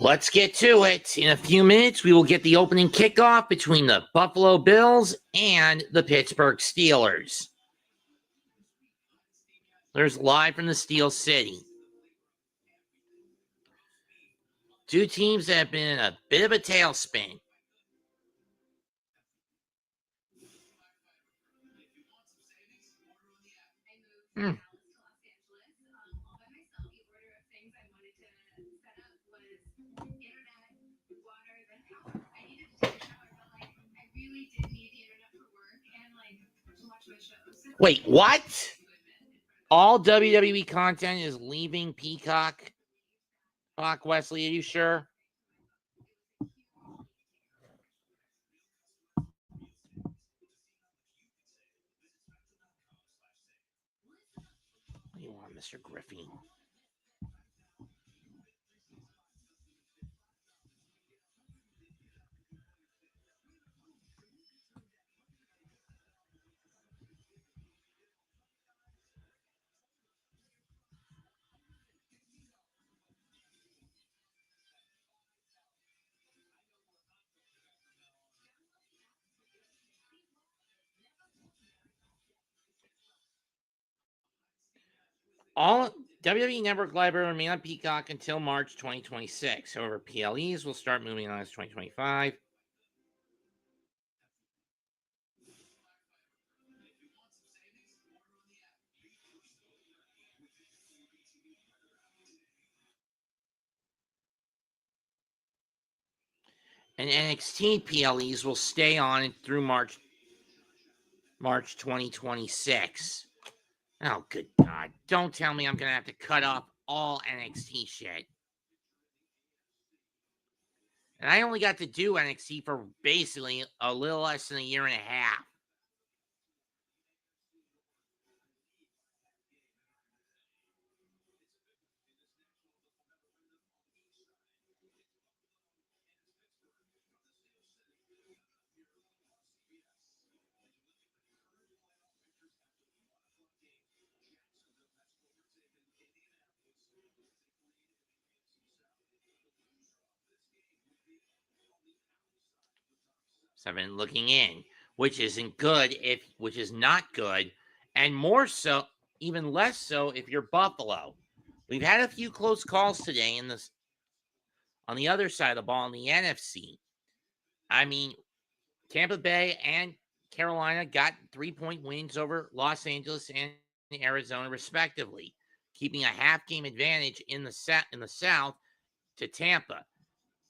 Let's get to it. In a few minutes, we will get the opening kickoff between the Buffalo Bills and the Pittsburgh Steelers. There's live from the Steel City. Two teams that have been in a bit of a tailspin. Wait, what? All WWE content is leaving Peacock? Fuck, Wesley, are you sure? What do you want, Mr. Griffey? All WWE Network library will remain on Peacock until March 2026. However, PLEs will start moving on as 2025. And NXT PLEs will stay on through March 2026. Oh, good God. Don't tell me I'm going to have to cut off all NXT shit. And I only got to do NXT for basically a little less than a year and a half. So I've been looking in, which isn't good which is not good, and more so, even less so if you're Buffalo. We've had a few close calls today on the other side of the ball in the NFC. I mean, Tampa Bay and Carolina got 3-point wins over Los Angeles and Arizona, respectively, keeping a half-game advantage in the South to Tampa.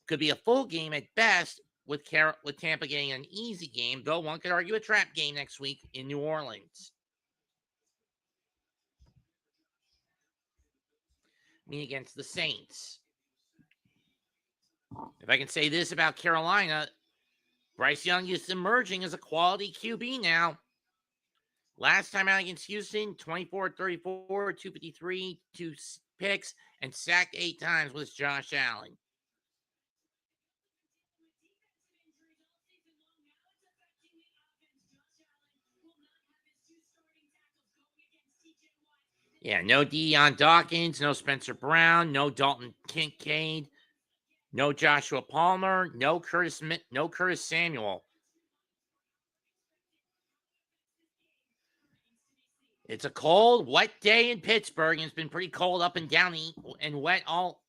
Could be a full game at best, with Tampa getting an easy game, though one could argue a trap game next week in New Orleans. I mean, against the Saints. If I can say this about Carolina, Bryce Young is emerging as a quality QB now. Last time out against Houston, 24-34, 253, 2 picks, and sacked 8 times was Josh Allen. Yeah, no Deion Dawkins, no Spencer Brown, no Dalton Kincaid, no Joshua Palmer, no Curtis Samuel. It's a cold, wet day in Pittsburgh, and it's been pretty cold up and down and wet all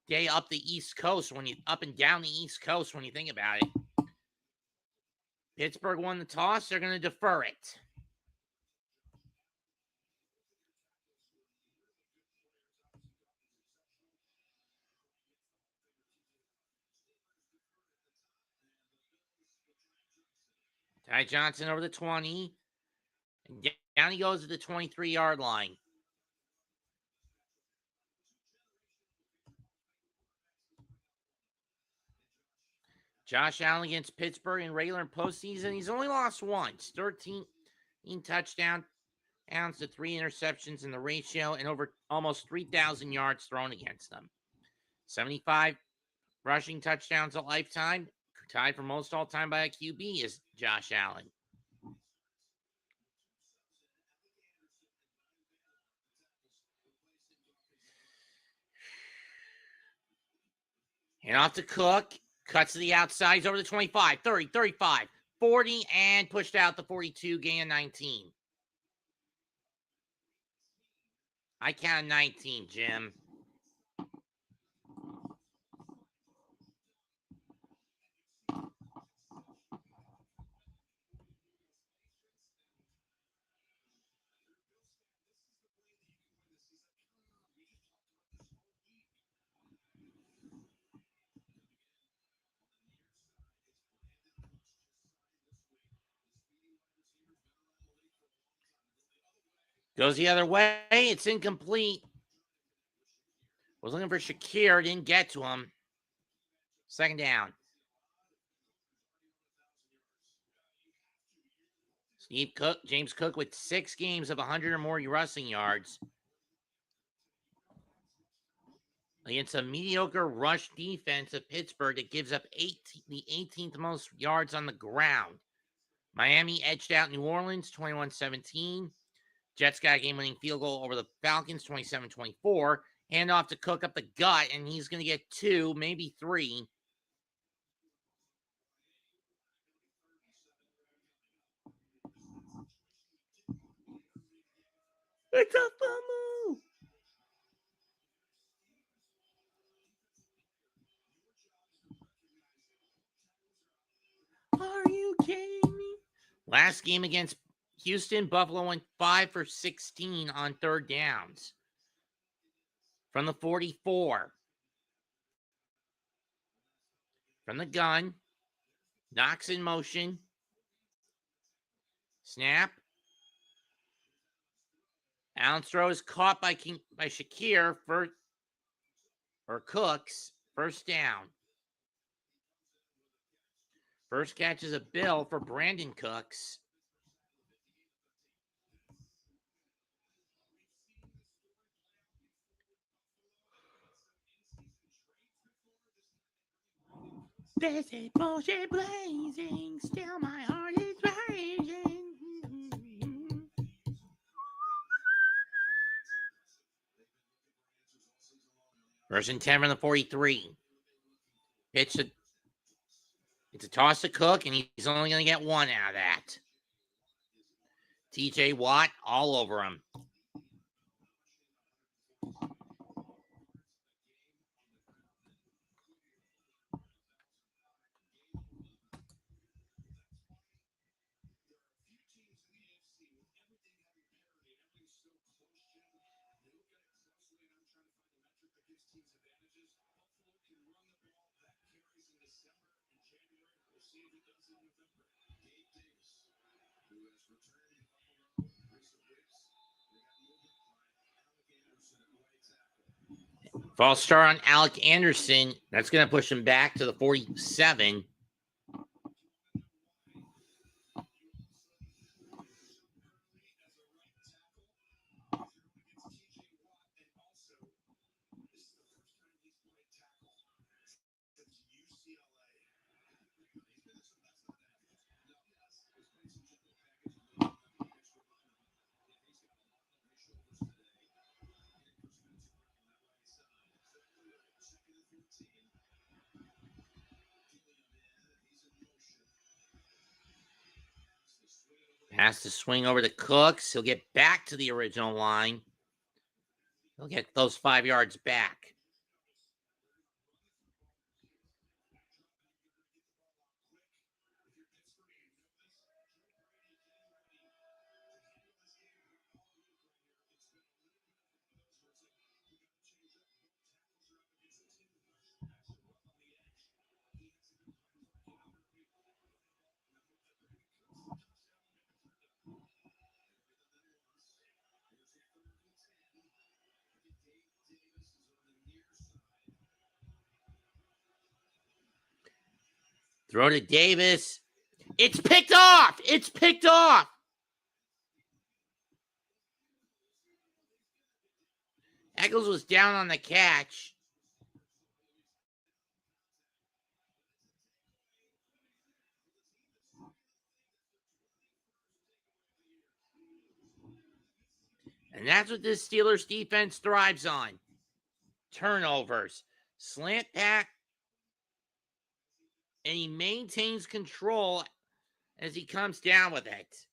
day up the East Coast up and down the East Coast when you think about it. Pittsburgh won the toss, they're going to defer it. Ty Johnson over the 20. And down he goes to the 23-yard line. Josh Allen against Pittsburgh in regular and postseason. He's only lost once. 13 touchdowns to 3 interceptions in the ratio and over almost 3,000 yards thrown against them. 75 rushing touchdowns a lifetime. Tied for most all-time by a QB is Josh Allen. And off to Cook. Cuts to the outside. He's over the 25, 30, 35, 40, and pushed out the 42, gain of 19. I counted 19, Jim. Goes the other way. It's incomplete. Was looking for Shakir. Didn't get to him. Second down. James Cook with 6 games of 100 or more rushing yards against a mediocre rush defense of Pittsburgh that gives up the 18th most yards on the ground. Miami edged out New Orleans 21-17. Jets got a game-winning field goal over the Falcons 27-24. Hand off to Cook up the gut, and he's going to get 2, maybe 3. It's a fumble. Are you kidding me? Last game against Houston, Buffalo went 5 for 16 on third downs. From the 44. From the gun. Knox in motion. Snap. Allen's throw is caught by Shakir or Cooks. First down. First catch is a bill for Brandon Cooks. This is bullshit blazing. Still my heart is raging. First and 10 from the 43. It's a toss to Cook, and he's only going to get 1 out of that. TJ Watt all over him. False start on Alec Anderson. That's going to push him back to the 47. Has to swing over to Cooks. He'll get back to the original line. He'll get those 5 yards back. Throw to Davis. It's picked off. It's picked off. Eccles was down on the catch. And that's what this Steelers defense thrives on. Turnovers. Slant pass and he maintains control as he comes down with it.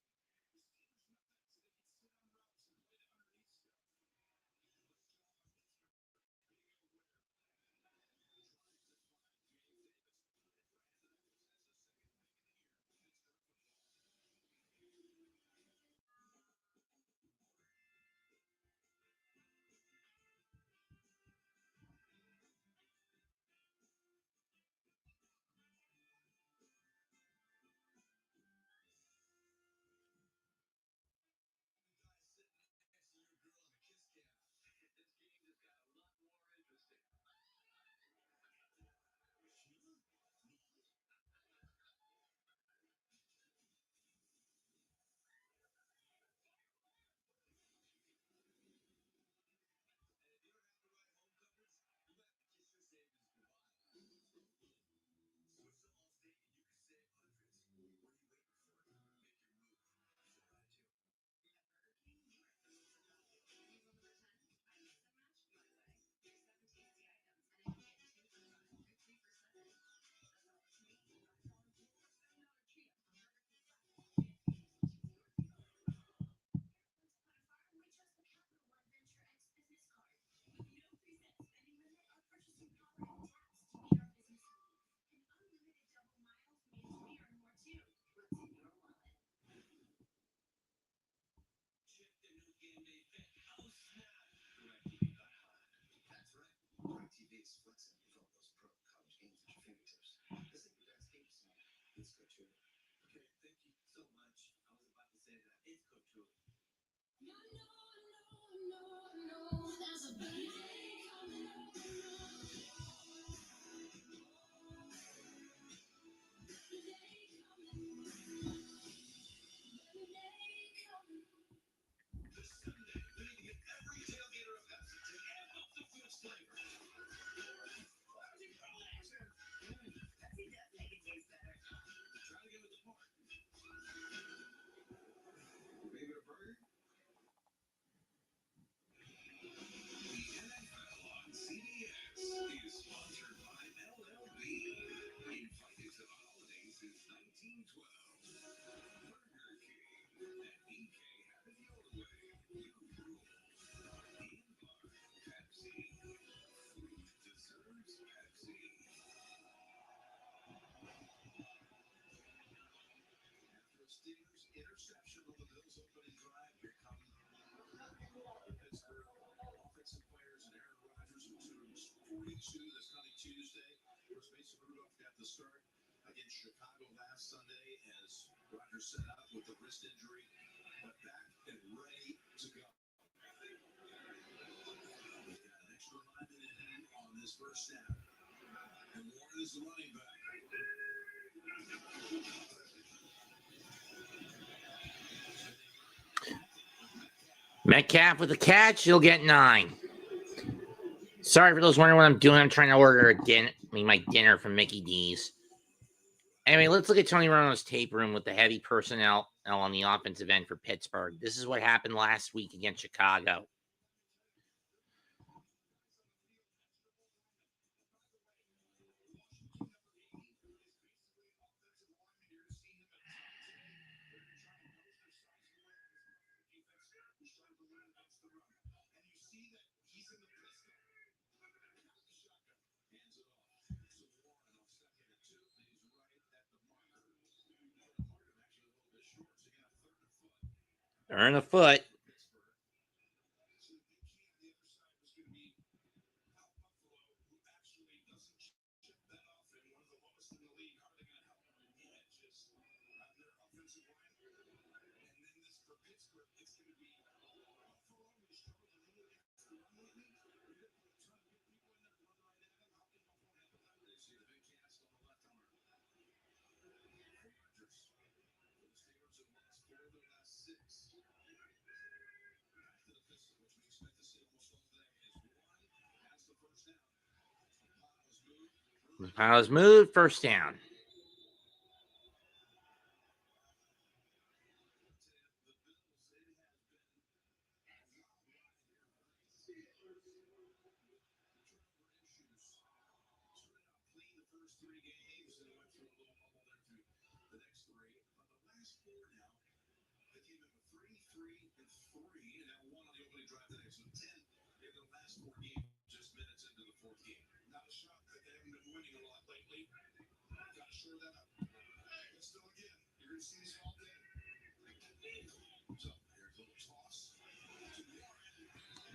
Metcalf with a catch, he'll get 9. Sorry for those wondering what I'm doing. I'm trying to order my dinner from Mickey D's. Anyway, let's look at Tony Romo's tape room with the heavy personnel on the offensive end for Pittsburgh. This is what happened last week against Chicago. Earn a foot. Piles moved, first down.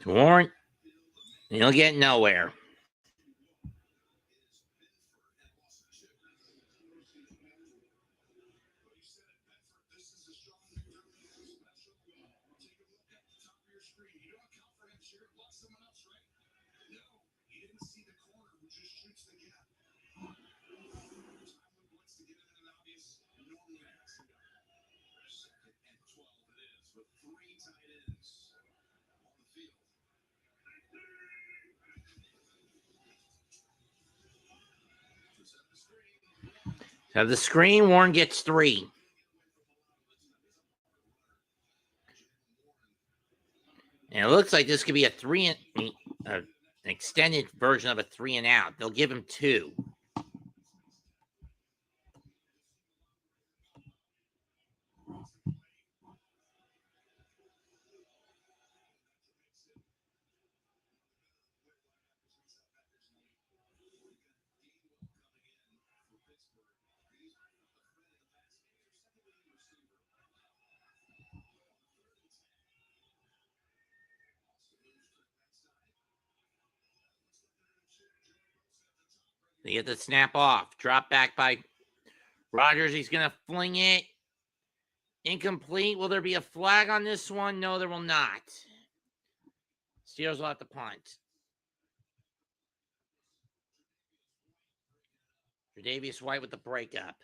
Warren, you'll get nowhere. So the screen, Warren gets 3. And it looks like this could be a 3 an extended version of a 3 and out. They'll give him 2. They get the snap off. Drop back by Rogers. He's going to fling it. Incomplete. Will there be a flag on this one? No, there will not. Steelers will have to punt. Tre'Davious White with the breakup.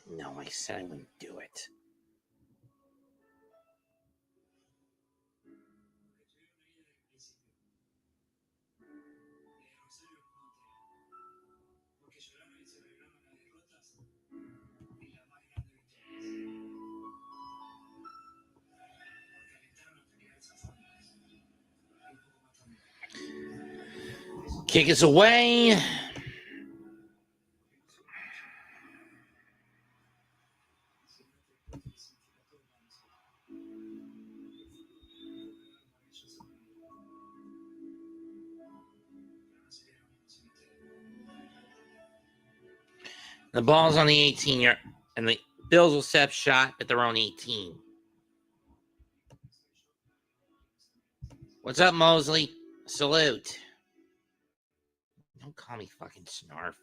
No, I said I wouldn't do it. Kick is away. The ball's on the 18-yard, and the Bills will set shot at their own 18. What's up, Mosley? Salute. Don't call me fucking Snarf.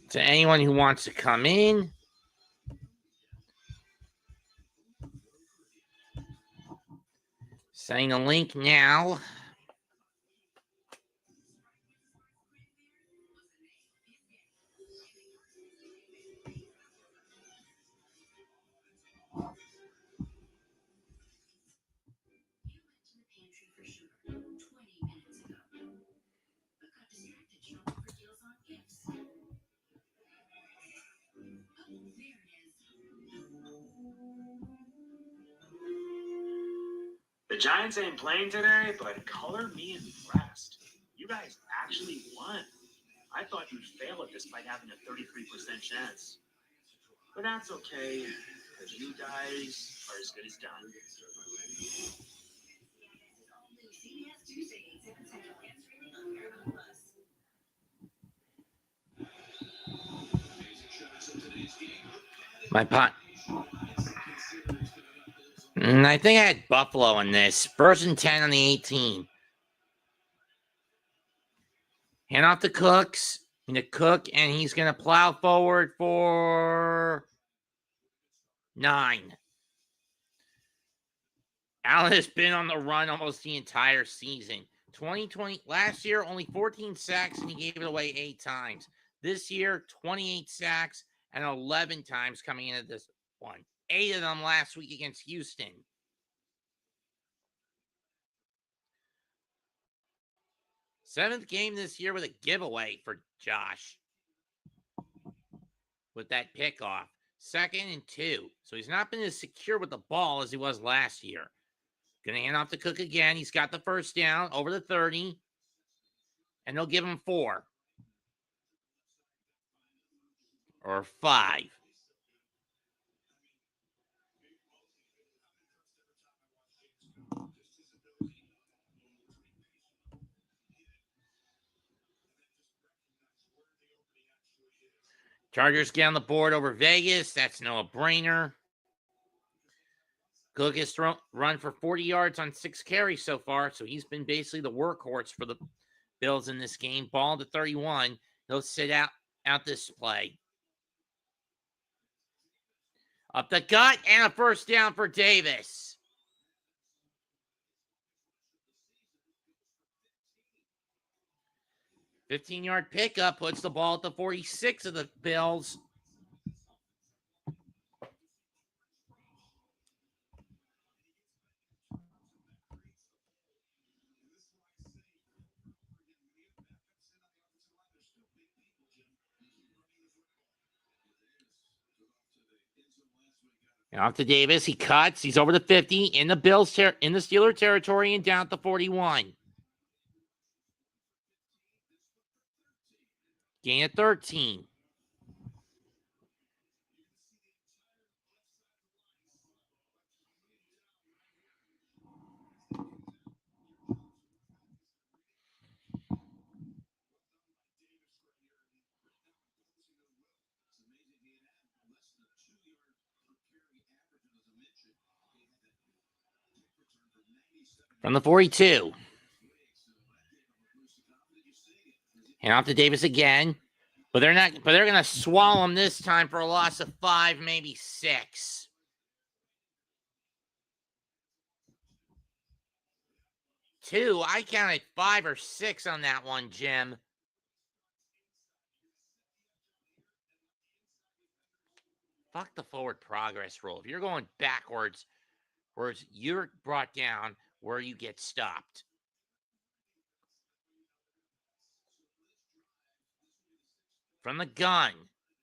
To anyone who wants to come in, sending a link now. The Giants ain't playing today, but color me impressed. You guys actually won. I thought you'd fail at this by having a 33% chance. But that's okay, because you guys are as good as done. My pot. And I think I had Buffalo in this. 1st and 10 on the 18. Hand off to Cooks. And he's going to plow forward for 9. Allen has been on the run almost the entire season. 2020 last year, only 14 sacks, and he gave it away 8 times. This year, 28 sacks and 11 times coming into this one. 8 of them last week against Houston. Seventh game this year with a giveaway for Josh with that pickoff. 2nd and 2. So he's not been as secure with the ball as he was last year. Going to hand off to Cook again. He's got the first down over the 30. And they'll give him 4. Or 5. Chargers get on the board over Vegas. That's no-brainer. Cook has run for 40 yards on 6 carries so far, so he's been basically the workhorse for the Bills in this game. Ball to 31. He'll sit out this play. Up the gut and a first down for Davis. $15-yard pickup puts the ball at the 46 of the Bills. Off to Davis. He cuts. He's over the 50 in the Bills in the Steeler territory and down at the 41. Gain of 13. From the 42. Hand off to Davis again. But they're going to swallow him this time for a loss of 5, maybe 6. I counted 5 or 6 on that one, Jim. Fuck the forward progress rule. If you're going backwards, whereas you're brought down where you get stopped. From the gun,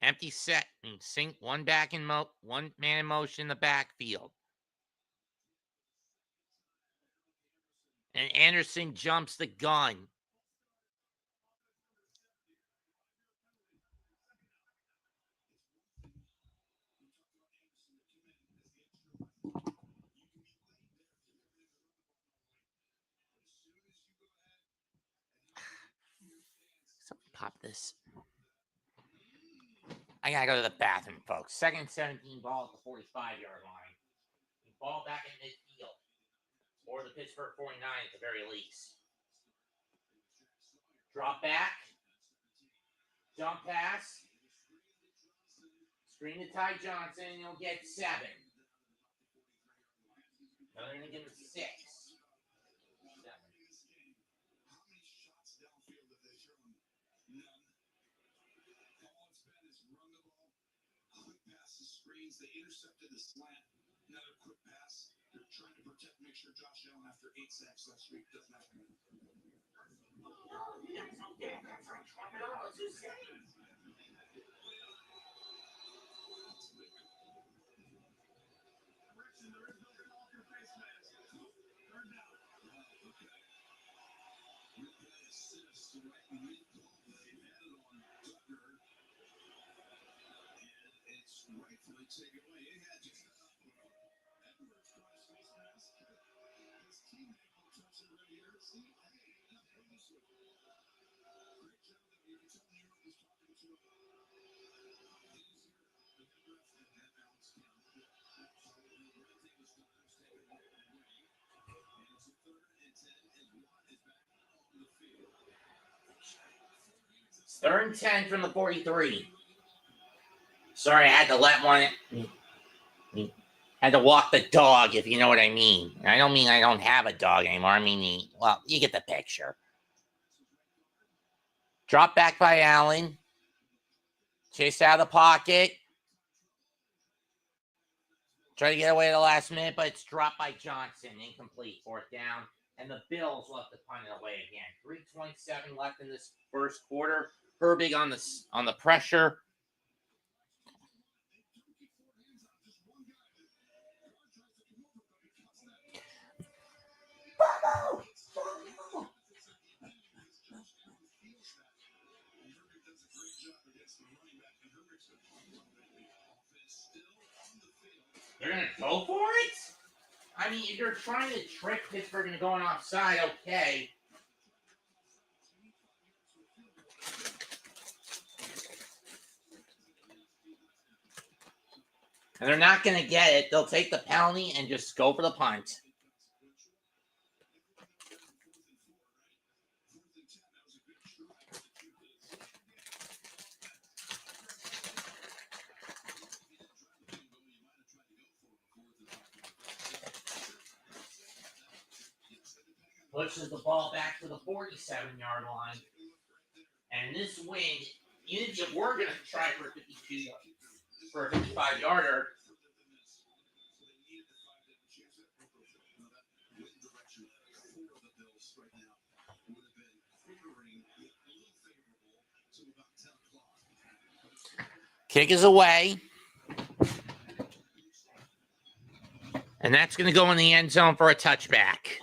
empty set, and sink one man in motion in the backfield. And Anderson jumps the gun. Somebody pop this. I gotta go to the bathroom, folks. 2nd and 17, ball at the 45-yard line. Ball back in midfield. Or the Pittsburgh 49 at the very least. Drop back. Jump pass. Screen to Ty Johnson, and he'll get 7. Now they're going to give him 6. 7. They intercepted the slant. Another quick pass. They're trying to protect, make sure Josh Allen, after 8 sacks last week, doesn't have to. Rightfully taken away. Third and 10 from the 43. Sorry, I had to let one. Had to walk the dog, if you know what I mean. I don't mean I don't have a dog anymore. I mean, well, you get the picture. Drop back by Allen. Chase out of the pocket. Try to get away at the last minute, but it's dropped by Johnson. Incomplete. Fourth down. And the Bills will have to punt it away again. 3:27 left in this first quarter. Herbig on the pressure. They're going to go for it? I mean, if you're trying to trick Pittsburgh into going offside, okay. And they're not going to get it. They'll take the penalty and just go for the punt. Pushes the ball back to the 47-yard line. And this wind, even if you were going to try for a 55-yarder, kick is away. And that's going to go in the end zone for a touchback.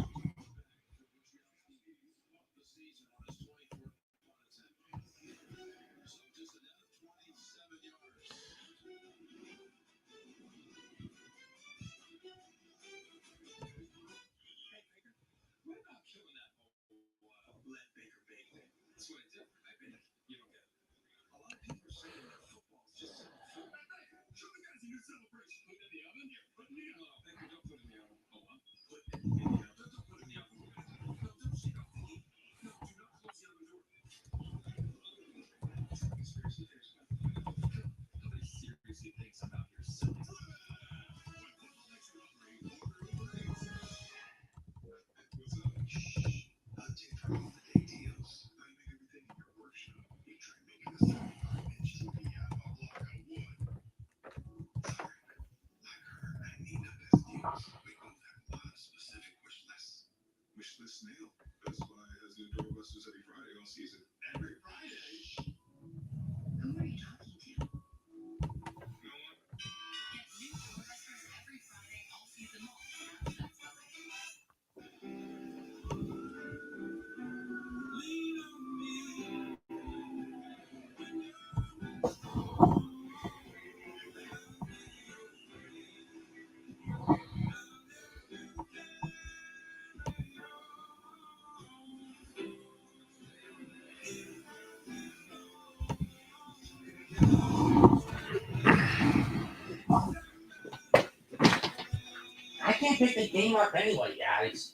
I can't pick the game up anyway, guys.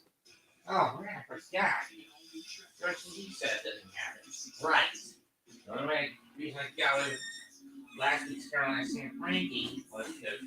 Oh, man, I forgot. First he said doesn't have it. Right. The only reason I got it last week's Carolina San Frankie was because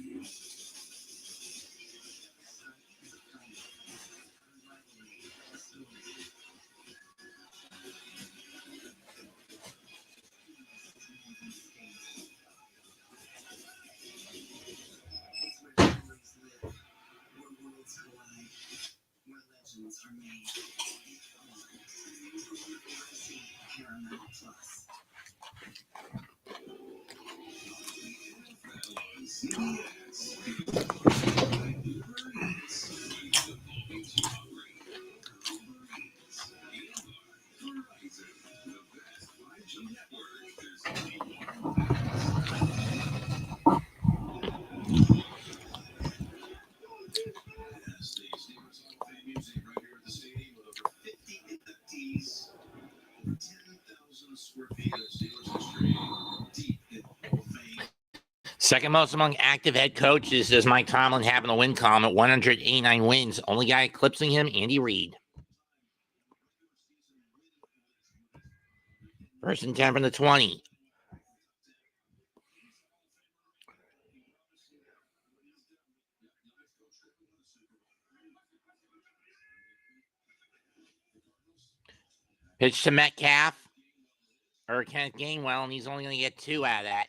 square feet of Steelers history. Second most among active head coaches does Mike Tomlin have in the win column at 189 wins. Only guy eclipsing him, Andy Reid. First and 10 from the 20. Pitch to Metcalf or Kenneth Gainwell, and he's only going to get 2 out of that.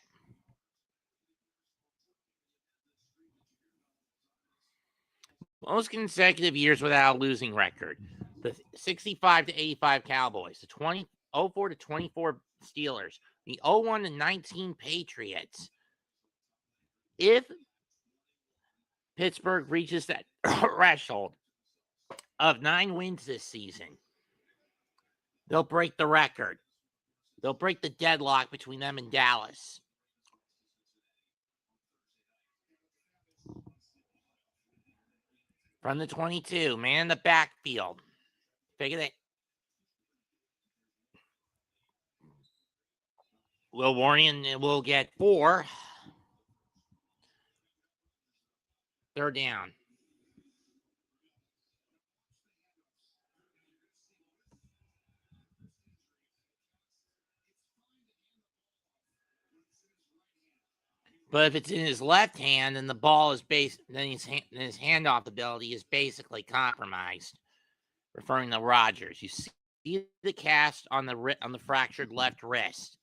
Most consecutive years without a losing record. The 65 to 85 Cowboys, the 04 to 24 Steelers, the 01 to 19 Patriots. If Pittsburgh reaches that threshold of 9 wins this season, they'll break the record. They'll break the deadlock between them and Dallas. From the 22, man in the backfield. Figure that. Will Warren will get 4. Third down. But if it's in his left hand, then the ball is then his handoff ability is basically compromised. Referring to Rodgers, you see the cast on the fractured left wrist.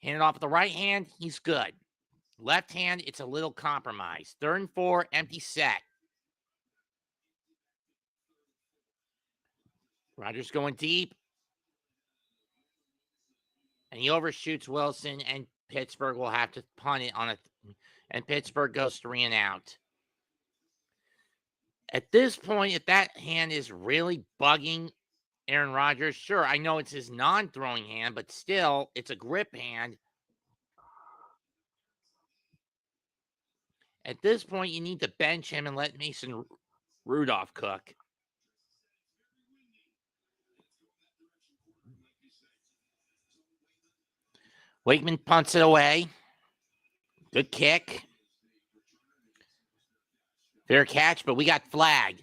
Hand it off with the right hand, he's good. Left hand, it's a little compromised. 3rd and 4, empty set. Rodgers going deep. And he overshoots Wilson, and Pittsburgh will have to punt it on it. And Pittsburgh goes 3 and out. At this point, if that hand is really bugging Aaron Rodgers, sure, I know it's his non-throwing hand, but still, it's a grip hand. At this point, you need to bench him and let Mason Rudolph cook. Wakeman punts it away. Good kick. Fair catch, but we got flagged.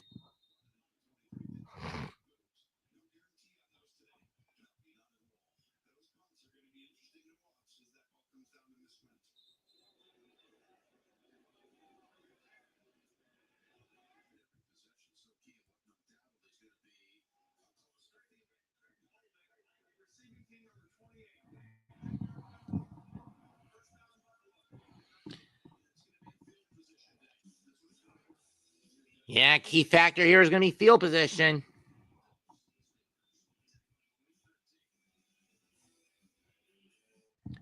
Yeah, key factor here is going to be field position.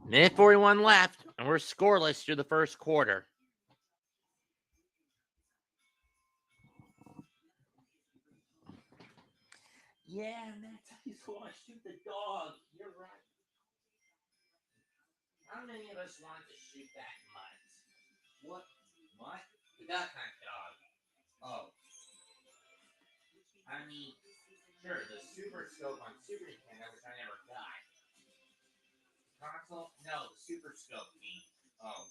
Minute 41 left, and we're scoreless through the first quarter. Yeah, and that's how you want to shoot the dog. You're right. How many of us want to shoot that mutt? What? That kind of dog. Oh. I mean, sure, the Super Scope on Super Nintendo, which I never got. Console? No, the Super Scope game. Oh.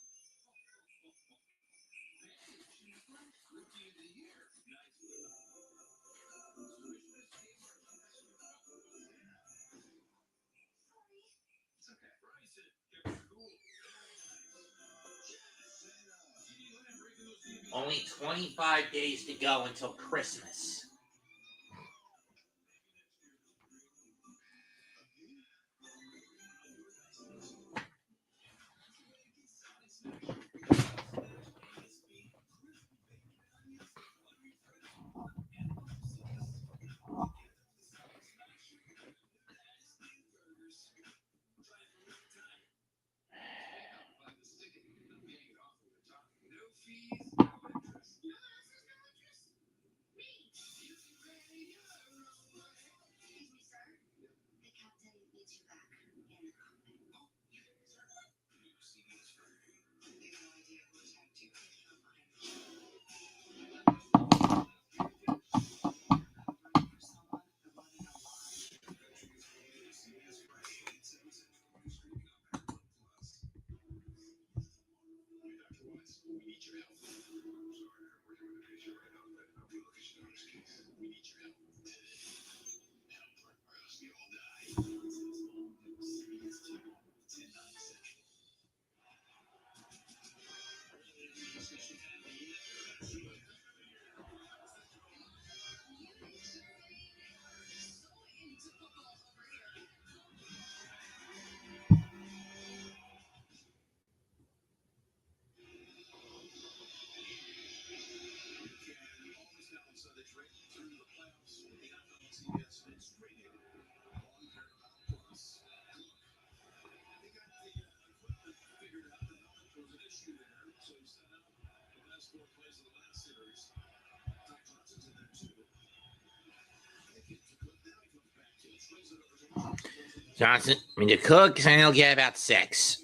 Only 25 days to go until Christmas. Johnson, I mean, the Cooks, and he'll get about 6.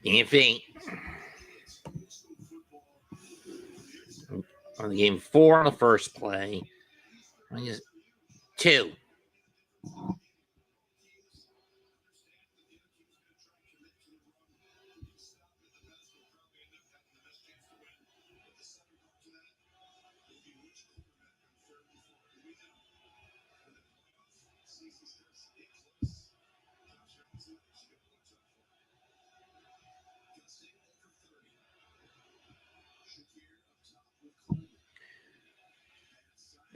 Anything on the game 4 on the first play. 2.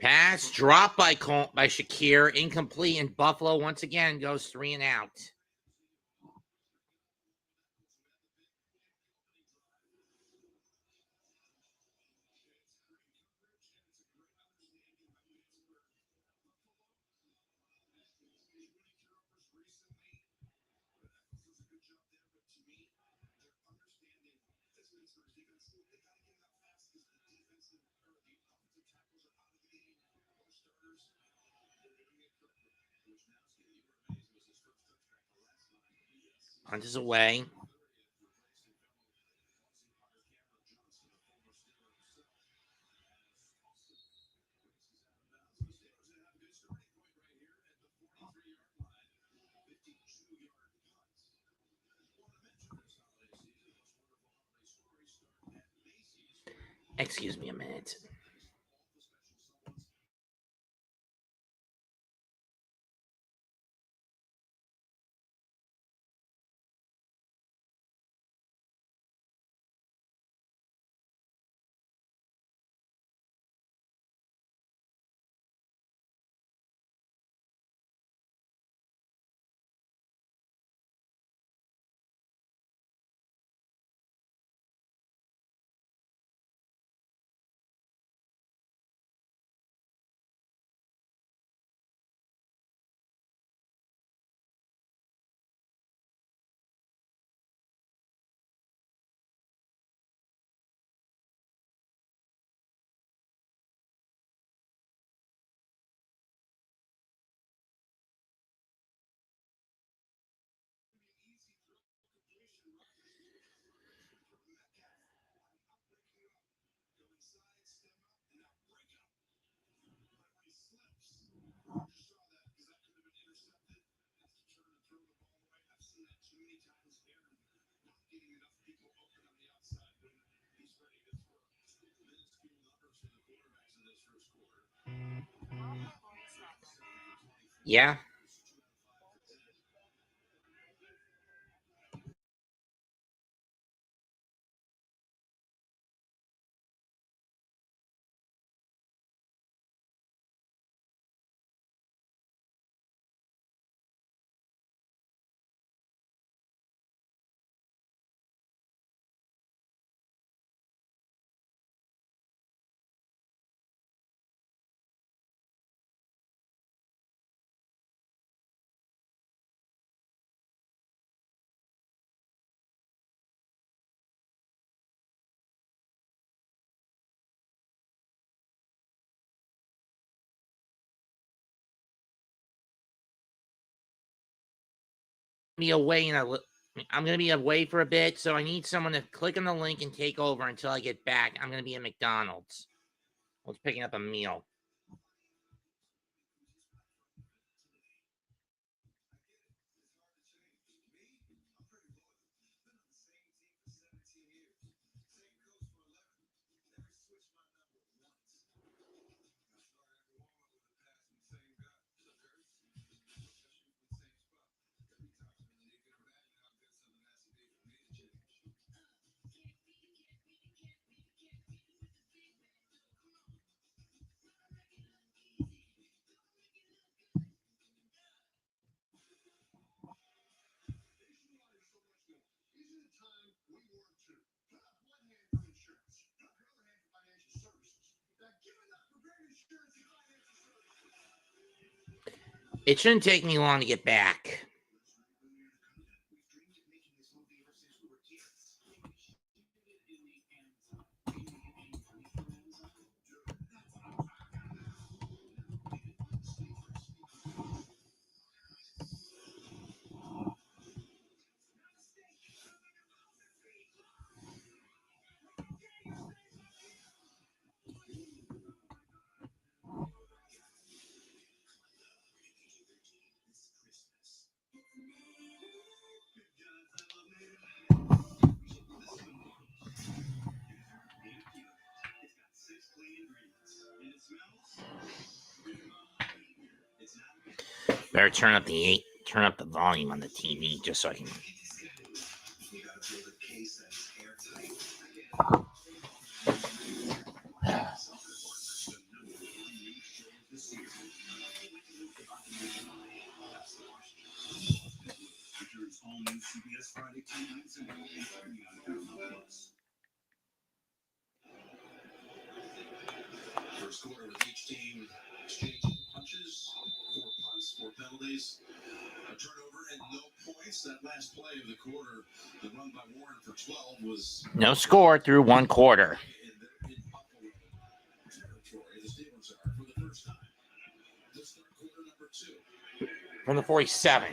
Pass dropped by Shakir, incomplete, and Buffalo once again goes 3 and out. Punt is away. Excuse me a minute. Yeah. Be away I'm going to be away for a bit, so I need someone to click on the link and take over until I get back. I'm going to be at McDonald's. I was picking up a meal. It shouldn't take me long to get back. Better turn up the volume on the TV just so I can. First quarter with each team exchanging punches, 4 punts, 4 penalties, a turnover, and no points. That last play of the quarter, the run by Warren for 12 was No score through one quarter. in Buffalo territory. The Steelers are for the first time. To start quarter number 2. From the 47.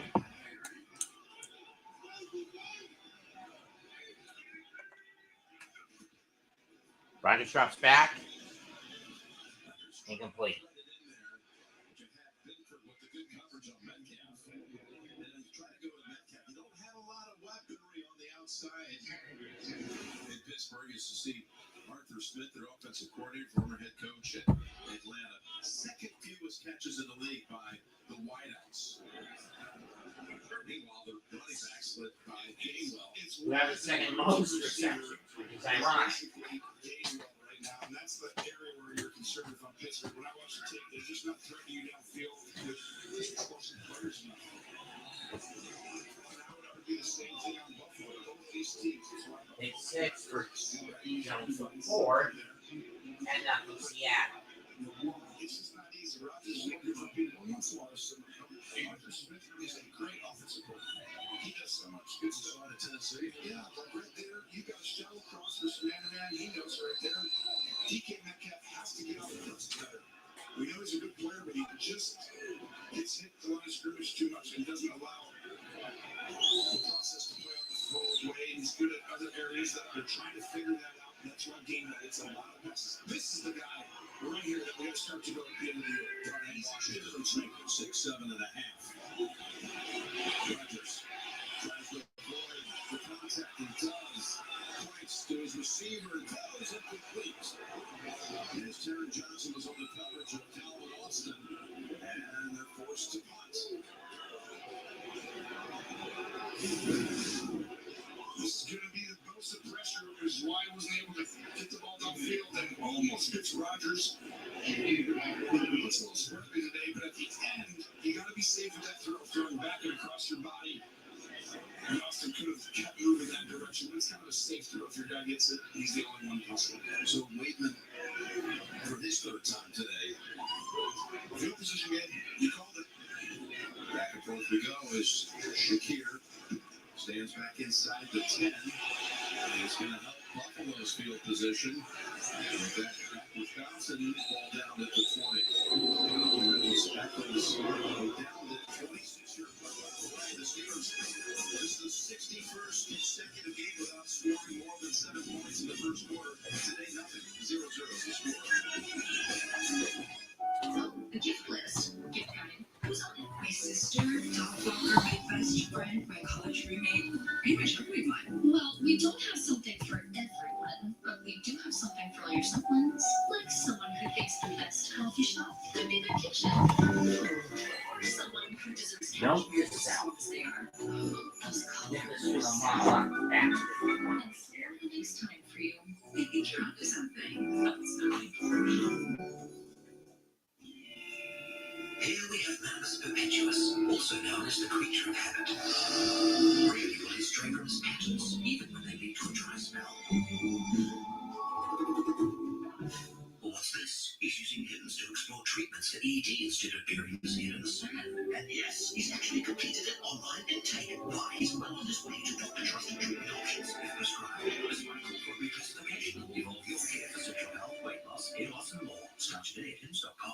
Ryder drops back. Incomplete. In Pittsburgh is to see Arthur Smith, their offensive coordinator, former head coach at Atlanta. Second fewest catches in the league by the wideouts. Meanwhile, the running backs led by Gainwell. Who have the second most receptions, which is ironic. Gainwell right now, and that's the area where you're concerned if I'm Pittsburgh. When I watch the tape, they're just not threatening you downfield with explosive players enough. And I would argue the same thing on Buffalo. Both these teams. It's 6 for 4, and nothing Seattle. It's just not easy. Rodgers is looking for people once in a while. Arthur Smith is a great offensive player. He does so much good stuff out of Tennessee. Yeah, but right there, you got a shallow cross for man-to-man. He knows right there. DK Metcalf has to get off the field better. We know he's a good player, but he just gets hit the line of scrimmage too much and doesn't allow the process to play out the full way. He's good at other areas that they're trying to figure that out. And that's one game that it's a lot of passes. This is the guy right here that we got to start to go at the end of the year. Darnell Washington, 6'7.5". Rodgers tries to avoid the contact and does. Points to his receiver and throws incomplete. As Terry Johnson was on the coverage of Calvin Austin, and they're forced to punt. This is going to be the most of pressure because White wasn't able to get the ball downfield and almost gets Rodgers. It looks a little scrappy today, but at the end, you got to be safe with that throw, throwing back and across your body. And Austin could have kept moving that direction, but it's kind of a safe throw. If your guy gets it, he's the only one possible. So Waitman, for his third time today, field position game, you called it. Back and forth we go as Shakir stands back inside the 10. And he's going to help Buffalo's field position. With that Wisconsin ball down at the 20. Speckles down to 26-yard line. The Steelers, this is the 61st consecutive game without scoring more than 7 points in the first quarter. Today, nothing. 0-0 the score. So, a gift list. Gift counting. Who's on it? My sister, dog walker, my best friend, my college roommate, pretty much everyone. Well, we don't have something for everyone, but we do have something for all your someones. Like someone who thinks the best healthy shop could be their kitchen. Or someone who deserves Don't happiness get as this out. soon as they are. Those This colors. is a lot faster. And spare the next time for you. I think you're onto something. That's not Here we have Max perpetuus, also known as the creature of habit. Really will his stray from his patterns, even when they lead to a dry spell. What's this? He's using kittens to explore treatments for ED instead of burying his head in the sand. And Why? He's well on his way to doctor trusted treatment options. If prescribed, as Michael for reclassification. Evolve your care for sexual health, weight loss, hair loss, and more. Start today at hims.com.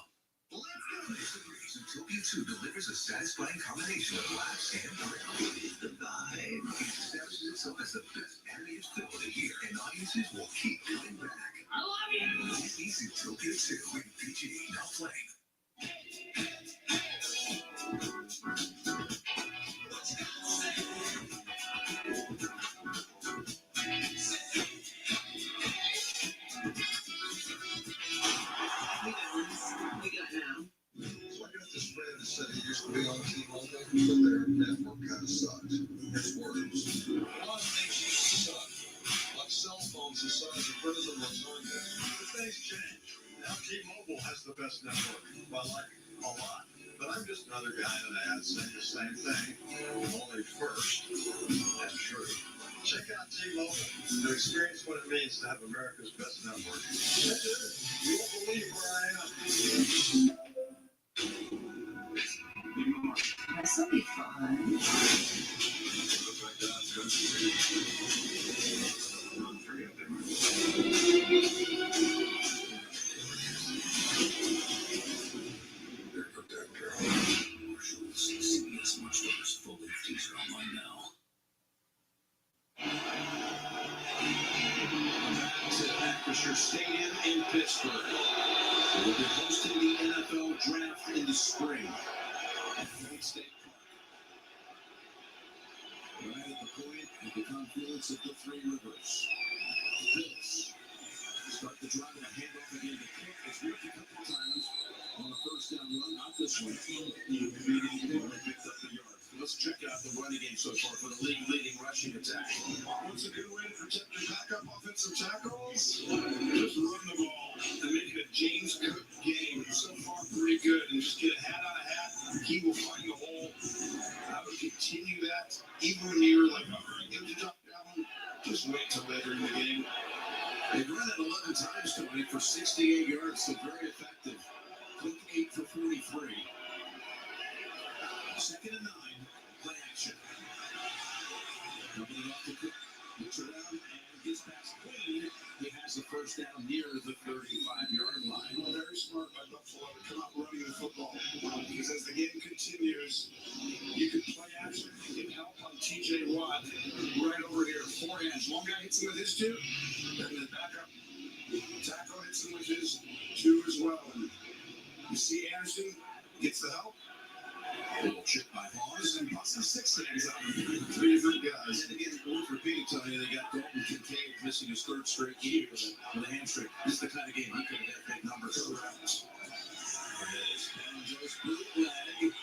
Let's go. Zootopia 2 delivers a satisfying combination of laughs and thrill. It is the vibe. It establishes itself as the best animated film of the year, and audiences will keep coming back. I love you. Disney Zootopia 2 with PG, now playing. We got now. So I got this friend that said he used to be on T-Mobile, but their network kind of sucks. It's worse. One thing used to suck. Like cell phones the size of President Lasagna. But things change. Now T-Mobile has the best network. Well, like a lot. But I'm just another guy that adds saying the same thing. Only first. That's true. Check out T-Mobile to experience what it means to have America's best network. You won't believe where I am. This will be fun. Looks like God's country. Three of them. Their protector. Marshall's CBS Much Lovers full-length teaser online now. To Acrisure Stadium in Pittsburgh. We'll be hosting the NFL draft in the spring at Ford State Park. Right at the point at the confluence of the three rivers. Bills start the drive and a handoff again to Cook. It's worked a couple times on the first down run. Not this one. You picked up the yard. Let's check out the running game so far for the leading rushing attack. What's a good way to protect your backup offensive tackles? Just run the ball and make it a James Cook game. So far, pretty good. And just get a hat on a hat. He will find a hole. I would continue that even when you're like hovering him to drop down. Just wait till later in the game. They've run it 11 times, Tony, for 68 yards, so very effective. Cook 8 for 43. Second and 9, play action. Dumping it off to Cook. Looks around and gets past Queen. He has the first down near the 35-yard line. Well, very smart by Buffalo to come out running the football. Because as the game continues, you can play action and get help on TJ Watt right over here. Forehands. One guy hits him with his two. Then the backup tackle hits him with his two as well. And you see Anderson gets the help. A little chip by Hawes and busting 6 things out of 3 different guys. And again, worth repeating, Tony, they got Dalton Kincaid missing his 3rd straight game with a hamstring. This is the kind of game he could have had big numbers. Correct. As Ben Joe's bootleg.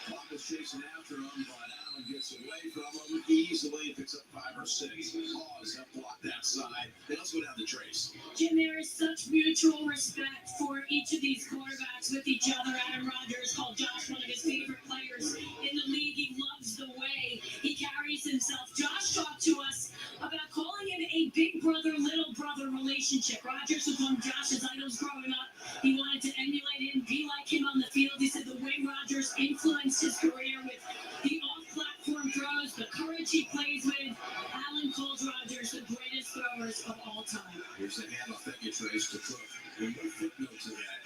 Clock is chasing after him, but Allen gets away from him easily. Picks up 5 or 6. Hawes have blocked that side. Then let's go down to Trace. Jim, there is such mutual respect for each of these quarterbacks with each other. Adam Rodgers called Josh one of his favorite players in the league. He loves the way he carries himself. Josh talked to us about calling him a big brother, little brother relationship. Rodgers was one of Josh's idols growing up. He wanted to emulate him, be like him on the field. He said the way Rodgers influenced his career with the off-platform throws, the courage he plays with. Allen calls Rodgers the greatest throwers of all time. Here's the handoff that you trace to Cook. And no footnote to that.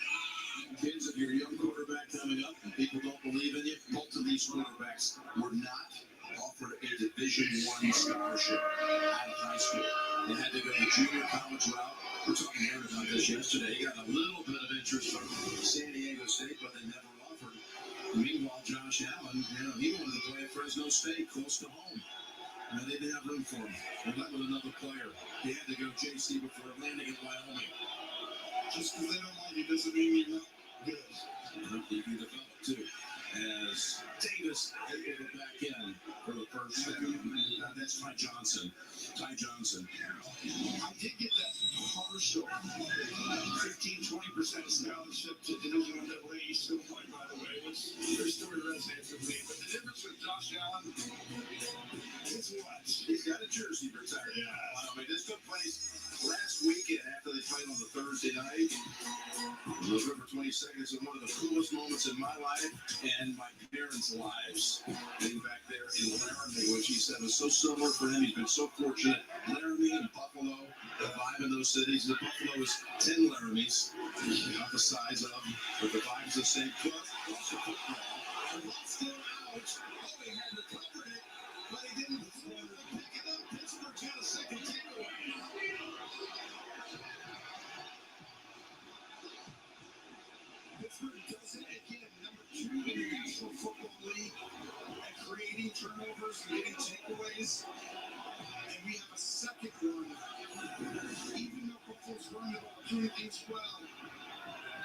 Kids, if you're a young quarterback coming up and people don't believe in you, both of these quarterbacks were not offered a Division I scholarship out of high school. They had to go the junior college route. We're talking Aaron about this yesterday. He got a little bit of interest from San Diego State, but they never offered. Meanwhile, Josh Allen, he wanted to play at Fresno State, close to home. They didn't have room for him. They went with another player. He had to go JC before landing in Wyoming. Just because they don't like you doesn't mean you're not good. You can develop too. As Davis able to back in for the first down. That's Ty Johnson. Ty Johnson. I did get that partial 15-20% scholarship to Division I East Illinois, by the way, which their story resonates with me. But the difference with Josh Allen is what? He's got a jersey retired. Yeah. I mean, this took place last weekend after they played on the Thursday night. November 22nd is one of the coolest moments in my life and my parents' lives. Getting back there in Laramie, which he said was so similar for him. He's been so fortunate. Laramie and Buffalo, the vibe in those cities. The Buffalo is 10 Laramies, not the size of, but the vibe's the same. But also football. The ball's still out. Oh, he had recovered it, but he didn't pick it up. Pittsburgh got a second takeaway. Pittsburgh does it again, number 2 in the National Football League at creating turnovers and getting takeaways. And we have a second one, even though Buffalo's run the ball doing things well.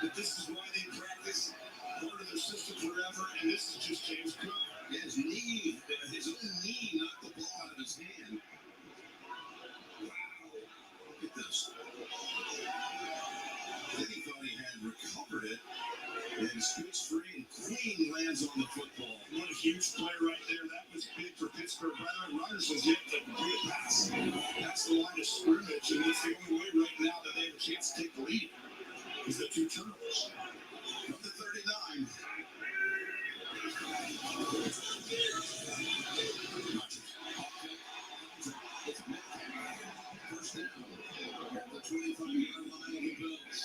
But this is why they practice part of their system forever, and this is just James Cook. Yeah, his knee, his own knee knocked the ball out of his hand. Wow, look at this. Then he thought he had recovered it, and scoots free, and clean lands on the football. What a huge play right there. That was big for Pittsburgh. By the way, Rodgers has yet to complete a pass. That's the line of scrimmage, and it's the only way right now that they have a chance to take the lead. Is the 2 turnovers. From the 39. First down. At the 25-yard line of the Bills.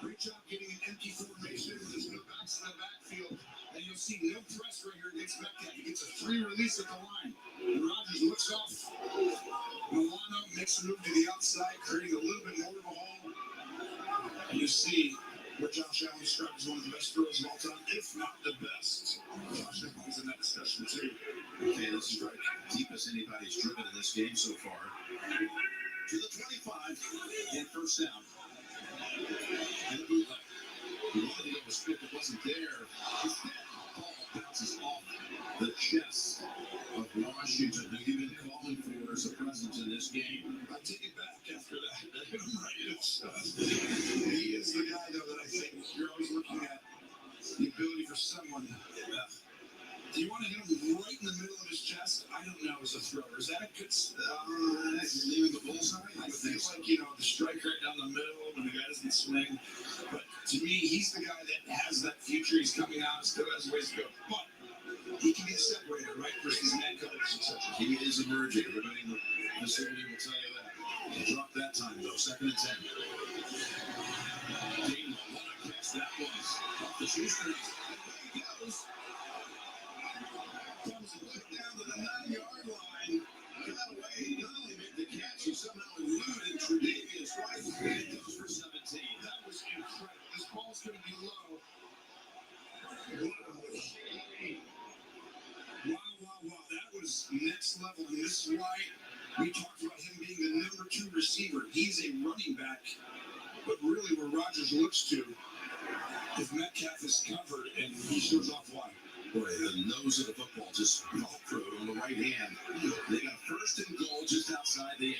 Great job getting an empty formation. There's no backs in the backfield. And you'll see no press right here against Metcalf. He gets a free release at the line. And Rodgers looks off. Milano makes a move to the outside, creating a little bit more of a hole. And you see what Josh Allen described as one of the best throws of all time, if not the best. Josh Allen's in that discussion too. Okay, let's strike deep as anybody's driven in this game so far. To the 25 and first down. And a bootleg. We wanted to go with Smith, it wasn't there. Instead, the ball bounces off the chest of Washington, who you've been calling for as a presence in this game. I take it back after that. He is the guy, though, that I think you're always looking at the ability for someone. Do you want to hit him right in the middle of his chest? I don't know as a thrower. Is that a good leaving the bullseye? I think like, the strike right down the middle when the guy doesn't swing. But to me, he's the guy that has that future. He's coming out, still has ways to go. But he can be a separator, right? Versus man coverage, etc. He is emerging. Everybody in the facility will tell you that. He dropped that time, though. 2nd and 10. Dean, what a catch that was. Off the shoestrings. And there he goes. Comes down to the 9-yard line. Got away. Not only made the catch, he somehow eluded Tre'Davious White. And it goes for 17. That was incredible. This ball's going to be low. Wow. That was next level. And this is why we talked about him being the number 2 receiver. He's a running back. But really where Rodgers looks to, if Metcalf is covered and he shows off wide. Boy, the nose of the football just off-road on the right hand. They got 1st and goal just outside the 8.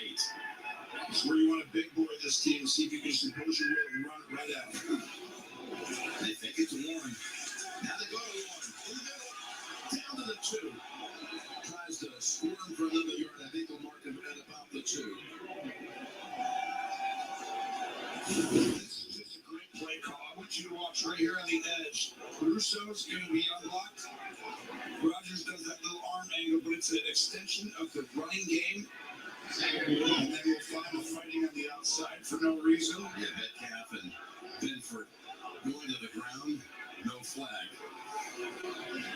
It's where you want a big boy this team. See if you can just impose your will and run it right at him. They think it's Warren. Now they go to Warren. In the middle. Down to the 2. Tries to squirm for another yard. I think they'll mark him at about the 2. This is just a great play call. I want you to watch right here on the edge. Russo's going to be unlocked. Rodgers does that little arm angle, but it's an extension of the running game. And then we'll find the fighting on the outside for no reason. Yeah, Metcalf and Benford going to the ground. No flag.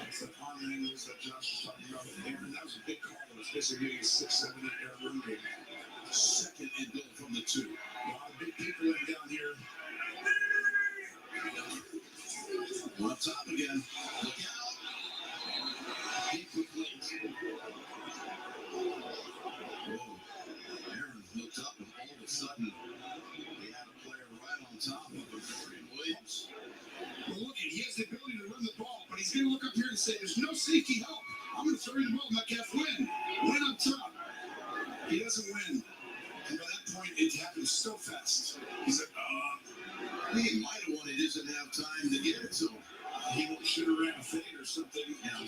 It's the arm angles that Josh was talking about with Aaron. That was a big call. It was basically getting a 6, 7, 8 yard run game. 2nd and goal from the 2. A lot of big people in down here. One up top again. Look out. Deep with late. Whoa. Aaron looked up and all of a sudden he had a player right on top of him. Dorian Williams. Well, look, he has the ability to run the ball, but he's going to look up here and say, there's no safety help. I'm going to throw you the ball. Metcalf win. Win up top. He doesn't win. And by that point, it happens so fast. He's like, He might have wanted, he doesn't have time to get it to him. He should have ran a fade or something. I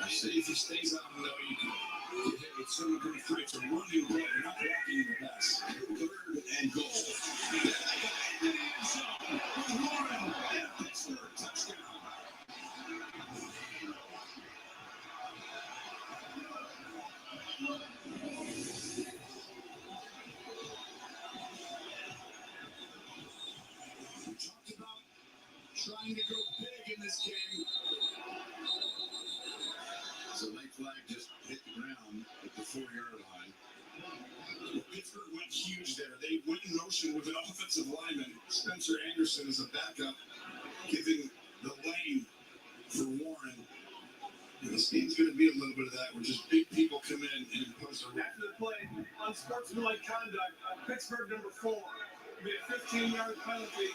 see. If he stays out, no, you can get hit with someone pretty free. It's a running play, not walking in the pass. 3rd and goal. Then they got into the end zone with Warren and a Pittsburgh touchdown. trying to go big in this game. So late flag just hit the ground at the 4-yard line. Pittsburgh went huge there. They went in motion with an offensive lineman. Spencer Anderson is a backup, giving the lane for Warren. And this game's going to be a little bit of that, where just big people come in and impose a run. After the play, unsportsmanlike conduct, Pittsburgh number 4 made a 15-yard penalty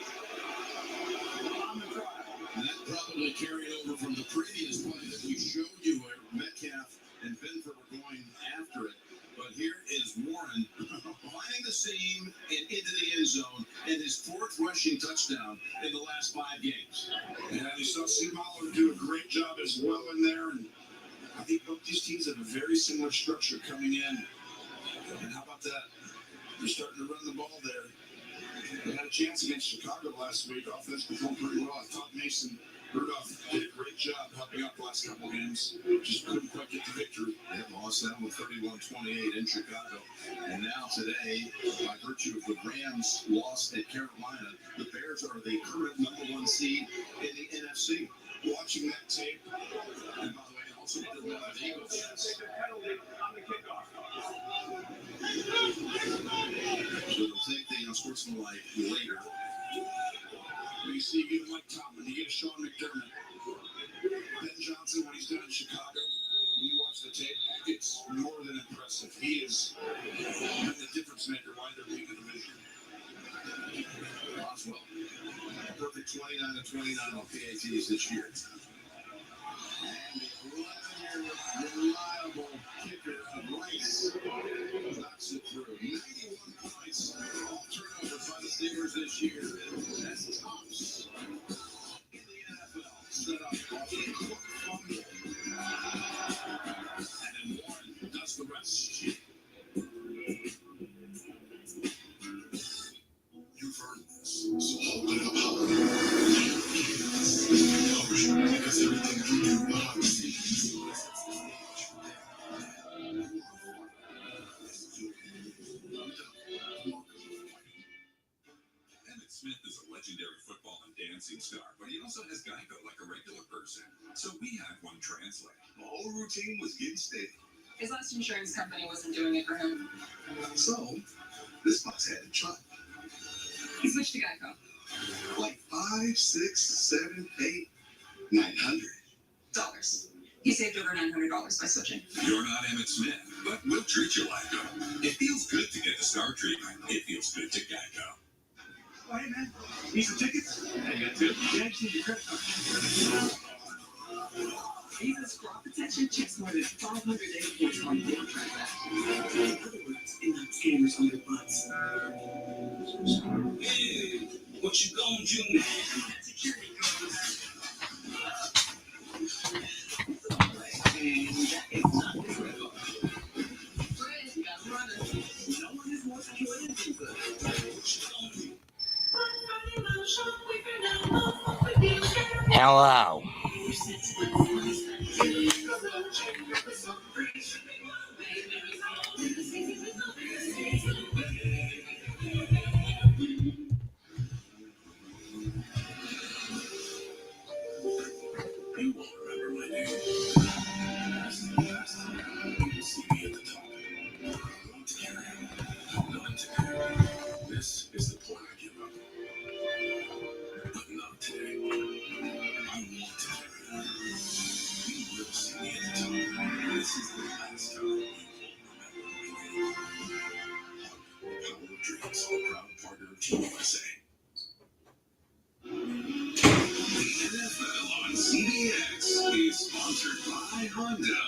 on the drive. And that probably carried over from the previous play that we showed you where Metcalf and Benford were going after it. But here is Warren finding the seam and into the end zone, and his 4th rushing touchdown in the last 5 games. And you saw Seaballer do a great job as well in there. And I think both these teams have a very similar structure coming in. And how about that? They're starting to run the ball there. They had a chance against Chicago last week. Offense performed pretty well. I thought Mason Rudolph did a great job helping out the last couple games. Just couldn't quite get the victory. They lost that one 31-28 in Chicago. And now today, by virtue of the Rams' loss at Carolina, the Bears are the current #1 seed in the NFC. Watching that tape, and by the way, also did well with the Eagles. Take the penalty on the kickoff. So they'll take the unsportsmanlike later. We see you get Mike Tomlin, you get a Sean McDermott. Ben Johnson, what he's done in Chicago, when you watch the tape, it's more than impressive. He is the difference maker why they're leading the division. Boswell, a perfect 29-29 on PATs this year. And the 11-year reliable kicker of Rice knocks it through. 91 points, all turnovers by the Steelers this year. That's tops in the NFL. Set up off the court fumble. And then Warren does the rest. You've heard this, so hold it up high. Because everything you do behind the scenes sets the stage for them. Emmett Smith is a legendary football and dancing star, but he also has Geico like a regular person. So we had one translate. The whole routine was getting stable. His last insurance company wasn't doing it for him. So this box had to try. He switched to Geico. Like 5, 6, 7, 8, $900. He saved over $900 by switching. You're not Emmett Smith, but we'll treat you like him. It feels good to get the star treatment. It feels good to Geico. Oh, hey, man. Need some tickets? I got 2. Yeah, just need your credit card. Visa's fraud protection checks more than 500 data points on your transaction. In other words, it knocks scammers on their butts. Hey, what you gonna do? Security code. No one is more secure than Visa. Hello. You won't remember my name. This is the last time you will see me at the top. I'm going to carry on. I'm going to carry on. This is the point I give up. But not today. I want to carry on. You will see me at the top. This is the last time you will remember my name. Power of Dreams, a proud partner of Team USA. The NFL on CBS is sponsored by Honda,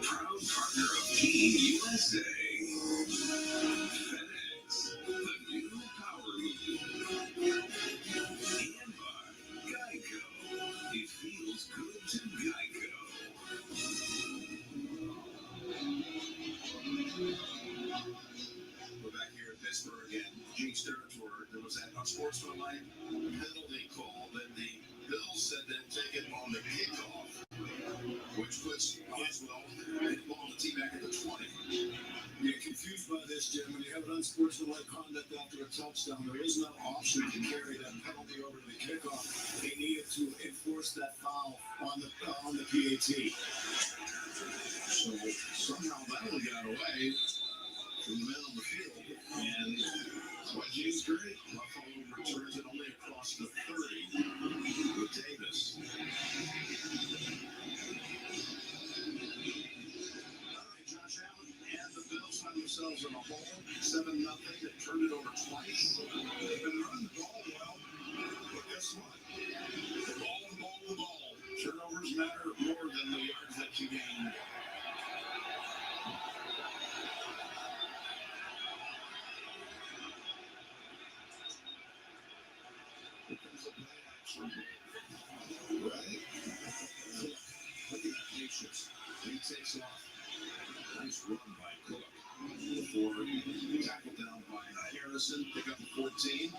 proud partner of Team USA. FedEx, the new power move. And by Geico, it feels good to Geico. We're back here at Pittsburgh again. Chiefs territory. There was that unsportsmanlike penalty call that the Bills said they'd take it on the kickoff, which puts Oswell and the ball to team back at the 20. You get confused by this, Jim. When you have an unsportsmanlike conduct after a touchdown, there is no option to carry that penalty over to the kickoff. They needed to enforce that foul on the PAT. So somehow that one got away from the men on the field. And Gene's great. Buffalo returns it only across the 30 with Davis. Josh Allen and the Bills find themselves in a hole, 7-0. They turned it over twice. They've been running the ball well, but guess what? The ball. Turnovers matter more than the yards that you gain. Here comes the play action. Right? Look at that patience. He takes off. Nice run by Cook. Before tackled down by Harrison. Pick up the 14.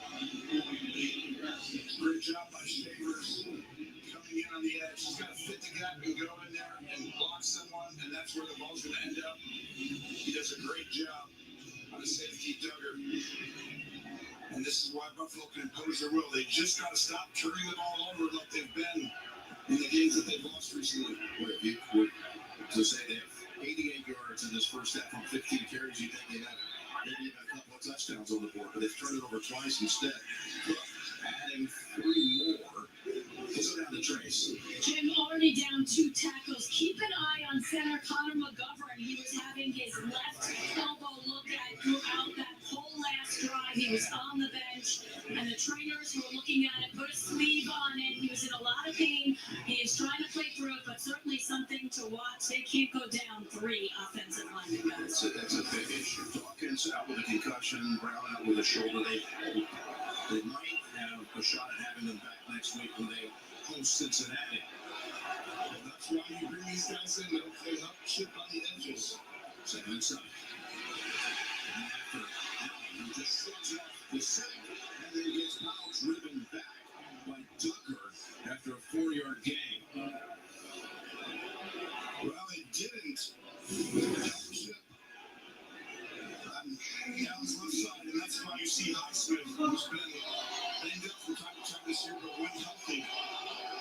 Great job by Shavers. Coming in on the edge. He's got to fit the gap and go in there and block someone, and that's where the ball's going to end up. He does a great job on the safety, Duggar. And this is why Buffalo can impose their will. They just got to stop turning the ball over like they've been in the games that they've lost recently. To say they have 88 yards in this first half on 15 carries, you think they have maybe a couple of touchdowns on the board, but they've turned it over twice instead. Look, adding 3 more. Let's go down the trace. Jim already down 2 tackles. Keep an eye on center Connor McGovern. He was having his left elbow looked at throughout that whole last drive. He was on the bench, and the trainers were looking at it, put a sleeve on it. He was in a lot of pain. He is trying to play through it, but certainly something to watch. They can't go down 3 offensive linemen, guys. That's a big issue. Dawkins out with a concussion, Brown out with a shoulder. They might have a shot at having them back next week when they host Cincinnati. Well, that's why you bring these guys in. They help chip on the edges. Second and 7. And after Allen, who just shrugs off the sack, and then gets Powell's driven back by Duggar after a 4-yard gain. Well, they didn't help chip on Allen's left side, and that's why you see Highsmith, who's been banged up from time to time this year, but when healthy,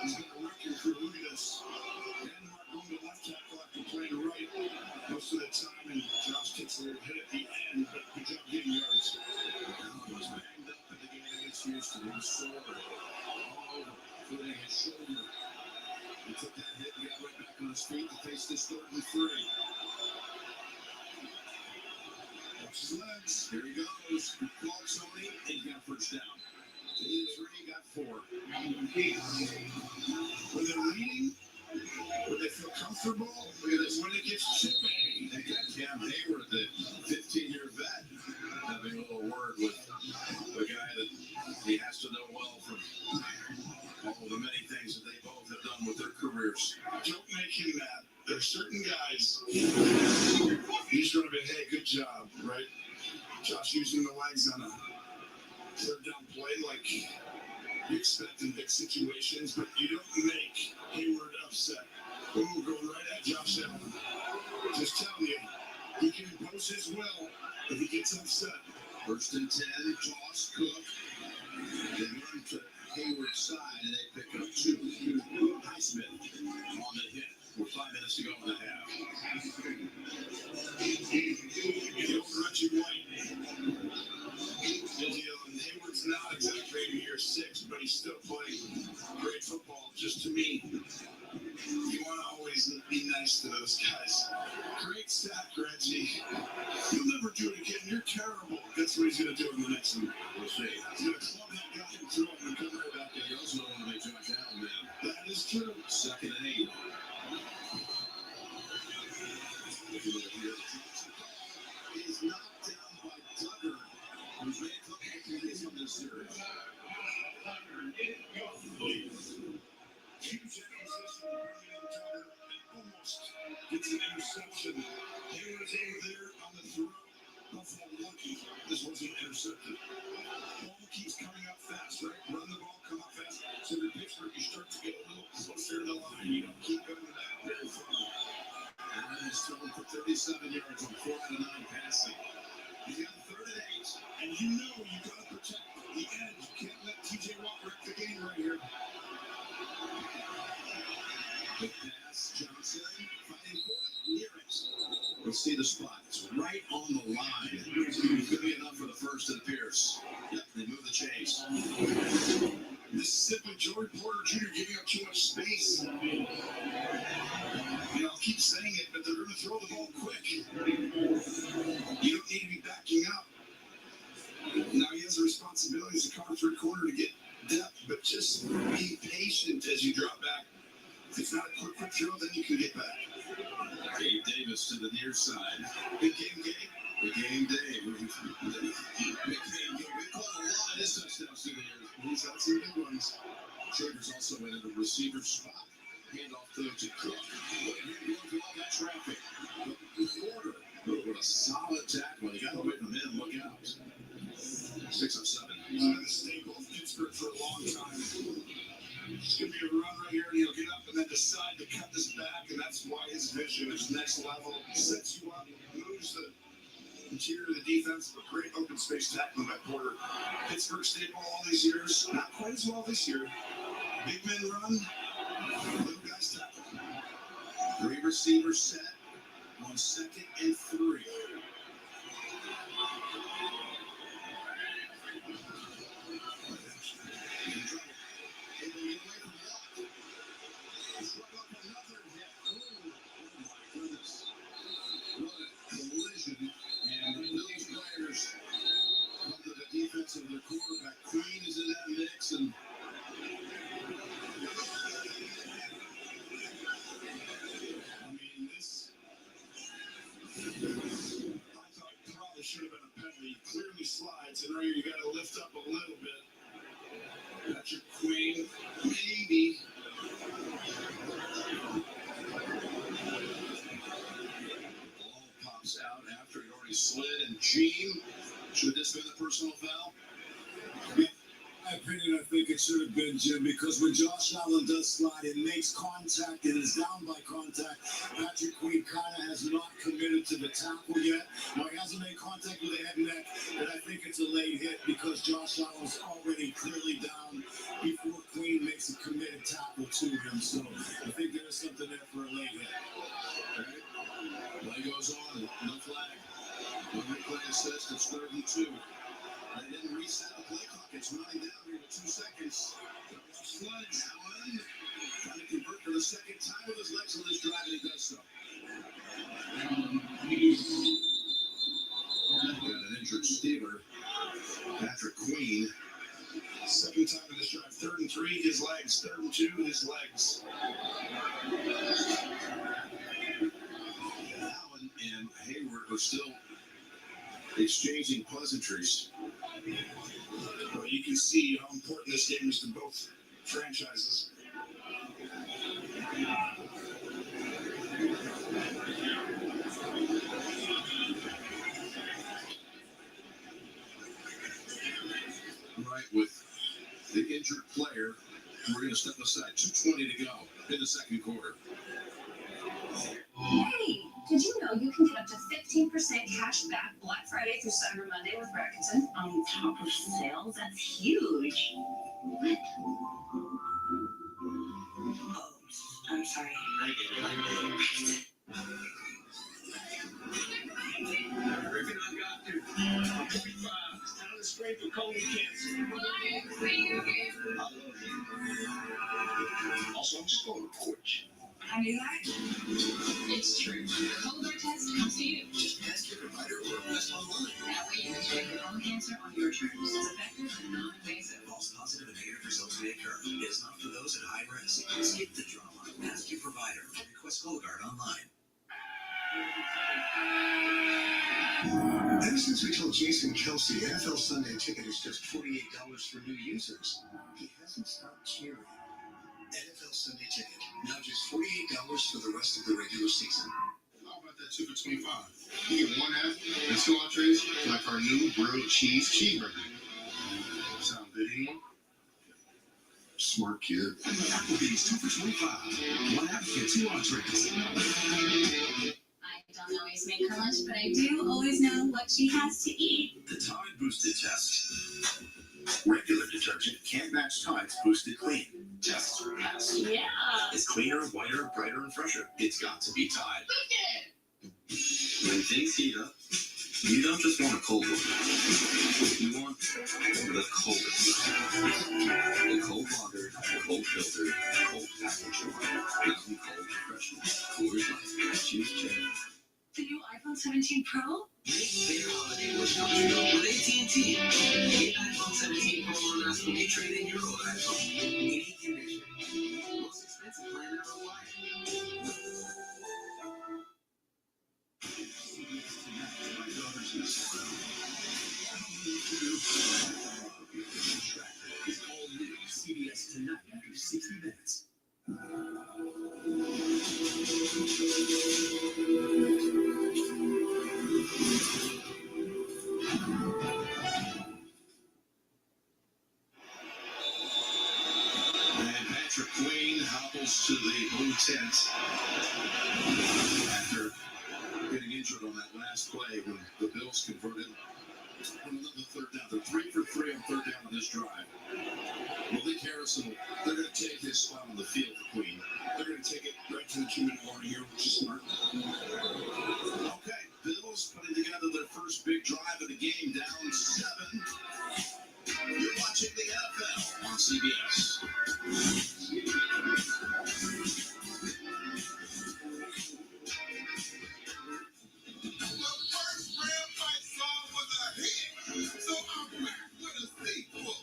he's been a record for Lugas. And Mark going to left tackle after playing right most of the time, and Josh takes a little hit at the end, but good job getting yards. He was banged up at the game against Houston. He was sore all over, including his shoulder. He took that hit and got right back on his feet to face this 3rd and 3. Watch his legs. Here he goes. Good call, Tony. He's got a first down. He 3, got 4. When they're leading, when they feel comfortable, look at this. When it gets chipping, they got Cam Hayward, the 15-year vet, having a little word with the guy that he has to know well from all the many things that they both have done with their careers. Don't make him mad. There's certain guys, he's going to be, hey, good job, right? Josh using the legs on a 3rd down play like you expect in big situations, but you don't make Hayward upset. Ooh, going right at Josh Allen. Just telling you, he can impose his will if he gets upset. 1st and 10, Josh Cook. They run to Hayward's side, and they pick up 2. Highsmith on the hit with 5 minutes to go in the half. The old Reggie White. And Hayward's not exactly in year 6, but he's still playing great football. Just to me, you want to always be nice to those guys. Great sack, Reggie. You'll never do it again. You're terrible. That's what he's going to do in the next one. We'll see. He's going to club that guy and throw him and come right back in. He also don't want to make Josh Allen mad. That is true. 2nd and 8. If you look here, he's knocked down by Duggar, who's made a couple of plays in this series. Huge acquisition, and almost gets an interception. Hayward's over there on the throw, Buffalo lucky this wasn't intercepted. Ball keeps coming up fast, right? Run the ball, come up fast. So in Pittsburgh, you start to get a little closer to the line. You don't keep going that very far. Allen has thrown for 37 yards on 4 out of 9 passing. He's got 3rd and 8, and you know you got to protect the edge. You can't let TJ Watt wreck the game right here. Good pass, Johnson. Finding near it. Let's see the spot. It's right on the line. It's going to be enough for the first, it appears. Yep, they move the chase. This is simply Joey Porter Jr. giving up too much space. You know, I'll keep saying it, but they're going to throw the ball quick. You don't need to be backing up. Now he has a responsibility as a cover third corner to get depth, but just be patient as you drop back. If it's not a quick throw, then you can get back. Gabe Davis to the near side. Good game, Gabe. Good game, Dave. Big game, Gabe. We caught a lot of his touchdowns through the years. He's had some big ones. Travers also in at a receiver spot. Handoff though to Cook. Going through all that traffic. Porter. What a solid tackle. He got away from him. Look out. 6 of 7. He's been the staple of Pittsburgh for a long time. It's going to be a run right here, and he'll get up and then decide to cut this back, and that's why his vision is next level. Sets you up, moves the interior of the defense, but great open space tackling by Porter. Pittsburgh staple all these years, not quite as well this year. Big men run, little guys tackle. 3 receivers set on 2nd and 3. Of the quarterback. Queen is in that mix, and I mean this. I thought probably should have been a penalty. He clearly slides, and right here you got to lift up a little bit. Patrick Queen, maybe. Ball pops out after it already slid, and Gene. Should this have been a personal foul? In my opinion, I think it should have been, Jim, because when Josh Allen does slide, it makes contact and is down by contact. Patrick Queen kind of has not committed to the tackle yet. Now, he hasn't made contact with the head and neck, but I think it's a late hit because Josh Allen's already clearly down before Queen makes a committed tackle to him. So I think there is something there for a late hit. All right. Play goes on, no flag. One replay assist, it's 3rd and 2. They didn't reset the play clock. It's running down here with 2 seconds. Sludge, Allen, trying to convert for the second time with his legs on this drive, and he does so. Got an injured Steeler, Patrick Queen. Second time in this drive, 3rd and 3, his legs. 3rd and 2, his legs. Allen and Hayward are still exchanging pleasantries. Well, you can see how important this game is to both franchises. Right, with the injured player, we're going to step aside. 2:20 to go in the second quarter. Hey, did you know you can get up to 15% cash back Black Friday through Cyber Monday with Rakuten on top of sales? That's huge. What? Oh, I'm sorry. Everything I got there. 45. It's time to scrape the colon cancer. Also, I'm just going to porch. I knew that. It's true. The Cologuard test comes to you. Just ask your provider or request online. That way you can check your colon cancer on your terms. It's effective and non-invasive. False positive and negative results may occur. It is not for those at high risk. Skip the drama. Ask your provider or request Cologuard online. Ever since we told Jason Kelsey NFL Sunday Ticket is just $48 for new users, he hasn't stopped cheering. NFL Sunday Ticket, now just $48 for the rest of the regular season. How about about that 2 for $25? You get one half and 2 entrees, like our new grilled cheese cheeseburger. Sound good, anyone? Smart kid. Applebee's 2 for $25. One half, get 2 entrees. I don't always make her lunch, but I do always know what she has to eat. The Tide Boosted Test. Regular detergent can't match Tide's Boosted Clean. Tests are passed. Yeah. It's cleaner, whiter, brighter, and fresher. It's got to be Tide. When things heat up, you don't just want a cold one. You want the coldest. The cold water, cold filter, cold package. Mountain Cold Refreshment. Coors Light. Choose Cherry. The new iPhone 17 Pro? Make their holiday wish come true with AT&T. Get iPhone 17 Pro on us when you trade in your old iPhone. Any condition. Most expensive plan ever wired. My daughter's in school. It's all new CBS Tonight after 60 minutes. And Patrick Queen hobbles to the home tent after getting injured on that last play when the Bills converted on another third down. They're 3 for 3 on third down on this drive. Malik Harrison, they're going to take his spot on the field for Queen. They're going to take it right to the community corner here, which is smart. Okay, Bills putting together their first big drive of the game, down 7. You're watching the NFL on CBS. The first Ram I saw was a hit, so I'm back with a sequel.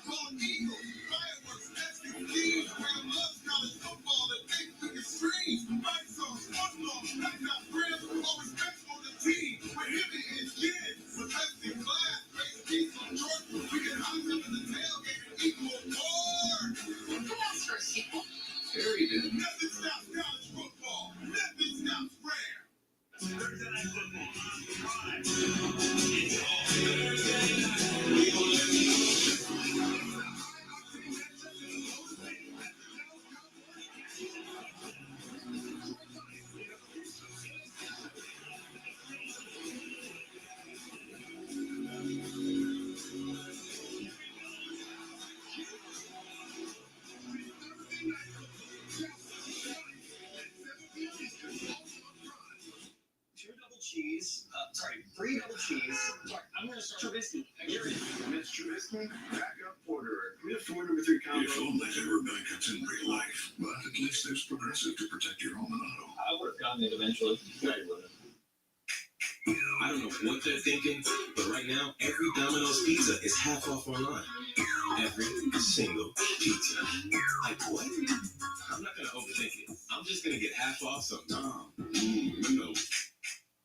Called Eagle, fireworks, SUVs, Ram loves college football and big extremes. White sauce, football, blacktop grills, always best for the team. We're heavy and skin, with best in class, race piece on Jordan. We get hot up in the tailgate and equal more. Who asked for a sequel? Harry did. Nothing stops college football. Nothing stops Ram. Thursday Night Football on Prime. It's all Thursday night. We will let you know. Three double cheese. Sorry, I'm going to start Trubisky. Mitch Trubisky, backup order. We have 4 number 3 combos. If only there were backups in real life, but at least there's Progressive to protect your home and auto. I would have gotten it eventually. Yeah, you would have. I don't know what they're thinking, but right now, every Domino's pizza is half off online. Every single pizza. Like what? I'm not going to overthink it. I'm just going to get half off sometime. No.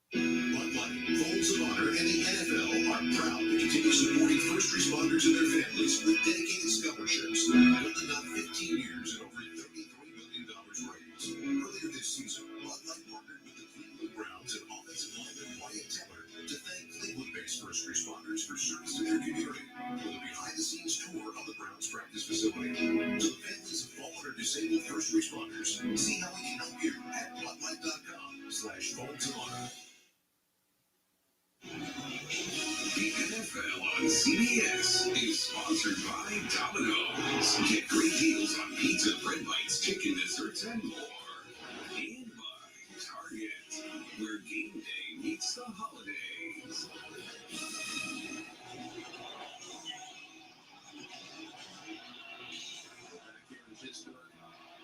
Bud Light, Folds of Honor, and the NFL are proud to continue supporting first responders and their families with dedicated scholarships. Building up 15 years and over $33 million raised. Earlier this season, Bud Light partnered with the Cleveland Browns and offensive lineman Wyatt Teller to thank Cleveland-based first responders for service to their community. With a behind-the-scenes tour of the Browns practice facility. To the families of fallen or disabled first responders, see how we can help you at budlight.com/Folds of Honor. The NFL on CBS is sponsored by Domino's. Get great deals on pizza, bread bites, chicken desserts, and more. And by Target, where game day meets the holidays. Back here in Pittsburgh,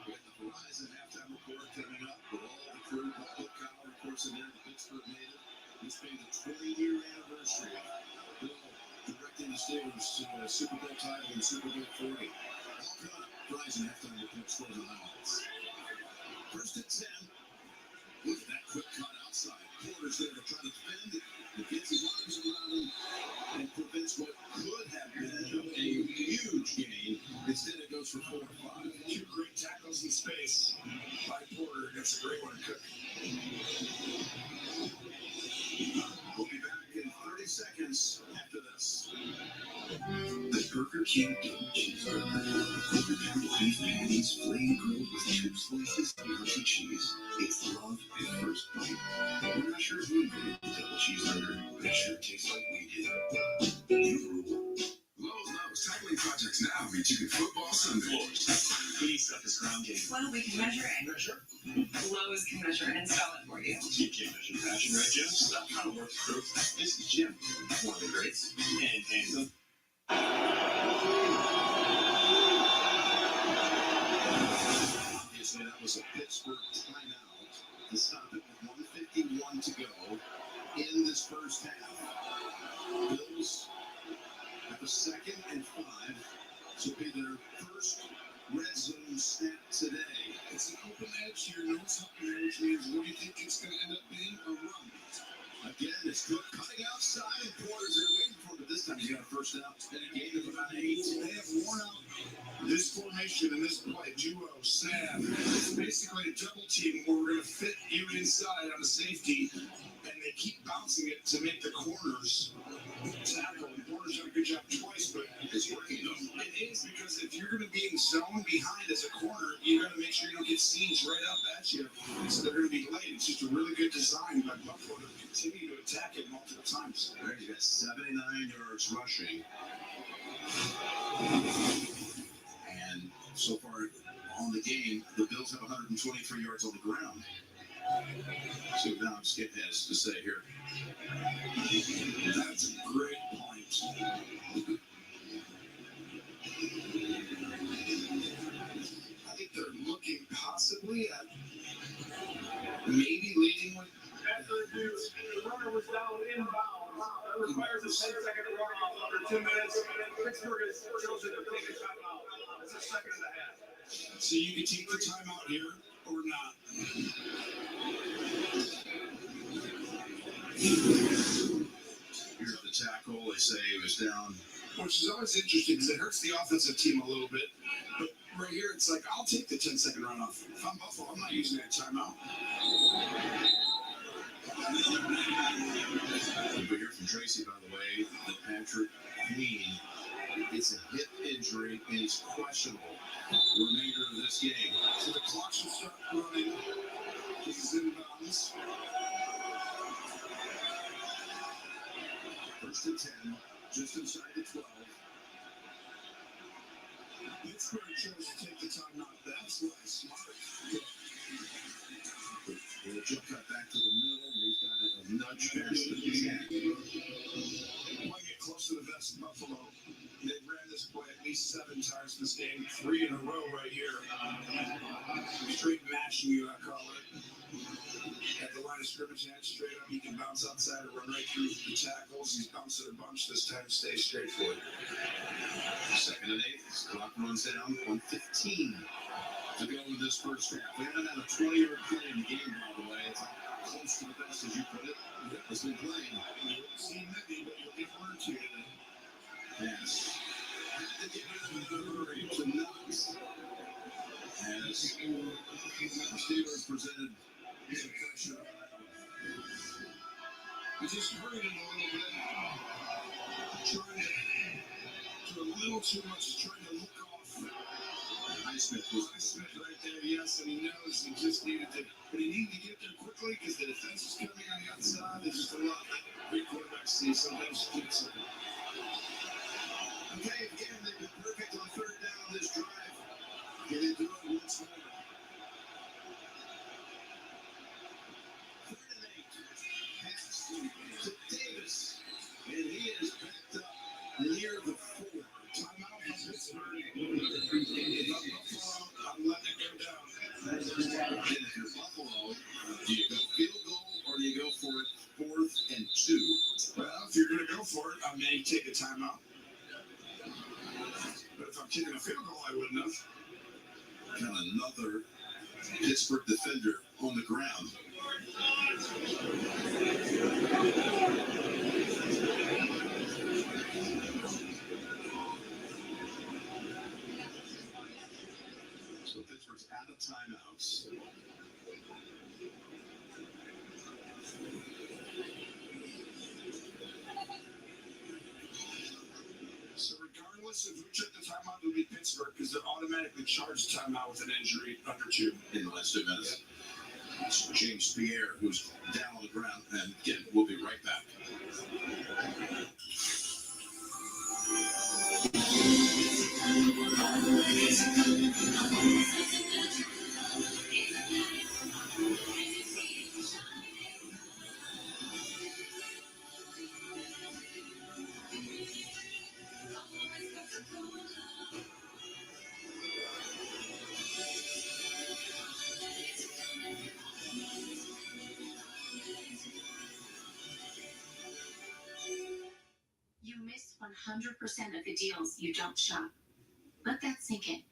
with the Verizon halftime report coming up with all the crew, Kyle, of course, and then the Pittsburgh native. This being the 20-year anniversary of Bill directing the Steelers to a Super Bowl title in Super Bowl 40. All coming up. Verizon halftime report scores and highlights. First at 10. Look at that quick cut outside. Porter's there to try to defend. He gets his arms around him and prevents what could have been a huge gain. Instead, it goes for 4 or 5. 2 great tackles in space by Porter. That's a great one, Cook. We'll be back in 30 seconds after this. The Burger King Double Cheeseburger. Quarter pound beef patties, flame grilled with 2 slices of healthy cheese. It's love at first bite. We're not sure who invented the double cheeseburger, but it sure tastes like we did. You rule. Lowe's knows tackling projects now means you can football Sundays. Clean stuff is ground game. Well, we can measure it. Measure. Lowe's can measure and install it for you. You can't measure passion, right, Jim? So that kind of works through. This is Jim, one of the greats. And handsome. Obviously, that was a Pittsburgh timeout to stop it with 1:51 to go in this first half. Bills have a 2nd and 5. This will be their first red zone snap today. It's an open edge here, no tucking there, which means what do you think it's going to end up being? A run. Again, it's good cutting outside, and Porter's there waiting for it, but this time he's got a first down and a gain of about 8. They have worn out this formation and this play, duo, snap. It's basically a double team where we're going to fit you inside on a safety, and they keep bouncing it to make the corners tackle. And Porter's done a good job twice, but it's working though. It is, because if you're going to be in zone behind as a corner, you got to make sure you don't get scenes right up at you, so they're going to be late. It's just a really good design by Buffalo to continue to attack it multiple times. There he's got 79 yards rushing. And so far on the game, the Bills have 123 yards on the ground. See what Dom Skip has to say here. That's a great point. I think they're looking possibly at maybe leading with. The runner was down inbounds. That requires a 10-second runoff under 2 minutes. Pittsburgh has chosen to take a timeout. It's a 2nd and a half. So you can take the timeout here or not. Here's the tackle. They say he was down, which is always interesting because it hurts the offensive team a little bit. But right here, it's like, I'll take the 10-second runoff. If I'm Buffalo, I'm not using that timeout. We hear from Tracy, by the way, that Patrick Queen gets a hip injury and he's questionable the remainder of this game. So the clock should start running. This is inbounds. 1st and 10, just inside the 12. Pittsburgh chose to take the timeout. That's why smart. He'll jump that back to the middle. He's got a nudge past the jack. Want to get close to the best Buffalo. They've ran this play at least 7 times this game. 3 in a row right here. Straight mashing you, I call it. At the line of scrimmage, hand straight up. He can bounce outside and run right through the tackles. He's bounced it a bunch this time. Stay straight for it. 2nd and 8. This clock runs down. 1:15 to go in this first half. We haven't had a 20-yard play in the game, by the way. It's close to the best, as you put it. It's been playing. You haven't seen many, but you'll get 1 or 2 today. Yes. Had to get rid of the hurry to Knox. As the Steelers presented some pressure. He just hurried it a little bit. Trying to do a little too much, trying to look off. Highsmith right there, yes, and he knows he just needed to, but he needed to get there quickly because the defense is coming on the outside. There's just a lot of great quarterbacks see sometimes do something. Okay, again, they've been perfect on 3rd down this drive. Can they do it once more? 3rd and 8. Pass to Davis, and he is backed up near the 4. Timeout from Pittsburgh. I'm letting it go down. And if you're Buffalo, do you go field goal or do you go for it 4th and 2? Well, if you're going to go for it, I may take a timeout. But if I'm kicking a field goal, I wouldn't have. Got another Pittsburgh defender on the ground. So Pittsburgh's out of timeouts. So regardless of who took the timeout, it would be Pittsburgh because they're automatically charged timeout with an injury under 2 in the last 2 minutes. It's James Pierre, who's down on the ground, and again, we'll be right back. You miss 100% of the deals you don't shop. Let that sink in.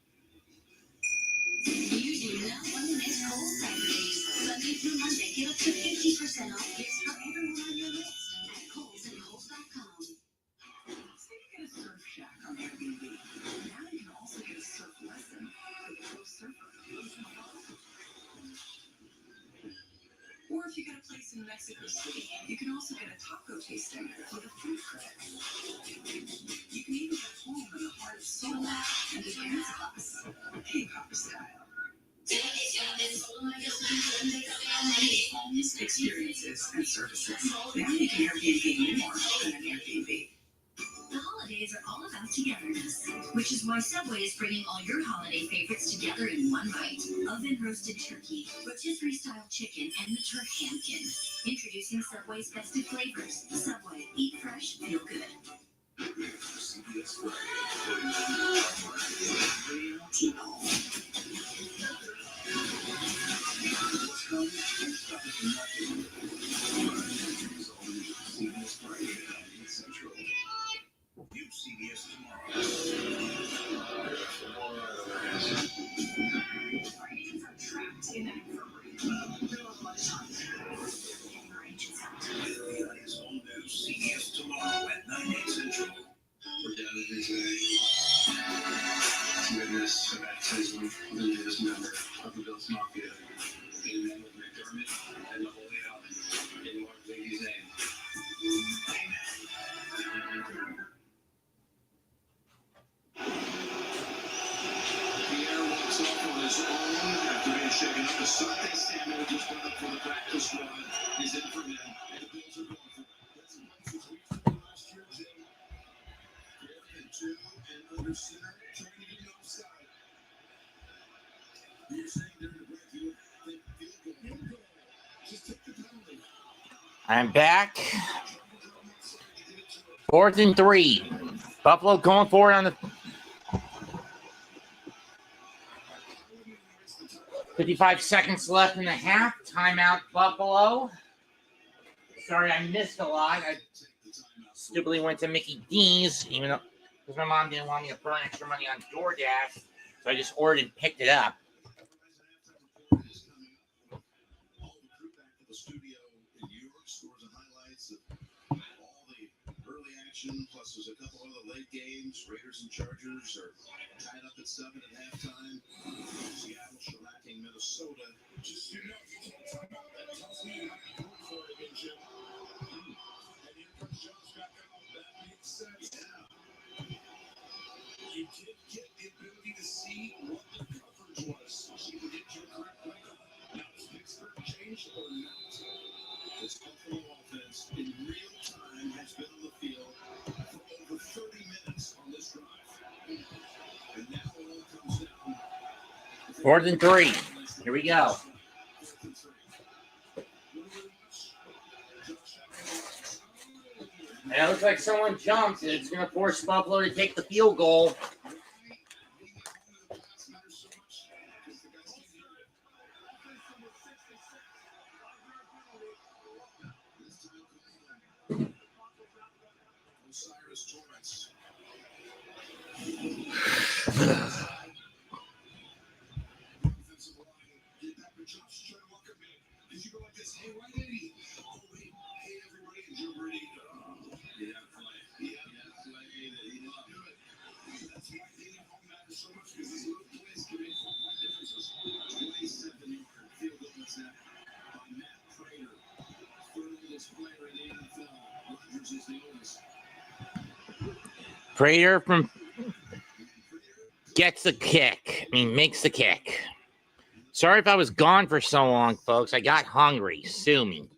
You do not want to miss Kohl's Saturdays. Sunday through Monday, get up to 50% off gifts for everyone on your list at Kohl's and Kohl's.com. Speaking of Surf Shack on Airbnb, now you can also get a surf lesson for the pro surfer. Or if you get a place in Mexico City, you can also get a taco tasting with a food credit. You can even go home in the heart of Seoul and a dance class, K-pop style. Homes, experiences, and services. Now you can Airbnb more than an Airbnb. The holidays are all about togetherness, which is why Subway is bringing all your holiday favorites together in one bite. Oven-roasted turkey, rotisserie-style chicken, and the turk hamkin. Introducing Subway's festive flavors. Subway, eat fresh, feel good. CBS Friday. What's coming? Stop it for nothing. It's all new CBS Friday at 8 Central. New CBS tomorrow. Our agents are trapped in that infirmary. They're on lunchtime. Getting our agents out. It's all new CBS tomorrow at 9, 8 Central. We're down to today. Witness baptism of the newest member of the Bills Mafia. Amen with McDermott and the Holy Allen. In Lord Lady's name. Pierre walks off on his own after being shaken up. The Sunday Samuel just got up for the practice squad. He's in for men, and the Bills are going for it. That's the places we played last year, Jim. Pierre and 2 and under center, trying to get it offside. You're saying during the break, you think field goal. Just take the penalty. I'm back. 4th and 3. Buffalo going for it on the 55 seconds left in the half. Timeout, Buffalo. Sorry, I missed a lot. I stupidly went to Mickey D's, even though because my mom didn't want me to burn extra money on DoorDash, so I just ordered and picked it up. All the crew back to the studio in New York, scores and highlights of all the early action, plus there's a couple other late games. Raiders and Chargers are tied up at 7 at halftime. Seattle shellacking Minnesota. Just you know, you can't talk about that. Tells me you have to go for it again, Jim. And here comes Jones back out. That being said, you did get the ability to see what the coverage was. See the injury correct play call. Now does Pittsburgh change or not? This Buffalo offense in real time has been on the field for over 30 minutes on this drive. And now it all comes down. 4th and 3. Here we go. And it looks like someone jumped, and it's going to force Buffalo to take the field goal. Osiris Torrance. Offensive line. Get back to Josh. Try to walk him in. Did you go like this? Hey, right, Eddie. Oh, wait. Hey, Prater from gets the kick. Makes the kick. Sorry if I was gone for so long, folks. I got hungry. Sue me.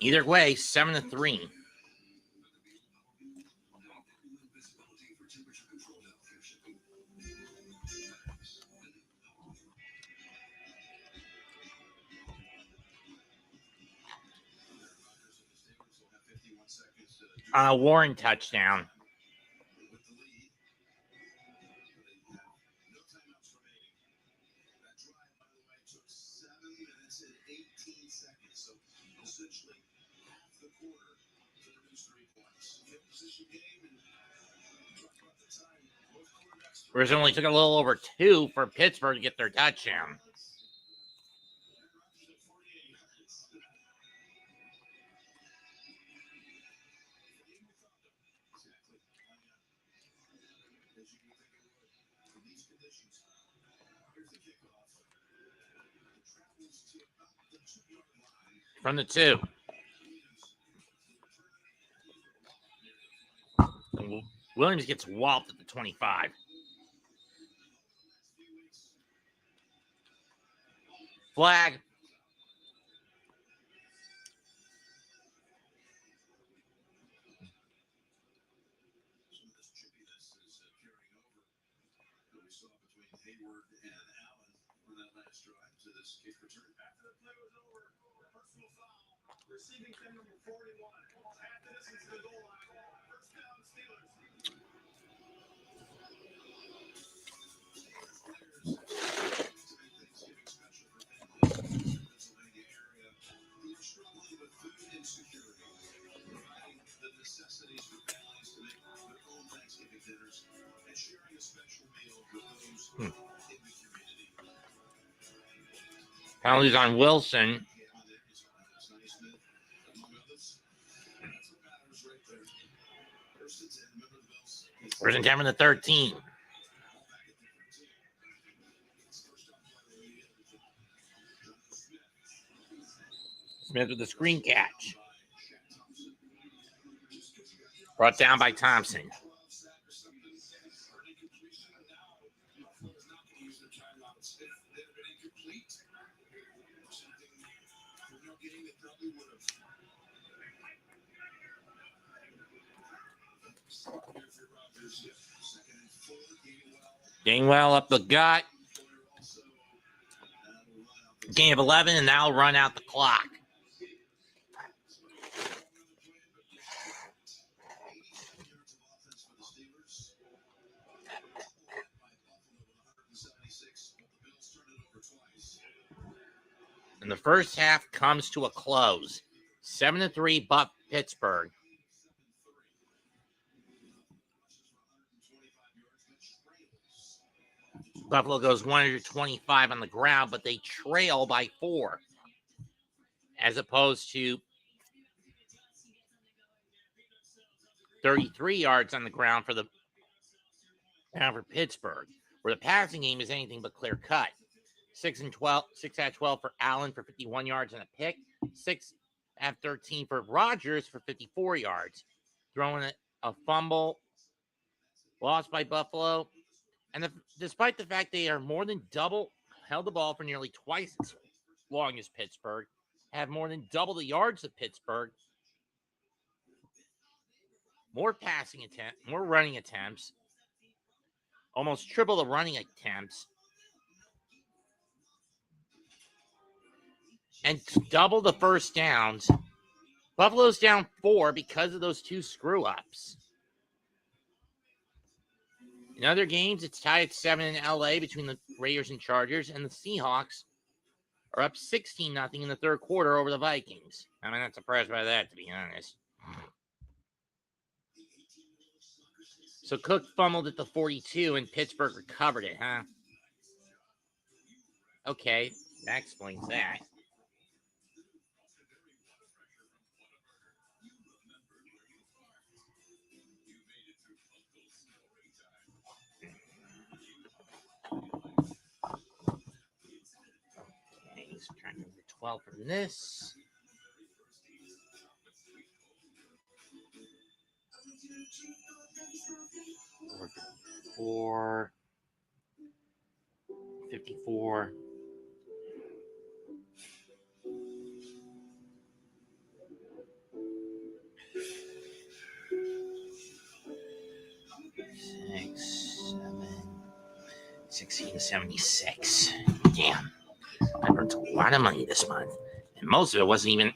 Either way, 7-3. Warren touchdown. Whereas it only took a little over 2 for Pittsburgh to get their touchdown. From the 2. Williams gets walloped at the 25. Flag. Receiving pin number 41. Half the distance to the goal line. First down, Steelers. Penalties on Wilson. First and 10 from the 13. Smith with the screen catch. Brought down by Thompson. Gainwell up the gut. Gain of 11, and that'll run out the clock. And the first half comes to a close. 7-3, Pittsburgh. Buffalo goes 125 on the ground, but they trail by 4, as opposed to 33 yards on the ground for Pittsburgh, where the passing game is anything but clear cut. 6 out of 12 for Allen for 51 yards and a pick. 6 out of 13 for Rodgers for 54 yards. Throwing a fumble, lost by Buffalo. And despite the fact they are more than double, held the ball for nearly twice as long as Pittsburgh, have more than double the yards of Pittsburgh, more running attempts, almost triple the running attempts, and double the first downs. Buffalo's down 4 because of those 2 screw-ups. In other games, it's tied at 7 in LA between the Raiders and Chargers, and the Seahawks are up 16-0 in the third quarter over the Vikings. I'm not surprised by that, to be honest. So Cook fumbled at the 42 and Pittsburgh recovered it, huh? Okay, that explains that. Okay, subtract number 12 from this. Four, 54. Six, 7, 1676. Damn. I earned a lot of money this month. And most of it wasn't even,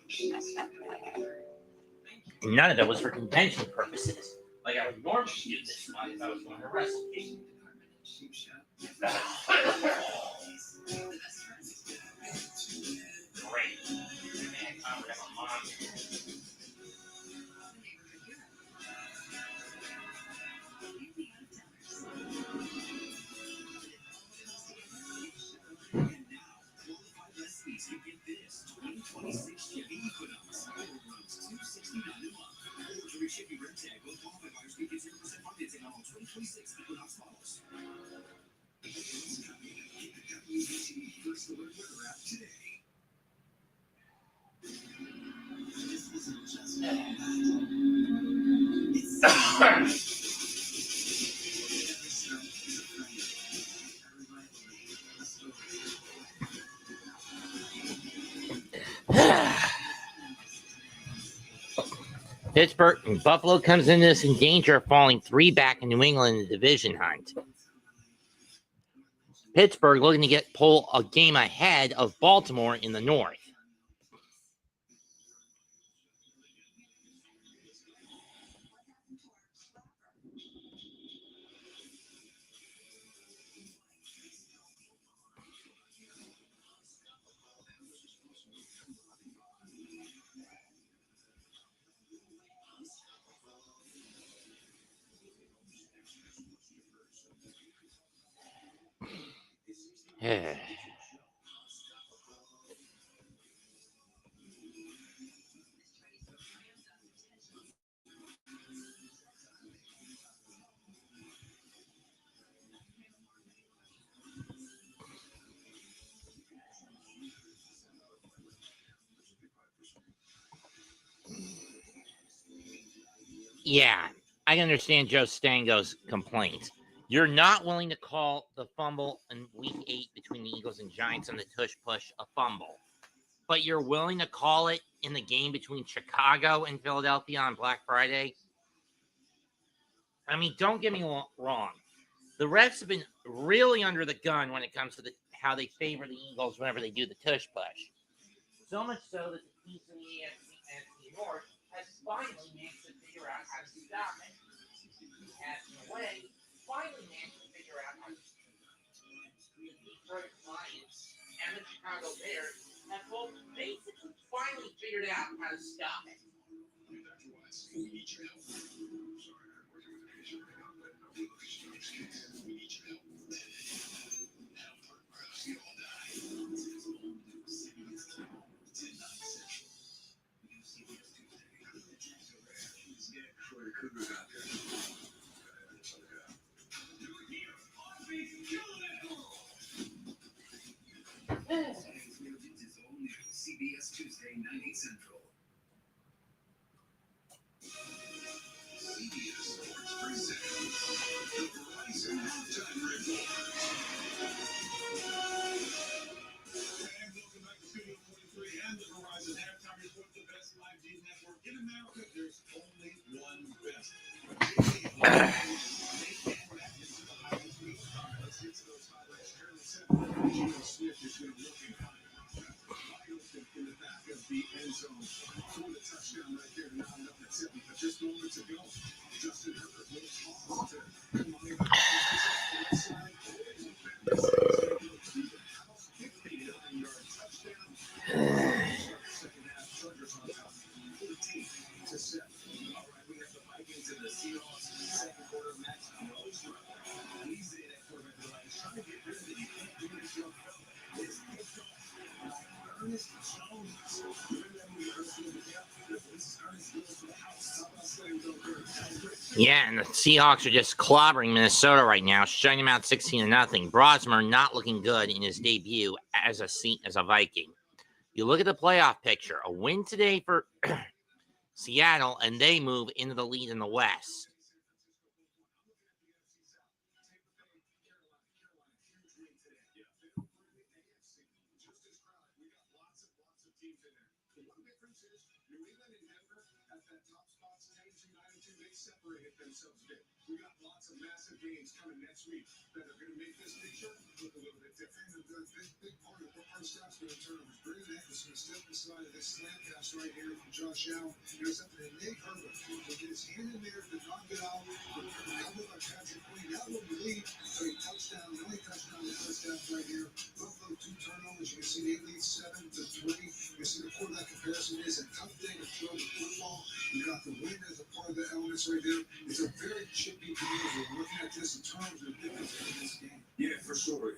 none of it was for convention purposes. Like I would normally do this month if I was going to wrestle game. Great. Man, I would have a mom. You get this 2026 Chevy Equinox. Runs $269 a month. Or free Chevy Red Tag. Both qualified buyers can get 0% financing on all 2026 Equinox models. Get the WBT First Alert Weather app today. This isn't just Pittsburgh and Buffalo comes into this in danger of falling 3 back in New England in the division hunt. Pittsburgh looking to pull a game ahead of Baltimore in the North. Yeah, I understand Joe Stango's complaint. You're not willing to call the fumble in week 8 between the Eagles and Giants on the tush push a fumble, but you're willing to call it in the game between Chicago and Philadelphia on Black Friday? I mean, don't get me wrong. The refs have been really under the gun when it comes to how they favor the Eagles whenever they do the tush push. So much so that the teams in the AFC North has finally managed to figure out how to stop it. And in a way, finally managed to figure out how to stop it. The Detroit Lions and the Chicago Bears have both basically finally figured out how to stop it. CBS Tuesday, 9/8 Central. CBS Sports presents the Verizon Halftime Report. And welcome back to Studio 43 and the Verizon Halftime Report, the best live news network in America. There's only one best. Let's get to those highlights. Fairly simple. Geno Smith is going to look and find in the back of the end zone for the touchdown right there to knock it up at 7. But just moments ago, Justin Herbert will toss to come on in. Second half, Chargers on top, 14-7. All right, we have the Vikings and the Seahawks. Second quarter. Yeah, and the Seahawks are just clobbering Minnesota right now, shutting them out 16-0. Brosmer not looking good in his debut as a Viking. You look at the playoff picture, a win today for Seattle, and they move into the lead in the West. Separated themselves a bit. We got lots of massive games coming next week that are going to make this picture look a little bit different. And the big part of what our staff's going to turn over. Brandon Anderson is stepping aside of this slant pass right here from Josh Allen. There's something that Nate Herbert will get his hand in there to knock it out. Double by Patrick Queen. That will lead to a touchdown. The only touchdown in the first half right here. Buffalo 2 turnovers. You can see they lead 7-3. You see the quarterback comparison is a tough day to throw the football. You got the wind as a part of the elements right there. It's a very chippy game. We're looking at this in terms of the difference in this game. Yeah, for sure.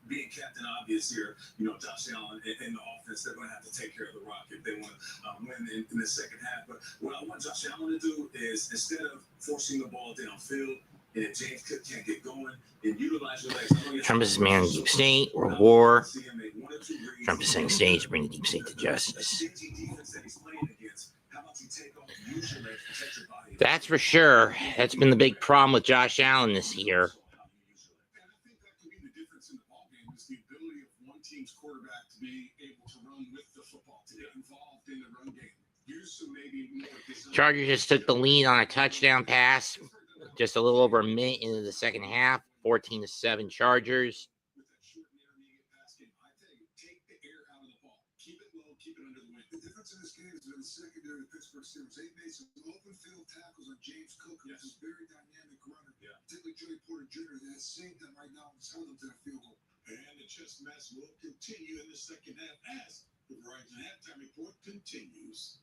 Being Captain Obvious here, Josh Allen and the offense, they're going to have to take care of the rock if they want to win in the second half. But what I want Josh Allen to do is, instead of forcing the ball downfield, and if James Cook can't get going, and utilize your legs. Trump is man deep state or war. Trump is saying stage, bring the deep state to justice. That's for sure. That's been the big problem with Josh Allen this year. And I think that could be the difference in the ball game is the ability of one team's quarterback to be able to run with the football, to get involved in the run game. Use some maybe more design. Chargers just took the lead on a touchdown pass just a little over a minute into the second half. 14-7 Chargers. With that short and intermediate pass game, I tell you, take the air out of the ball. Keep it low, keep it under the wing. The difference in this game has been the secondary of the Pittsburgh Steelers. They made some open field tackles on James Cook, who's a very dynamic runner. Yeah. Particularly Joey Porter Jr. that has saved them right now and has held them to that field goal. And the chess match will continue in the second half as the Verizon halftime report continues.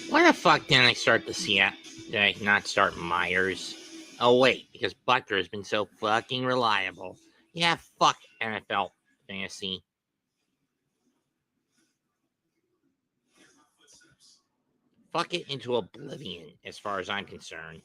Why the fuck didn't I start the Seattle? Did I not start Myers? Oh, wait, because Butker has been so fucking reliable. Yeah, fuck NFL fantasy. Fuck it into oblivion, as far as I'm concerned.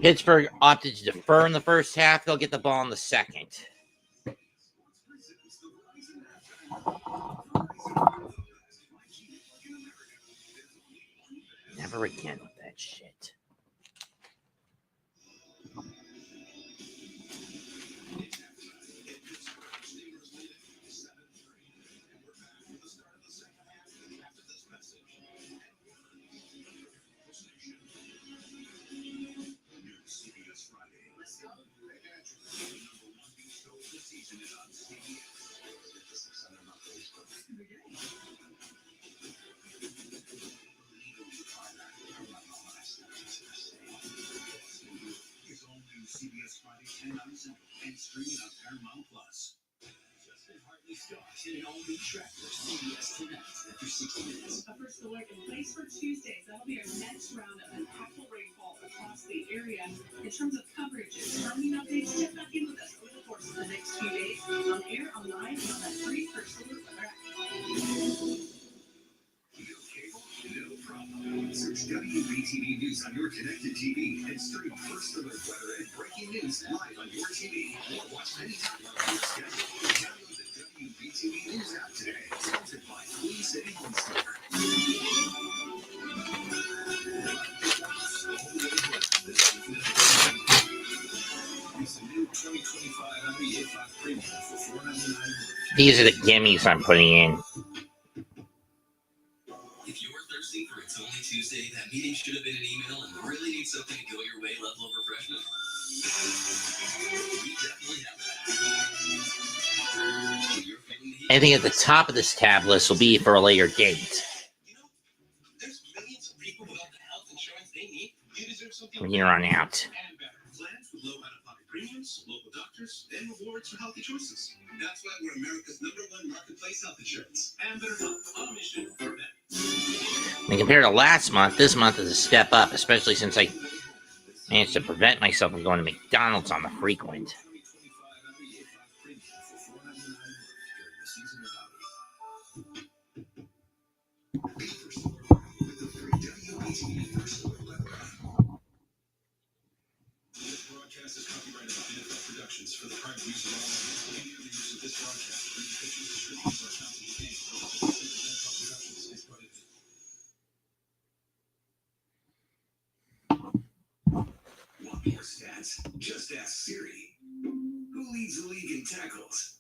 Pittsburgh opted to defer in the first half. They'll get the ball in the second. Never again with that shit. CBS Friday 10 on 7 and streaming on Paramount Plus. Justin Hartley stars in an all-new Tractor CBS Tonight after 60 minutes. A first alert in place for Tuesdays. That'll be our next round of impactful rainfall across the area. In terms of coverage and farming updates, check back in with us over the course of the next few days on air, online, and on that free first alert weather app. No cable, no problem. Search WBTV News on your connected TV and stream first alert weather and breaking news live on your TV. Or watch anytime on your schedule. Download the WBTV News app today. Sponsored by Queen City Home Store. These are the gimmies I'm putting in. If you're thirsty for It's Only Tuesday, that meeting should have been an email and really need something to go your way level of refreshment, we definitely have that. When you're feeling the heat, Anything at the top of this tab list will be for a later date. you know, there's millions of people without the health insurance they need. You deserve something From here on out. and better. Plans with low out-of-pocket premiums, local doctors, and rewards for healthy choices. That's why we're America's #1 marketplace health insurance. And better health on a mission for men. And compared to last month, this month is a step up, especially since I managed to prevent myself from going to McDonald's on the frequent. This broadcast is copyrighted by NFL Productions for the private use of all rights. Any other use of this broadcast, prescriptions, descriptions, or sounds contained NFL Productions is prohibited. Want more stats? Just ask Siri. Who leads the league in tackles?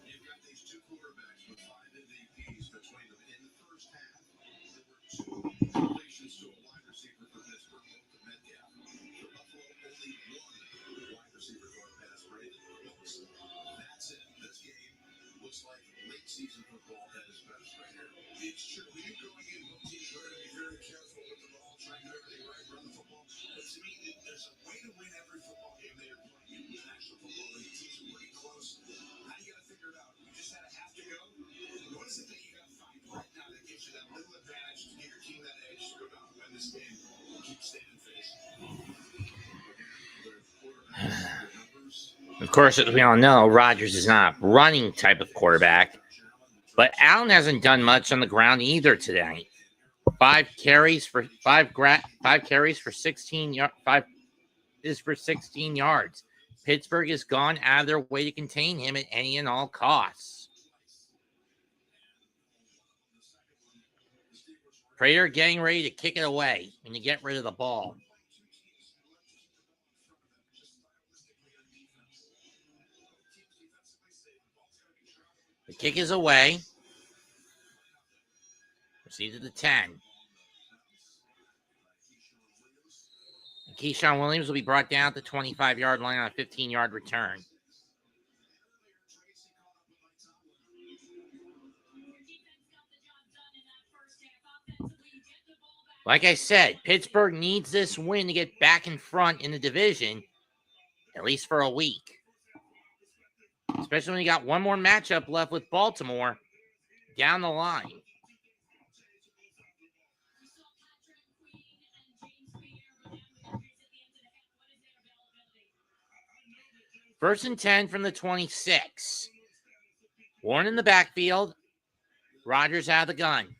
You've got these two quarterbacks with 5 MVPs between them. In the first half, there were 2 completions to a wide receiver for Pittsburgh, to Metcalf. For Buffalo, only 1 wide receiver going past Brandon Cooks. That's it. This game looks like late season football at its best right here. It's true. When you're going in, both teams are going to be very careful with the ball, trying to do everything right, run the football. But to me, there's a way to win every football game they are playing in the National Football League. Teams are pretty close. How do you got to figure it out? You just had to have to go. What is it that you got to find right now that gives you that little advantage to give your team that edge to go down and win this game? Keep staying face. Of course, as we all know, Rodgers is not a running type of quarterback, but Allen hasn't done much on the ground either today. 5 carries for 16 yards. Pittsburgh has gone out of their way to contain him at any and all costs. Prater getting ready to kick it away and to get rid of the ball. The kick is away. Proceed to the 10. And Keyshawn Williams will be brought down at the 25-yard line on a 15-yard return. Like I said, Pittsburgh needs this win to get back in front in the division, at least for a week. Especially when you got one more matchup left with Baltimore down the line. First and 10 from the 26. Warren in the backfield. Rodgers out of the gun.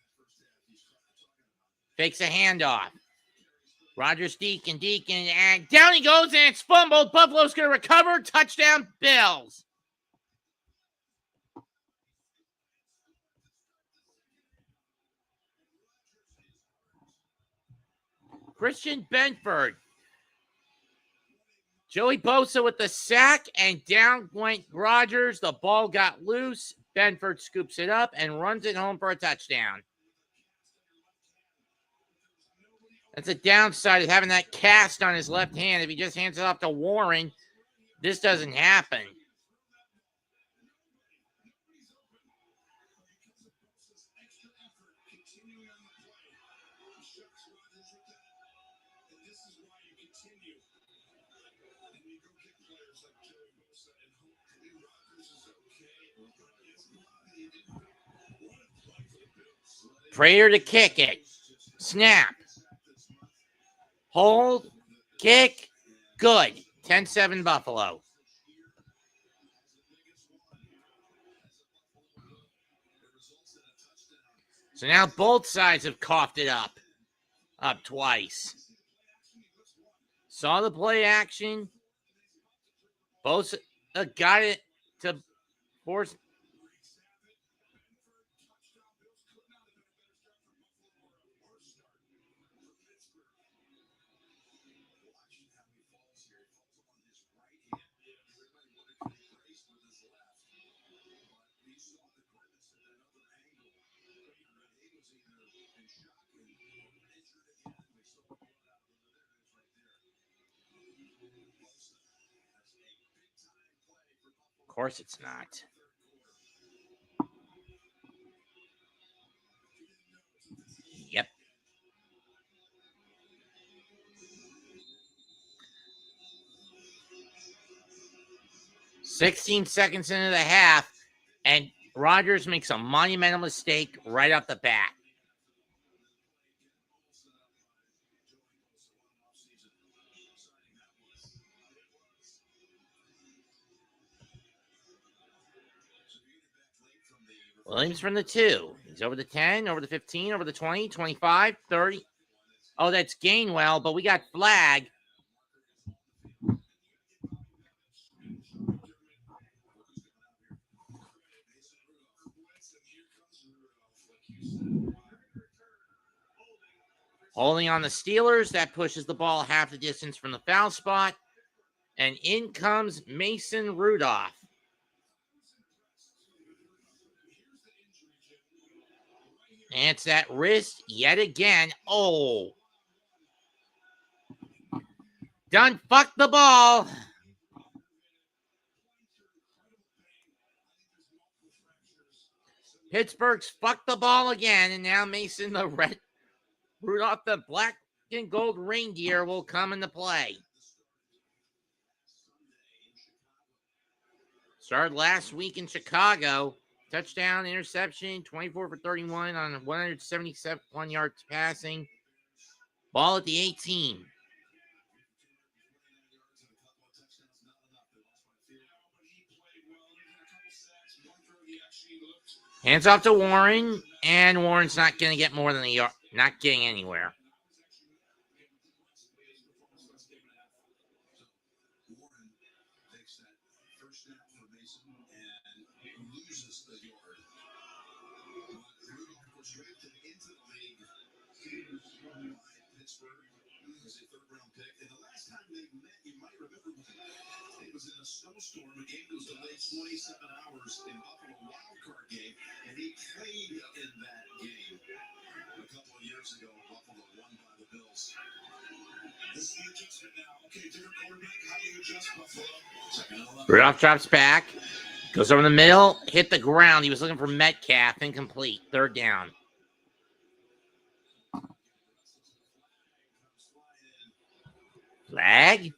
Fakes a handoff. Rodgers Deacon, and down he goes, and it's fumbled. Buffalo's going to recover. Touchdown, Bills. Christian Benford. Joey Bosa with the sack, and down went Rodgers. The ball got loose. Benford scoops it up and runs it home for a touchdown. That's a downside of having that cast on his left hand. If he just hands it off to Warren, this doesn't happen. Prater to kick it. Snap. Hold. Kick. Good. 10-7 Buffalo. So now both sides have coughed it up. Up twice. Saw the play action. Both got it to force. Of course it's not. Yep. "16 seconds into the half, and Rodgers makes a monumental mistake right off the bat. Williams from the 2. He's over the 10, over the 15, over the 20, 25, 30. Oh, that's Gainwell, but we got flag. Holding on the Steelers, that pushes the ball half the distance from the foul spot. And in comes Mason Rudolph. And it's that wrist yet again. Oh. Done fucked the ball. Pittsburgh's fucked the ball again, and now Mason the red Rudolph the black and gold reindeer will come into play. Started last week in Chicago. Touchdown, interception, 24 for 31 on 171 yards passing. Ball at the 18. Hands off to Warren, and Warren's not going to get more than a yard. Not getting anywhere. Warren takes that first snap for Mason and loses the yard. Rudolph was drafted into the league by Pittsburgh as a third-round pick. And the last time they met, you might remember, it was in a snowstorm. A game that was delayed 27 hours in Buffalo wildcard game, and he played in that game a couple of years ago. Buffalo won by the Bills. This is the adjustment now. Okay, different quarterback. How do you adjust Buffalo? Rudolph drops back. Goes over the middle. Hit the ground. He was looking for Metcalf. Incomplete. Third down. Flag.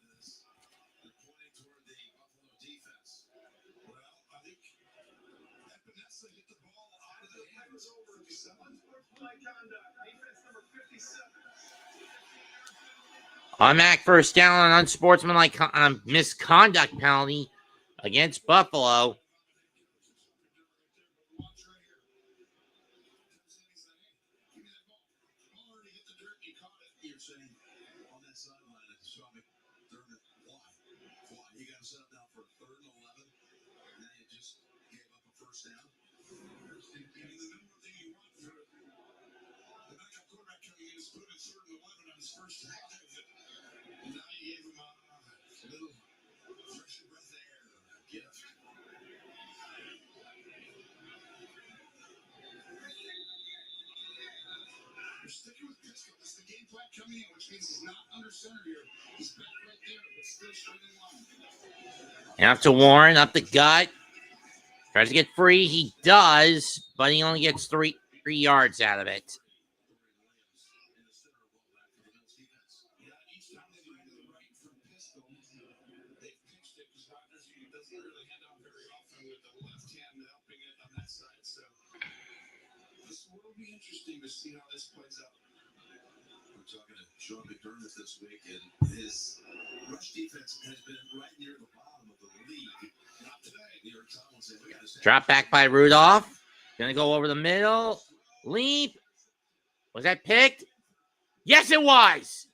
Automatic first down on unsportsmanlike misconduct penalty against Buffalo. Sticking with Pittsburgh, that's the game plan coming in, which means he's not under center here. He's back right there, but still straight in line. Out to Warren, up the gut. Tries to get free. He does, but he only gets three yards out of it. Interesting to see how this plays out. We're talking to Sean McDermott this week, and his rush defense has been right near the bottom of the league. Not today. New York Times saying we got to drop back by Rudolph. Gonna go over the middle. Leap. Was that picked? Yes, it was.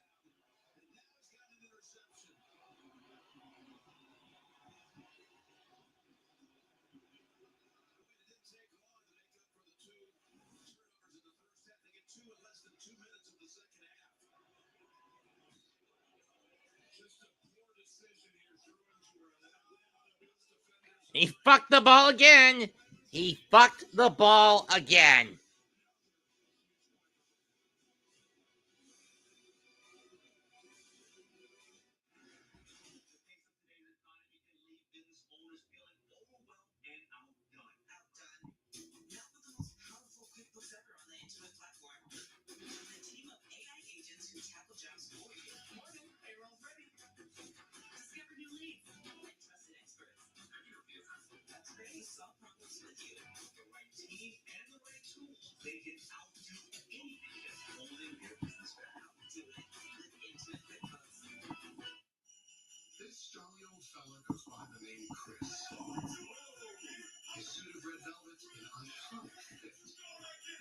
He fucked the ball again. He fucked the ball again. This jolly old fella goes by the name Chris. His suit of red velvet, an iconic fit.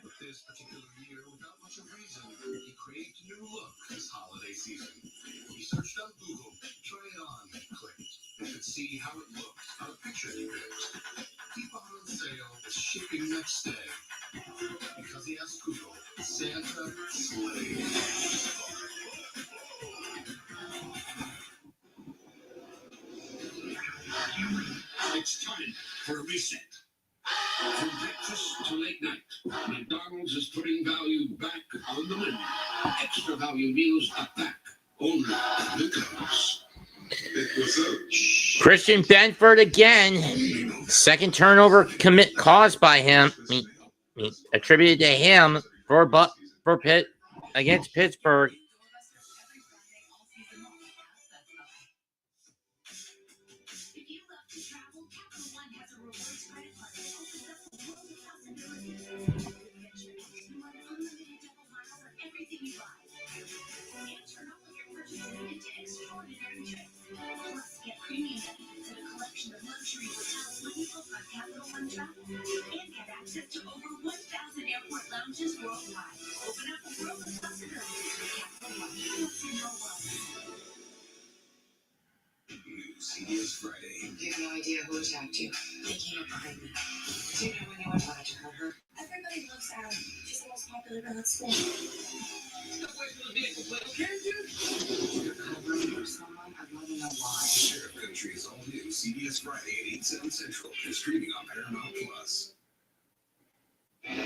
But this particular year, without much of reason, he craved a new look this holiday season. He searched on Google, try it on, clicked, and could see how it looked on a picture he picked. Keep on sale, shipping next day. Because he has Google, Santa Slade. It's time for a reset. From breakfast to late night, McDonald's is putting value back on the menu. Extra value meals are back. Only at McDonald's. Christian Benford again. Second turnover commit caused by him. Attributed to him for Pitt against Pittsburgh. CBS Friday. You have no idea who attacked you. They came up behind me. Do you know anyone who wanted to hurt her? Everybody loves Allie. She's the most popular girl at school. You're covering for someone. I'd want to know why. Sheriff Country is all new CBS Friday at 8, 7 Central and streaming on Paramount Plus. Momentum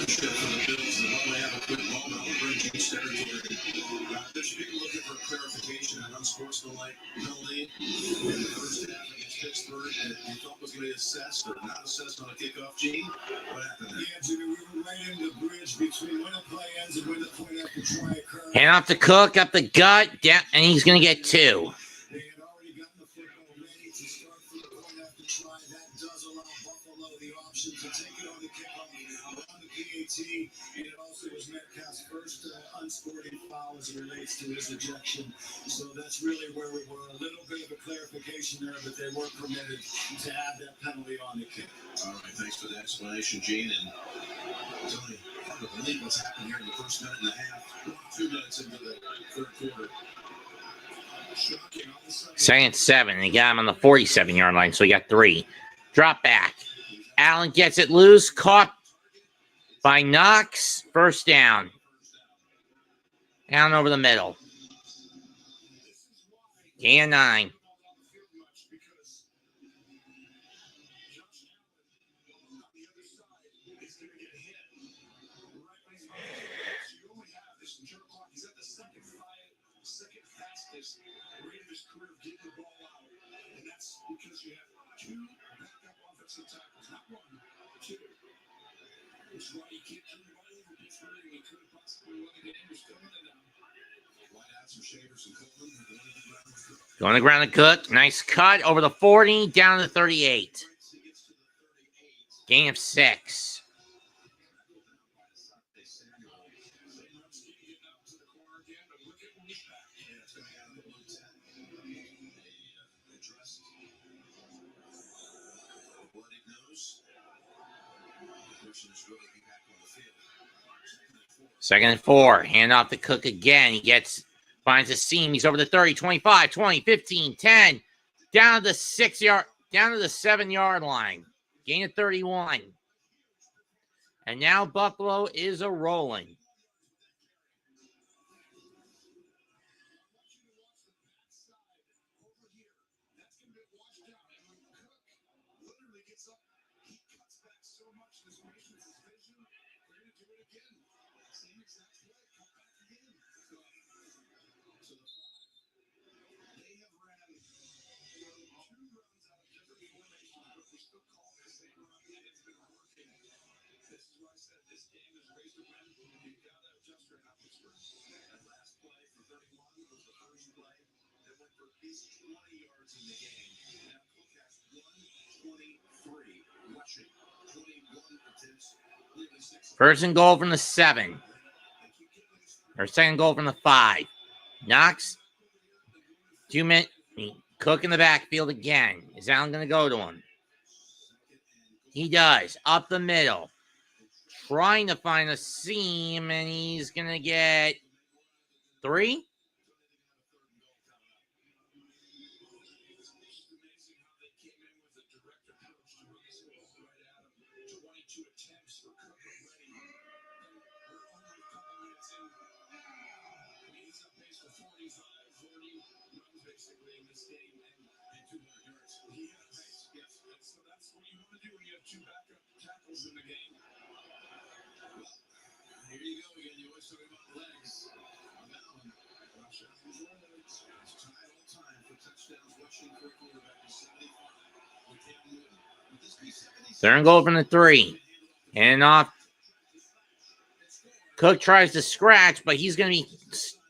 shift for the Bills. They want to have a quick moment on Bridging territory. There's people looking for clarification on unsportsmanlike penalty in the first half against Pittsburgh that you thought was going to be assessed or not assessed on a kickoff. Gene, what happened there? Yeah, Jimmy, we were right in the bridge between when the play ends and when the point after try occurs. Hand off to Cook, up the gut, down, and he's going to get 2. They had already gotten the football ready to start for the point after try. That does allow Buffalo the option to take it on the kickoff, on the PAT, and it also was Metcalf's first unsporting foul as it relates to his ejection. So that's really where we were. A little bit of a clarification there, but they were permitted to have that penalty on the kick. All right, thanks for the explanation, Gene. And Tony, hard to believe what's happened here in the first minute and a half. 2 minutes into the third quarter. Shocking. On the side. Second 7. They got him on the 47-yard line, so he got 3. Drop back. Allen gets it loose, caught by Knox. First down. Down over the middle. Gain of 9. Second fastest rate of his career of getting the ball out, and that's because you have 2 backup offensive tackles, not 1, 2. Which is why you can't everybody over Pittsburgh, and we could have possibly won the game. We're still in it now. Wideouts are Shavers and Coleman. Going to the ground to Cook. Nice cut over the 40, down to the 38. Gain of 6. Second and 4. Hand off to Cook again. He finds a seam. He's over the 30, 25, 20, 15, 10. Down to the 7-yard line. Gain of 31. And now Buffalo is a-rolling. First and goal from the 7. Or second goal from the 5. Knox. 2 minutes. Cook in the backfield again. Is Allen going to go to him? He does. Up the middle. Trying to find a seam, and he's going to get 3. Here you go again. You always talk about legs. On that one, Josh Allen's legs. It's tied all time for touchdowns rushing for a quarterback to 75 with Cam Newton. Would this be 76? Third and goal from the 3. Hand off. Cook tries to scratch, but he's going to be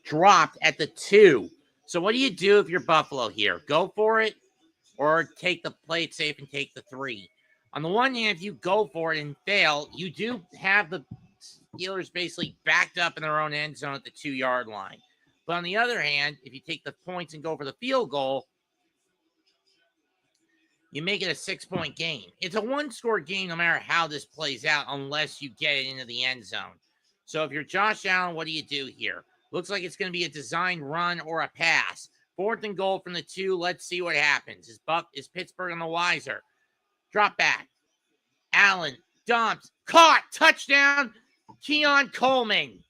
dropped at the 2. So what do you do if you're Buffalo here? Go for it or play it safe and take the 3? On the one hand, if you go for it and fail, you do have the Steelers basically backed up in their own end zone at the 2-yard line. But on the other hand, if you take the points and go for the field goal, you make it a 6-point game. It's a 1-score game no matter how this plays out unless you get it into the end zone. So if you're Josh Allen, what do you do here? Looks like it's going to be a design run or a pass. 4th and goal from the 2. Let's see what happens. Is Pittsburgh on the wiser? Drop back. Allen dumps. Caught. Touchdown. Keon Coleman.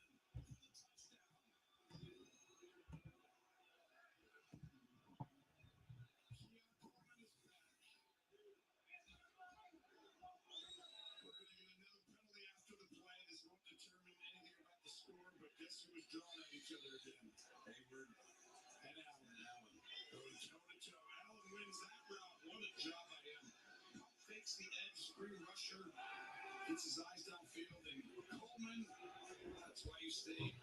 Gets his eyes downfield, and Coleman, that's why you stay in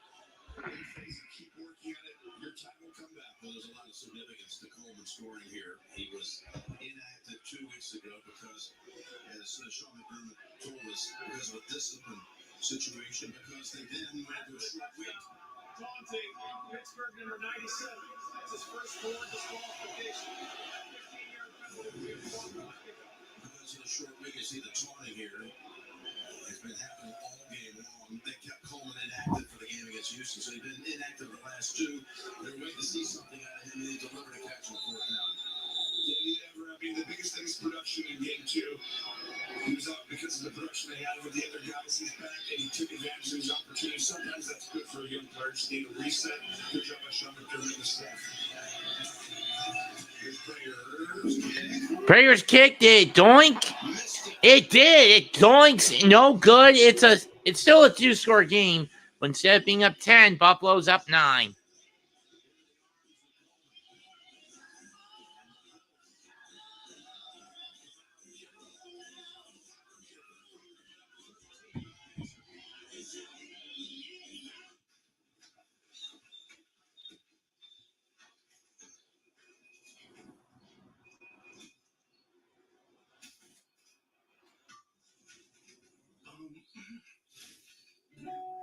face and keep working at it. Your time will come back. Well, there's a lot of significance to Coleman scoring here. He was inactive 2 weeks ago because, as Sean McDermott told us, because of a discipline situation, because they then went to a short week. Taunting Pittsburgh number 97. That's his first forward disqualification. 15-yard penalty. Because of the short week, you see the taunting here. It's been happening all game long. They kept Coleman inactive for the game against Houston, so he's been inactive the last 2. They're waiting to see something out of him, and he delivered a catch on 4th down. Did he ever? I mean, the biggest thing is production in game 2. He was out because of the production they had with the other guys. He's back, and he took advantage of his opportunity. Sometimes that's good for a young player. Just need a reset. Good job by Sean McDermott and the staff. Here's Prayers kicked it. Doink. It did. It doinks. No good. It's still a 2-score game, but instead of being up 10, Buffalo's up 9.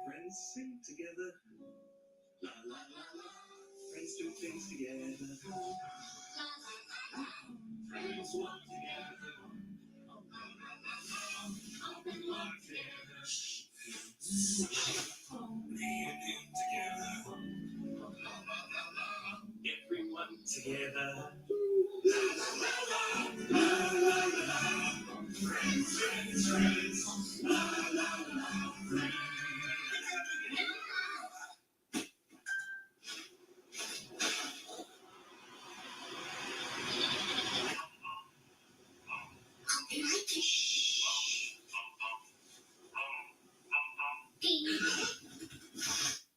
Friends sing together. La la la la. Friends do things together. Friends walk together.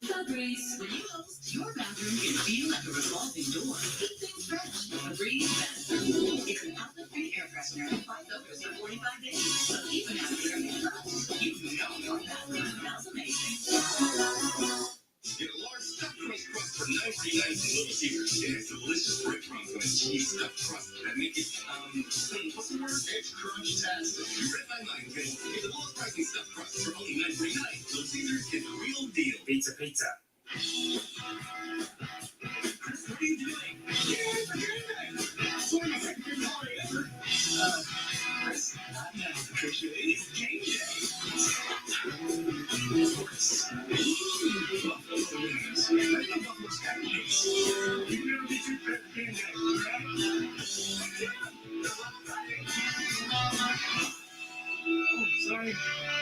Febreze. When you host, your bathroom can feel like a revolving door. Keep things fresh. Febreze bathroom. It's an outlet-free air freshener and 5 filters for 45 days. So even after you're in love, you know your bathroom smells amazing. Get a large stuffed crust for 99 Little Caesars. It has delicious breadcrumbs and a cheese stuffed crust that make it, what's the word? It's crunch-tastic. You read my mind, kid. Get the lowest pricing stuffed crust for only $9.99. Little Caesars is the real deal. Pizza, pizza. Chris, what are you doing? Chris, I'm not Patricia. It's game day. Sports. Buffalo wings. Buffalo's pancakes. You never get your favorite pancakes, oh, sorry.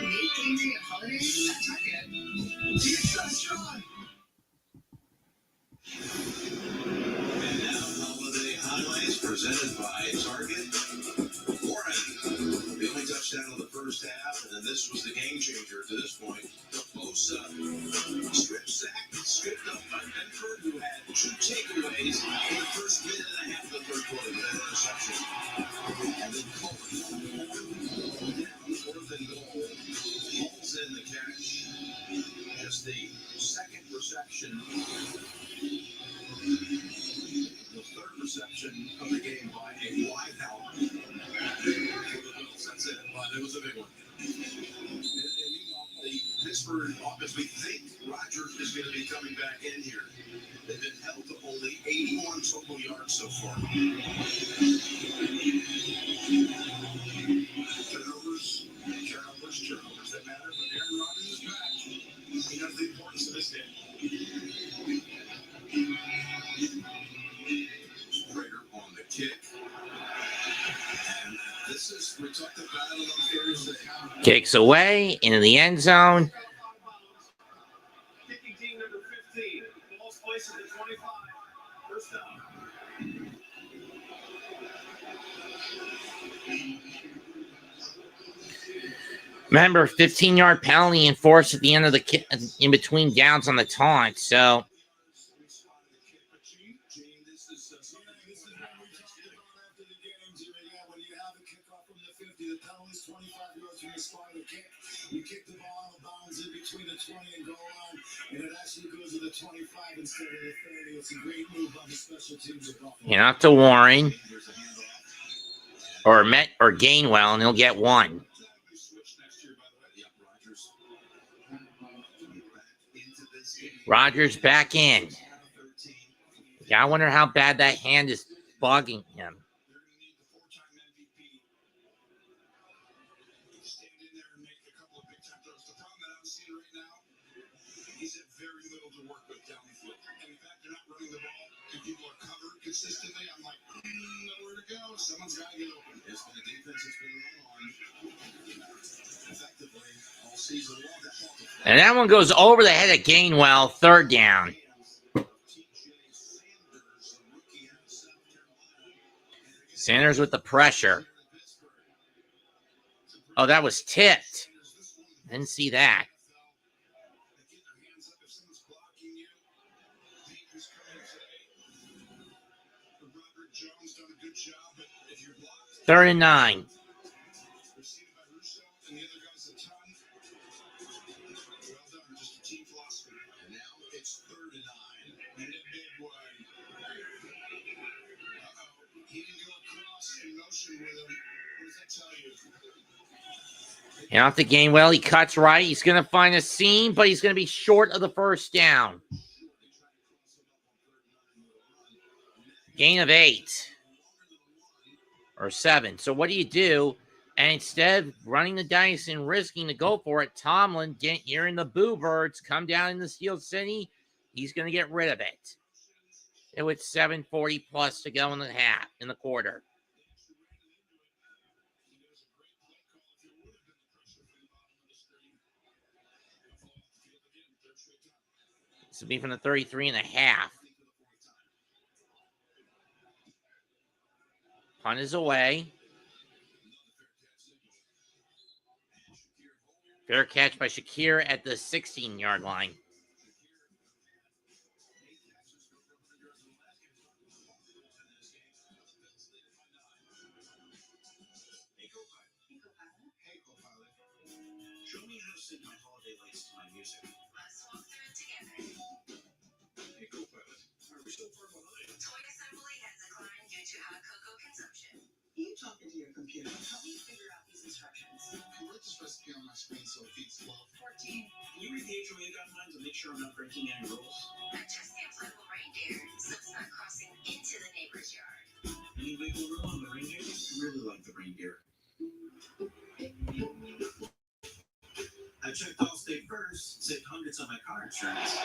Make game day a holiday at Target. It's so strong. And now, holiday highlights presented by Target. Warren, the only touchdown of the first half, and then this was the game changer to this point. The Bosa strip sack, stripped up by Benford, who had 2 takeaways in the first minute and a half of the third quarter with that interception. And then Coleman, down 4th and goal, hauls in the catch. Just the second reception. The third reception of the game by a wideout for the Bills. That's it, but it was a big one. And meanwhile, the Pittsburgh offense, we think Rodgers is going to be coming back in here. They've been held to only 81 total yards so far. Turnovers that matter, but Aaron Rodgers is back. He knows the importance of this game. Prater on the kick. And this is, we talked about it on Thursday. Kicks away into the end zone. Kicking team number 15. Ball's placed at the 25. First down. Remember, 15-yard penalty enforced at the end of the in between downs on the taunt. So You kick the ball out of bounds in between the 20 and goal line, and it actually goes to the 25 instead of the 30. It's a great move on the special teams of Buffalo. hand off to Warren or Gainwell, and he'll get 1. Rodgers back in. Yeah, I wonder how bad that hand is bugging him. Consistently, I'm like, nowhere to go. Someone's got to get open. It's the defense has been on effectively all season long. And that one goes over the head of Gainwell, 3rd down. Sanders with the pressure. Oh, that was tipped. Didn't see that. 3rd and 9. And off the Gainwell, he cuts right. He's going to find a seam, but he's going to be short of the first down. Gain of 8 or 7. So what do? And instead of running the dice and risking to go for it, Tomlin, hearing the Boo Birds come down in the Steel City, he's going to get rid of it. And with 7:40 plus to go in the quarter. This will be from the 33.5. Punt is away. Fair catch by Shakir at the 16-yard line. Show me how to sync my holiday lights to my music. Let's walk through it together. Hey, co-pilot, are we so far behind? Toy assembly has declined due to high cocoa consumption. You talking to your computer. Help me figure out these instructions. Convert this recipe on my screen so it feeds flow. 14. Can you read the HOA guidelines and make sure I'm not breaking any rules? Adjust the inflatable reindeer so it's not crossing into the neighbor's yard. Any wiggle room on the reindeer? I really like the reindeer. I checked Allstate first, saved hundreds on my car insurance.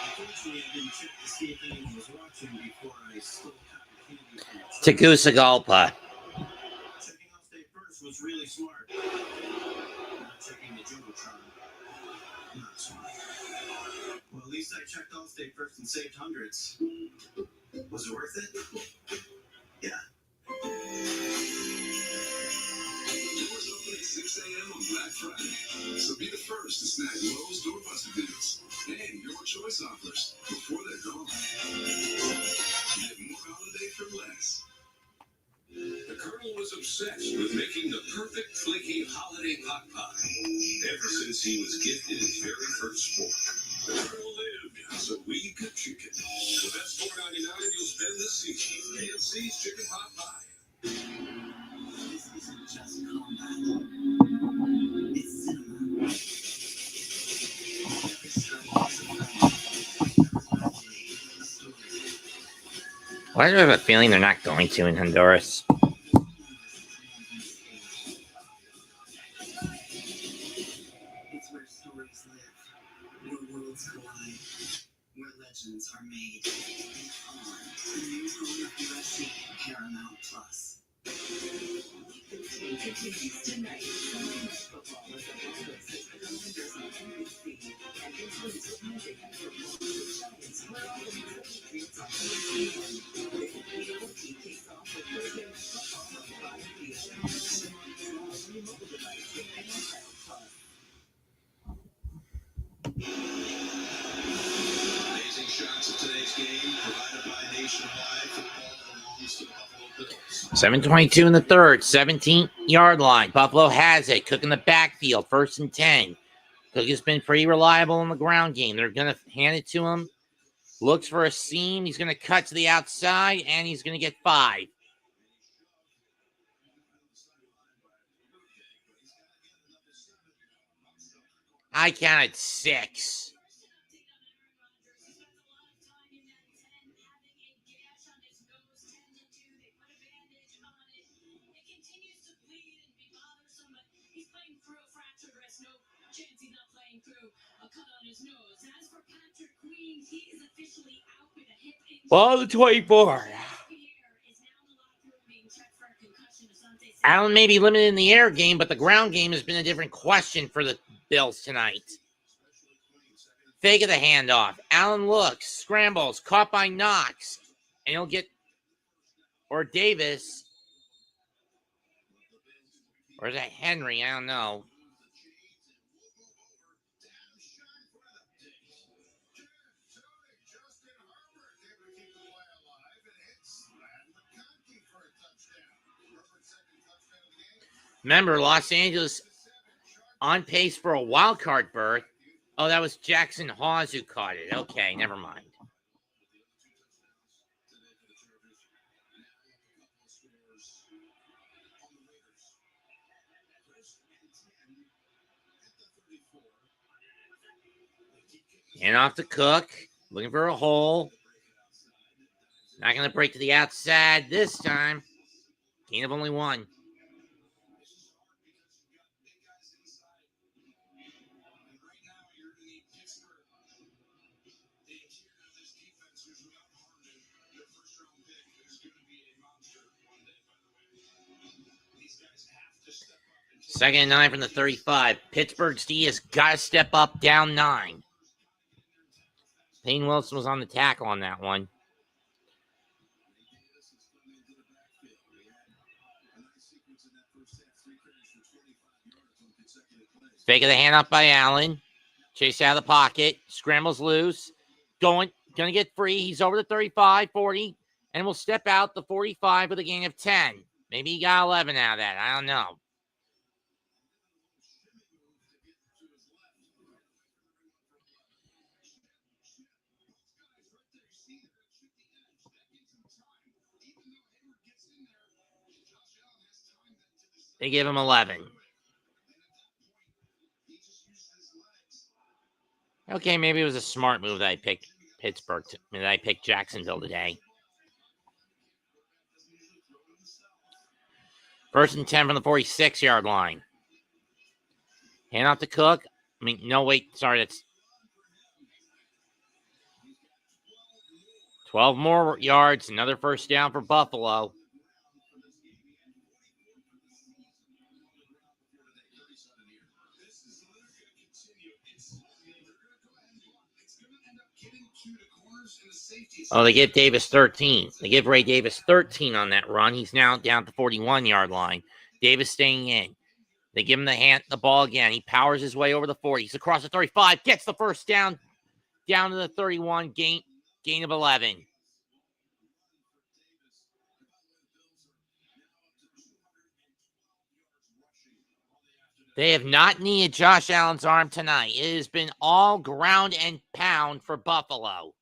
Unfortunately, I didn't check to see if anyone was watching before I stole cotton candy from the truck. Tegucigalpa. Checking Allstate first was really smart. Not checking the Jumbotron. Not smart. Well, at least I checked Allstate first and saved hundreds. Was it worth it? Yeah. Doors open at 6 a.m. on Black Friday. So be the first to snag Lowe's doorbuster deals and your choice offers before they're gone. Get more holiday for less. The Colonel was obsessed with making the perfect flaky holiday pot pie. Ever since he was gifted his very first fork, the Colonel lived so we could chicken. The best $4.99 you'll spend this season. KFC's chicken pot pie. This isn't just combat. It's cinema. Every strike is a film. Every day, a story. Why do I have a feeling they're not going to in Honduras? It's where stories live, where worlds collide, where legends are made. On the new home of USC, Paramount Plus. Continues tonight. Football is a Broncos has become Honduras on NBC and includes music and football. Giants, where all the music creates on ESPN. This beautiful team kicks off with Thursday Night Football on 5 p.m. Streaming on your mobile device with Paramount Plus. Amazing shots of today's game provided by Nationwide. Football belongs to Buffalo Bills. 7:22 in the third, 17-yard line. Buffalo has it. Cook in the backfield, 1st and 10. Cook has been pretty reliable in the ground game. They're going to hand it to him. Looks for a seam. He's going to cut to the outside, and he's going to get 5. I counted 6. Ball to 24. Allen may be limited in the air game, but the ground game has been a different question for the Bills tonight. Fake of the handoff. Allen looks, scrambles, caught by Knox, and he'll get, or Davis, or is that Henry? I don't know. Remember, Los Angeles on pace for a wild card berth. Oh, that was Jackson Hawes who caught it. Okay, never mind. Hand off to Cook. Looking for a hole. Not going to break to the outside this time. Gain of only 1. Second and 9 from the 35. Pittsburgh's D has got to step up, down 9. Payne Wilson was on the tackle on that one. Fake of the handoff by Allen. Chase out of the pocket. Scrambles loose. Going to get free. He's over the 35, 40, and will step out the 45 with a gain of 10. Maybe he got 11 out of that. I don't know. They give him 11. Okay, maybe it was a smart move that I picked Pittsburgh, that I picked Jacksonville today. First and 10 from the 46-yard line. Hand off to Cook. No, wait. Sorry, that's 12 more yards. Another first down for Buffalo. Oh, they give Davis 13. They give Ray Davis 13 on that run. He's now down at the 41-yard line. Davis staying in. They give him the ball again. He powers his way over the 40. He's across the 35. Gets the first down. Down to the 31. Gain of 11. They have not needed Josh Allen's arm tonight. It has been all ground and pound for Buffalo.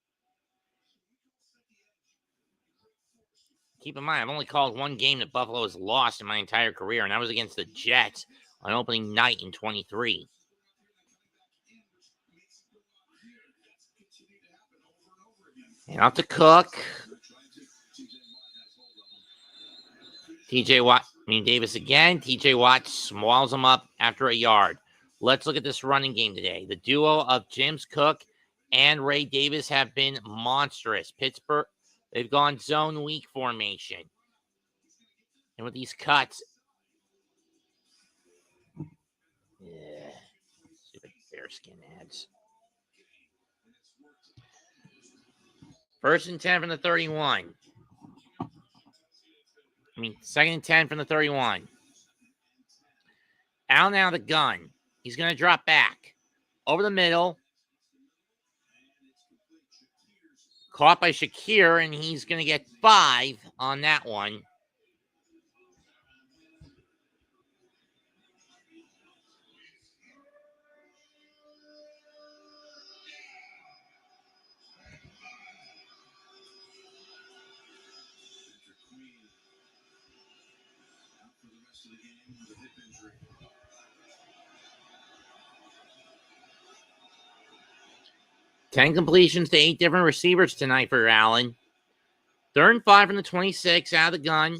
Keep in mind, I've only called one game that Buffalo has lost in my entire career, and that was against the Jets on opening night in 23. And out to Cook. Davis again. TJ Watt swallows him up after a yard. Let's look at this running game today. The duo of James Cook and Ray Davis have been monstrous. Pittsburgh, they've gone zone weak formation. And with these cuts, stupid bearskin ads. First and 10 from the 31. Second and 10 from the 31. Allen out of the gun. He's going to drop back. Over the middle. Caught by Shakir, and he's going to get 5 on that one. Ten completions to 8 different receivers tonight for Allen. 3rd and 5 from the 26, out of the gun.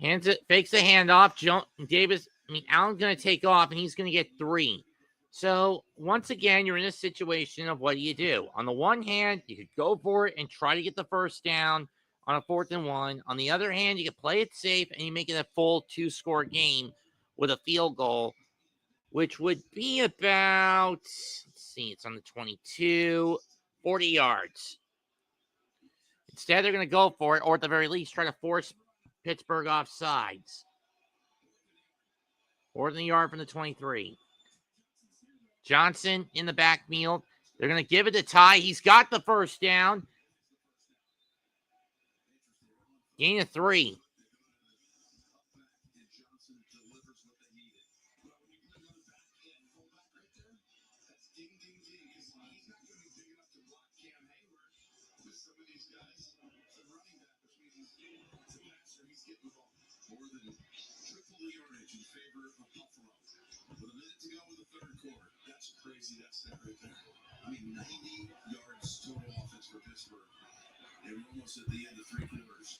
Fakes the handoff. Allen's going to take off, and he's going to get 3. So, once again, you're in a situation of what do you do? On the one hand, you could go for it and try to get the first down on a 4th and 1. On the other hand, you could play it safe, and you make it a full 2-score game with a field goal, which would be about, it's on the 22, 40 yards. Instead, they're going to go for it, or at the very least, try to force Pittsburgh off sides. 4th and a yard from the 23. Johnson in the backfield. They're going to give it to Ty. He's got the first down. Gain of 3. Crazy that stat right there. 90 yards total offense for Pittsburgh. They were almost at the end of 3 quarters.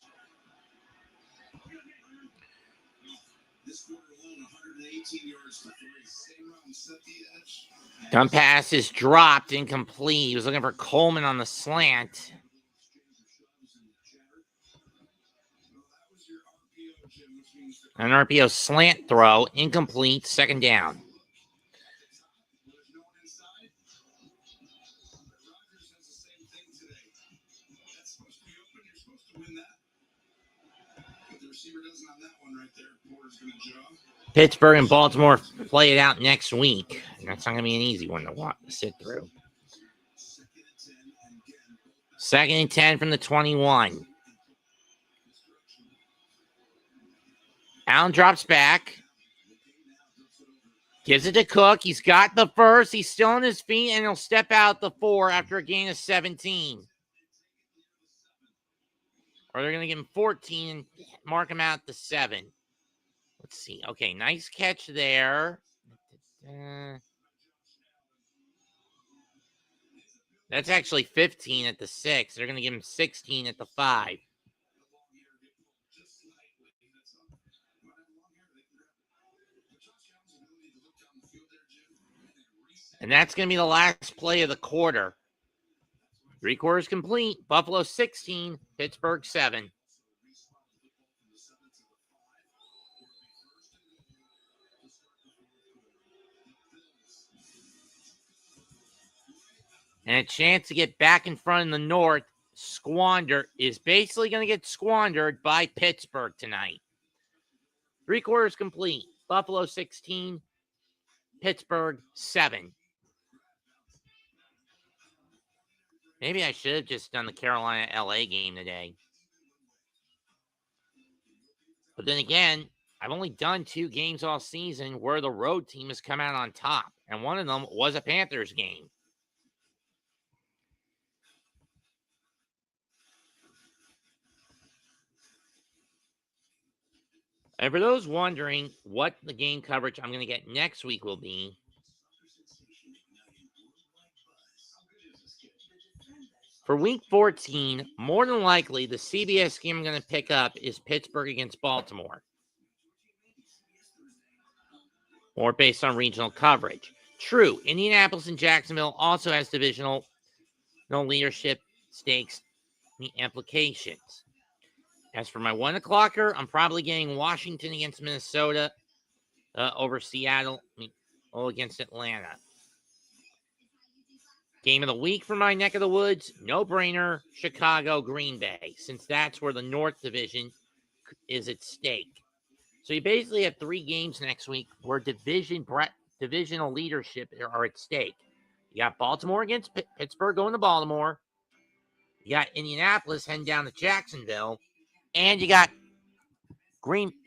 This quarter alone, 118 yards to 3. Same round, set the edge. Dump pass is dropped, incomplete. He was looking for Coleman on the slant. That was your RPO, Jim. An RPO slant throw, incomplete, second down. There's no one inside. Rodgers has the same thing today. That's supposed to be open. You're supposed to win that. But the receiver doesn't on that one right there. Porter's going to jog. Pittsburgh and Baltimore play it out next week. That's not going to be an easy one to sit through. Second and 10 from the 21. Allen drops back. Gives it to Cook. He's got the first. He's still on his feet, and he'll step out the 4 after a gain of 17. Or they're going to give him 14 and mark him out the 7. Let's see. Okay, nice catch there. That's actually 15 at the 6. They're going to give him 16 at the 5. And that's going to be the last play of the quarter. 3 quarters complete. Buffalo 16, Pittsburgh 7. And a chance to get back in front in the North, is basically going to get squandered by Pittsburgh tonight. 3 quarters complete. Buffalo 16, Pittsburgh 7. Maybe I should have just done the Carolina-LA game today. But then again, I've only done 2 games all season where the road team has come out on top. And one of them was a Panthers game. And for those wondering what the game coverage I'm going to get next week will be, for week 14, more than likely, the CBS game I'm going to pick up is Pittsburgh against Baltimore. Or based on regional coverage. True, Indianapolis and Jacksonville also has divisional leadership stakes implications. As for my 1 o'clocker, I'm probably getting Washington against Minnesota over Seattle against Atlanta. Game of the week for my neck of the woods, no-brainer, Chicago, Green Bay, since that's where the North Division is at stake. So you basically have 3 games next week where divisional leadership are at stake. You got Baltimore against Pittsburgh going to Baltimore. You got Indianapolis heading down to Jacksonville. And you got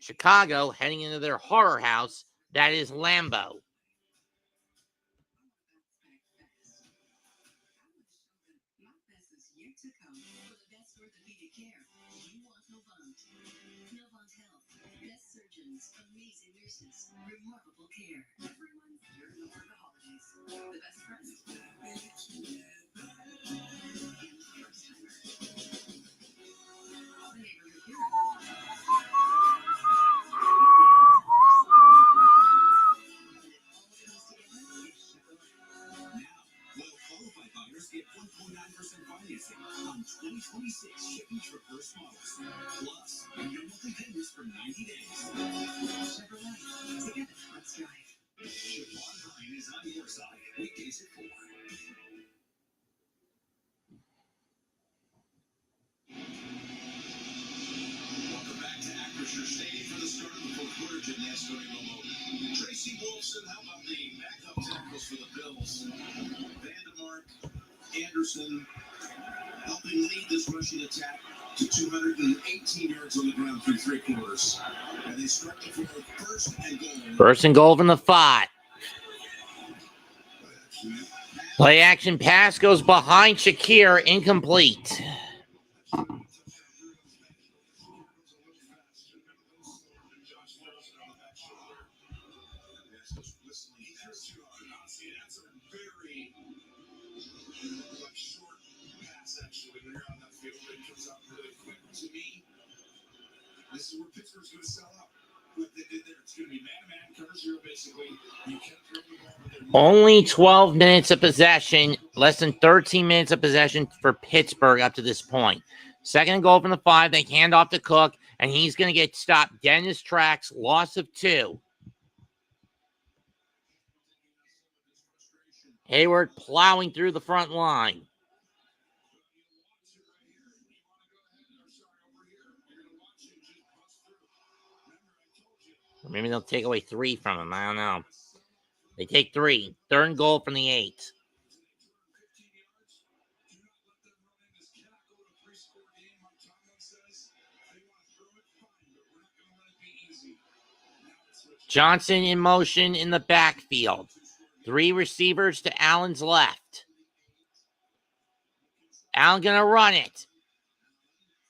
Chicago heading into their horror house, that is Lambeau. Amazing nurses, remarkable care. Everyone's here for the holidays. The best present. Get 1.9% financing on 2026 Chevy Traverse models. Plus, no monthly payments for 90 days. Chevrolet. Together, let's drive. Siobhan Hine is on your side. Weekdays at 4. Welcome back to Acrisure Stadium for the start of the 4th quarter. Gymnast Tony Momo. Tracy Wolfson, how about the backup tackles for the Bills? Vandermark, Anderson helping lead this rushing attack to 218 yards on the ground through 3 quarters. And they start to for first and goal. First and goal from the 5. Play action pass goes behind Shakir, incomplete. This is where Pittsburgh's going to sell out. What they did there, it's going to be man-to-man, cover 0, basically. You can't throw the ball. Only 12 minutes of possession, less than 13 minutes of possession for Pittsburgh up to this point. Second and goal from the 5, they hand off to Cook, And he's going to get stopped dead in his tracks, loss of 2. Hayward plowing through the front line. Or maybe they'll take away 3 from him. I don't know. They take 3. 3rd and goal from the 8. Johnson in motion in the backfield. 3 receivers to Allen's left. Allen going to run it.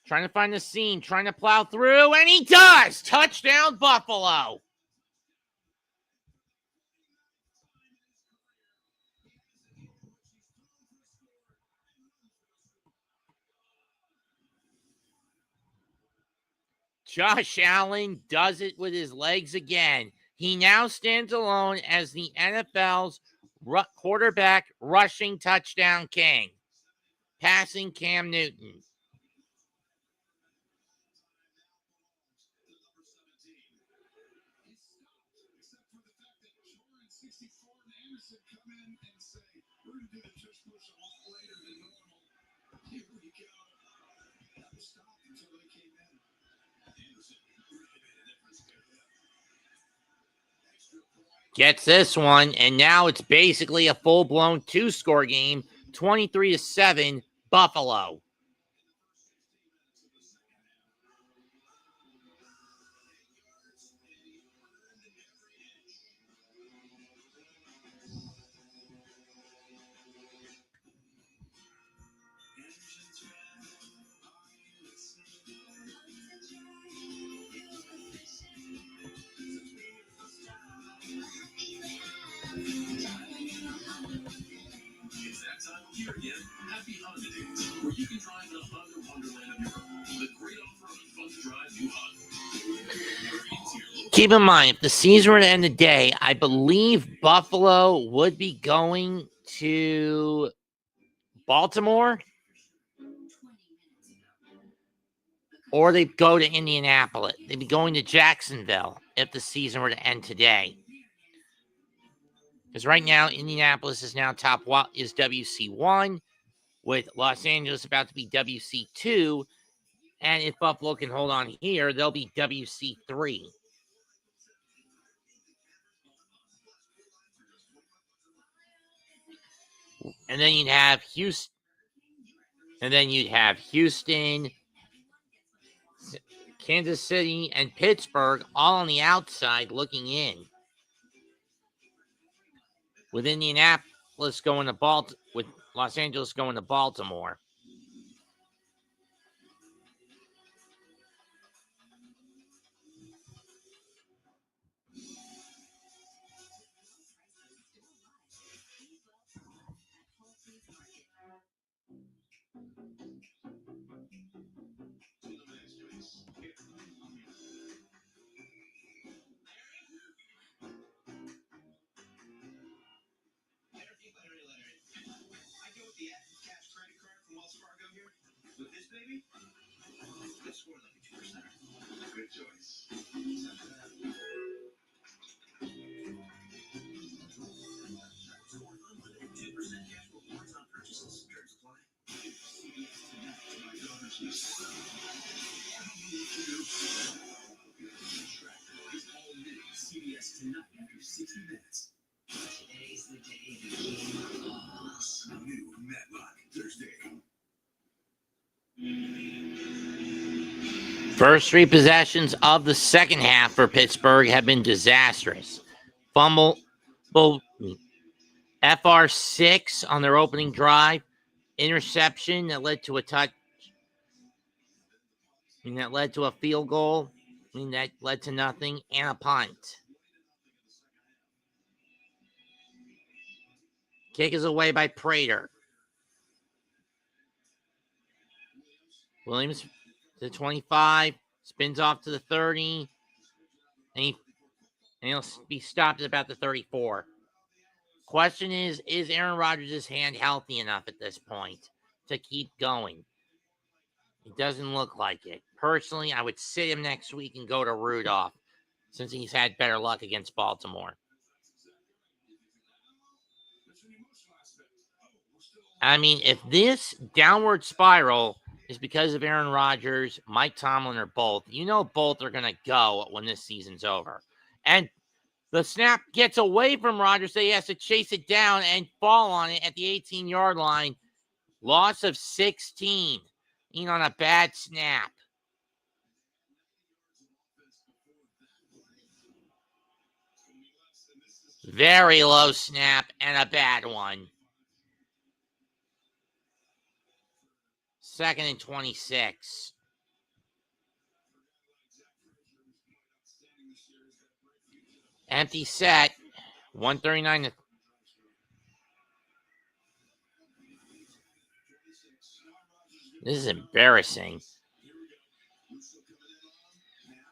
Trying to find the seam. Trying to plow through. And he does! Touchdown, Buffalo. Josh Allen does it with his legs again. He now stands alone as the NFL's quarterback rushing touchdown king, passing Cam Newton. Gets this one, and now it's basically a full-blown 2-score game, 23-7, Buffalo. It's that time of year again. Happy holidays, where you can drive in a Honda wonderland of your own with a great offer on a fun-to-drive new Honda. Keep in mind, if the season were to end today, I believe Buffalo would be going to Baltimore, or they'd go to Indianapolis. They'd be going to Jacksonville if the season were to end today. Because right now, Indianapolis is now is WC1, with Los Angeles about to be WC2. And if Buffalo can hold on here, they'll be WC3. And then you'd have Houston. And then you'd have Houston, Kansas City, and Pittsburgh all on the outside looking in. With Indianapolis going to with Los Angeles going to Baltimore. Good choice. CBS tonight after 60 minutes. Today's the day the game falls. New Matlock Thursday. First 3 possessions of the second half for Pittsburgh have been disastrous. Fumble, FR6 on their opening drive, interception that led to a touch. That led to a field goal. That led to nothing, and a punt. Kick is away by Prater. Williams to the 25, spins off to the 30, and he'll be stopped at about the 34. Question is Aaron Rodgers' hand healthy enough at this point to keep going? It doesn't look like it. personally, I would sit him next week and go to Rudolph since he's had better luck against Baltimore. I mean, if this downward spiral is because of Aaron Rodgers, Mike Tomlin, or both, you know both are going to go when this season's over. And the snap gets away from Rodgers, so he has to chase it down and fall on it at the 18-yard line. Loss of 16, on a bad snap. Very low snap and a bad one. 2nd and 26. Empty set. 139 to... This is embarrassing.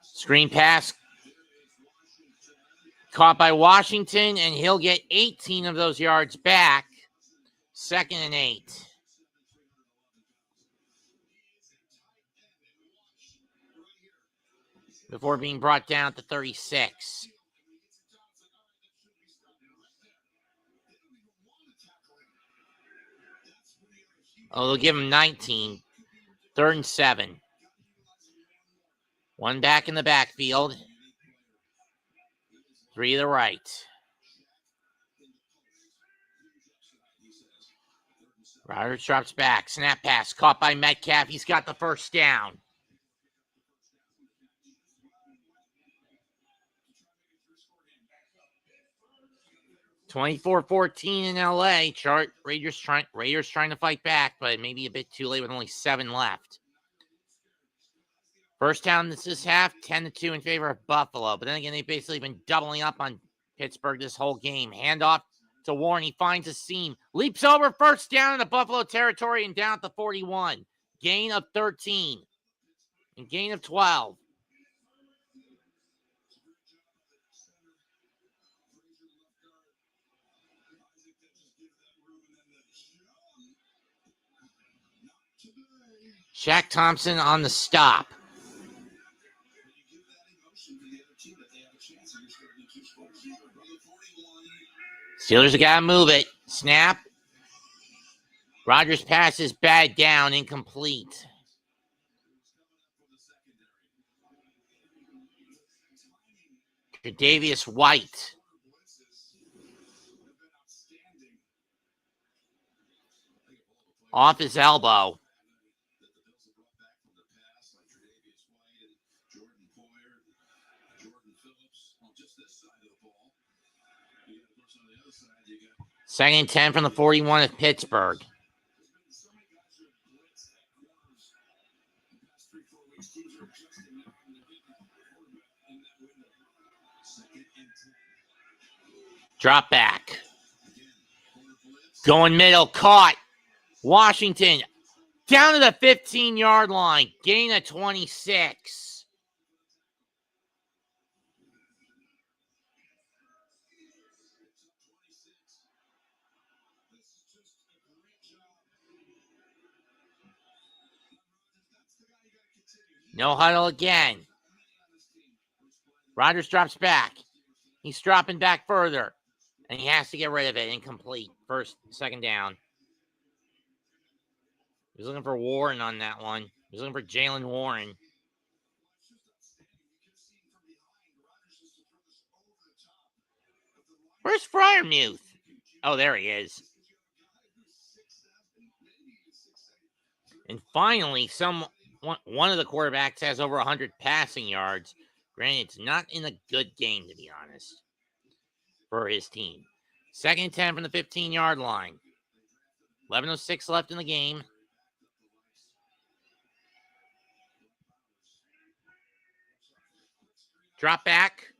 Screen pass caught by Washington, and he'll get 18 of those yards back. 2nd and 8. Before being brought down to 36. Oh, they'll give him 19. 3rd and 7. One back in the backfield. 3 to the right. Rodgers drops back. Snap pass caught by Metcalf. He's got the first down. (24-14) in LA. Raiders trying to fight back, but maybe a bit too late with only 7 left. First down this half, 10-2 in favor of Buffalo. But then again, they've basically been doubling up on Pittsburgh this whole game. Handoff to Warren. He finds a seam. Leaps over. First down in the Buffalo territory and down at the 41. Gain of 13. And gain of 12. Shaq Thompson on the stop. Steelers have got to move it. Snap. Rodgers passes bad down, incomplete. Tre'Davious White. Off his elbow. Second and 10 from the 41 of Pittsburgh. Drop back. Going middle, caught. Washington down to the 15-yard line. Gain of 26. No huddle again. Rodgers drops back. He's dropping back further. And he has to get rid of it. Incomplete. Second down. He was looking for Warren on that one. He was looking for Jalen Warren. Where's Freiermuth? Oh, there he is. And finally, one of the quarterbacks has over 100 passing yards. Granted, it's not in a good game, to be honest, for his team. Second and 10 from the 15-yard line. 11:06 left in the game. Drop back.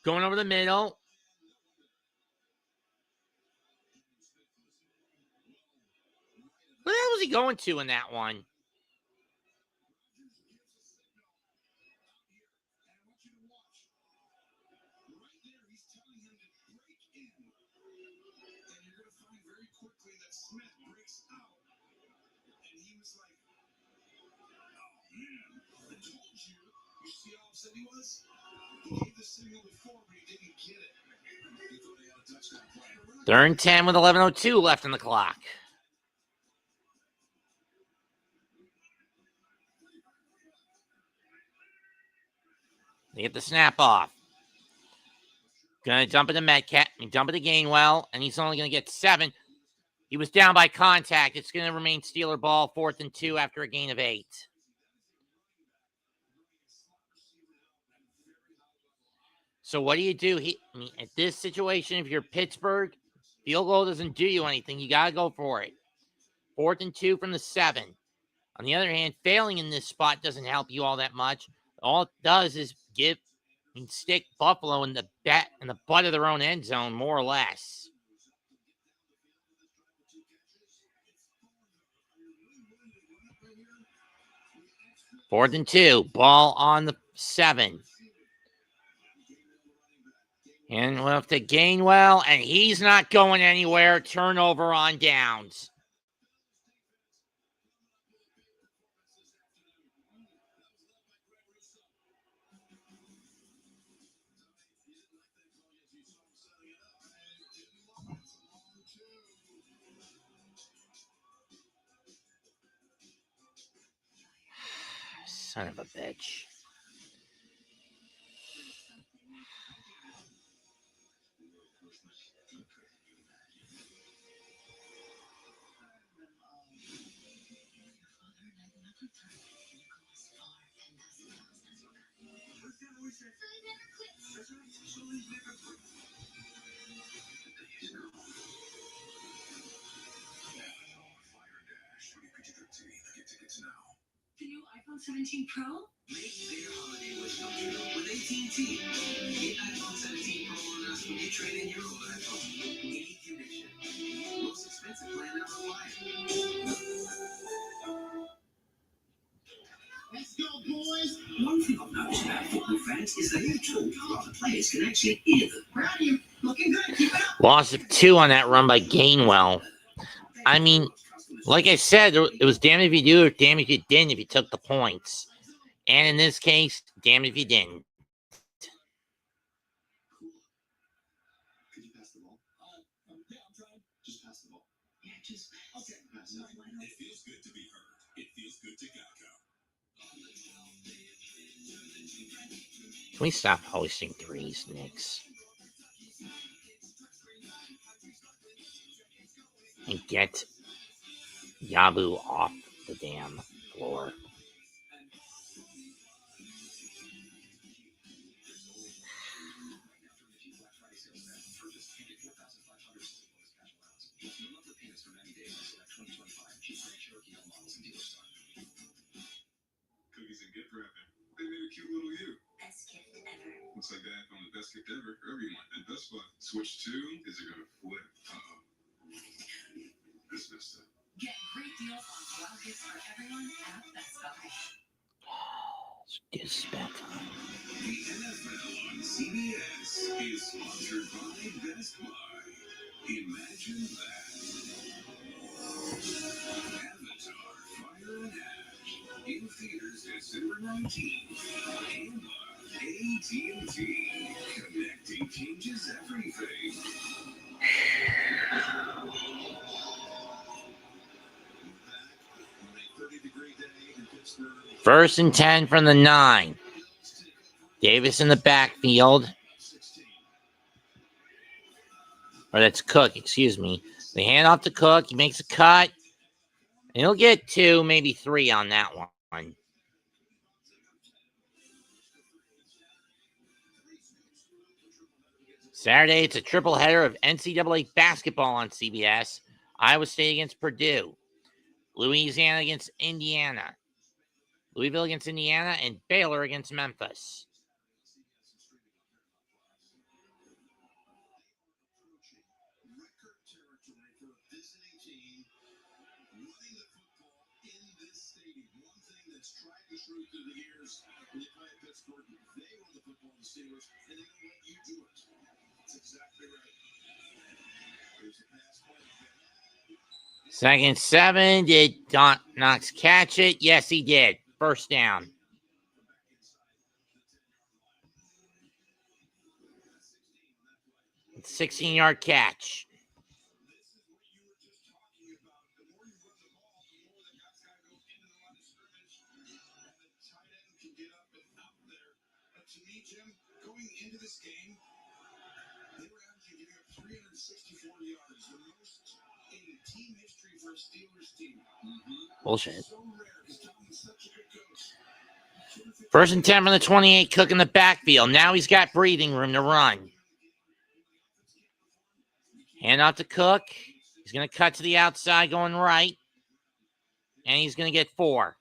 Going over the middle. Where the hell was he going to in that one? I told you. You see how upset he was? He gave the signal before, but he didn't get it. He thought he had a touchdown play. Third and 10 with 11:02 left on the clock. They get the snap off. Gonna dump it to Metcalf, dump it to Gainwell, and he's only gonna get 7. He was down by contact. It's gonna remain Steeler ball, 4th and 2 after a gain of 8. So what do you do? At this situation, if you're Pittsburgh, field goal doesn't do you anything. You gotta go for it. 4th and 2 from the 7. On the other hand, failing in this spot doesn't help you all that much. All it does is stick Buffalo in the butt of their own end zone, more or less. Fourth and 2, ball on the 7. And we'll have to Gainwell, and he's not going anywhere. Turnover on downs. Son of a bitch. The new iPhone 17 Pro? Make their holiday wish come true with AT&T. Get iPhone 17 Pro on us when you trade in your old iPhone. Any condition. Most expensive plan ever required. Let's go, boys. One thing I've noticed about football fans is they all talk while the players can actually hear them. Proud of you. Looking good. Keep it up. Loss of 2 on that run by Gainwell. I mean, like I said, it was damn if you do or damn if you didn't if you took the points. And in this case, damn if you didn't. Could you pass the ball? Yeah, I'm trying. Just pass the ball. Yeah, just Okay. Pass it. It feels good to be heard. It feels good to Geico. Can we stop hosting threes, Knicks? And get Yabu off the damn floor. Cookies and gift wrapping. They made a cute little you. best gift ever. Looks like that on the best gift ever for everyone. And Best Buy. Switch 2. Is it going to flip? Uh-oh. This messed up. Get great deals on wow gifts for everyone at Best Buy. It's back on. The NFL on CBS is sponsored by Best Buy. Imagine that. Avatar, Fire and Ash. In theaters December 19th. And AT&T. Connecting changes everything. Back on a 30-degree day in Pittsburgh. 1st and 10 from the 9. Davis in the backfield. Or that's Cook, excuse me. They hand off to Cook. He makes a cut. And he'll get 2, maybe 3 on that one. Saturday, it's a triple header of NCAA basketball on CBS. Iowa State against Purdue. Louisiana against Indiana. Louisville against Indiana, and Baylor against Memphis. Record territory for a visiting team running the football in this stadium. One thing that's tried and true through the years when they play at Pittsburgh, they run the football in the Steelers, and they don't let you do it. That's exactly right. There's a pass play. 2nd and 7. Did Knox catch it? Yes, he did. First down. 16-yard catch. To me, Jim, going into this game, they were averaging giving up 364 yards, the most in team history for a Steelers team. Bullshit. So rare because Tomlin's such a good coach. First and 10 from the 28, Cook in the backfield. Now he's got breathing room to run. Hand off to Cook. He's going to cut to the outside going right. And he's going to get 4.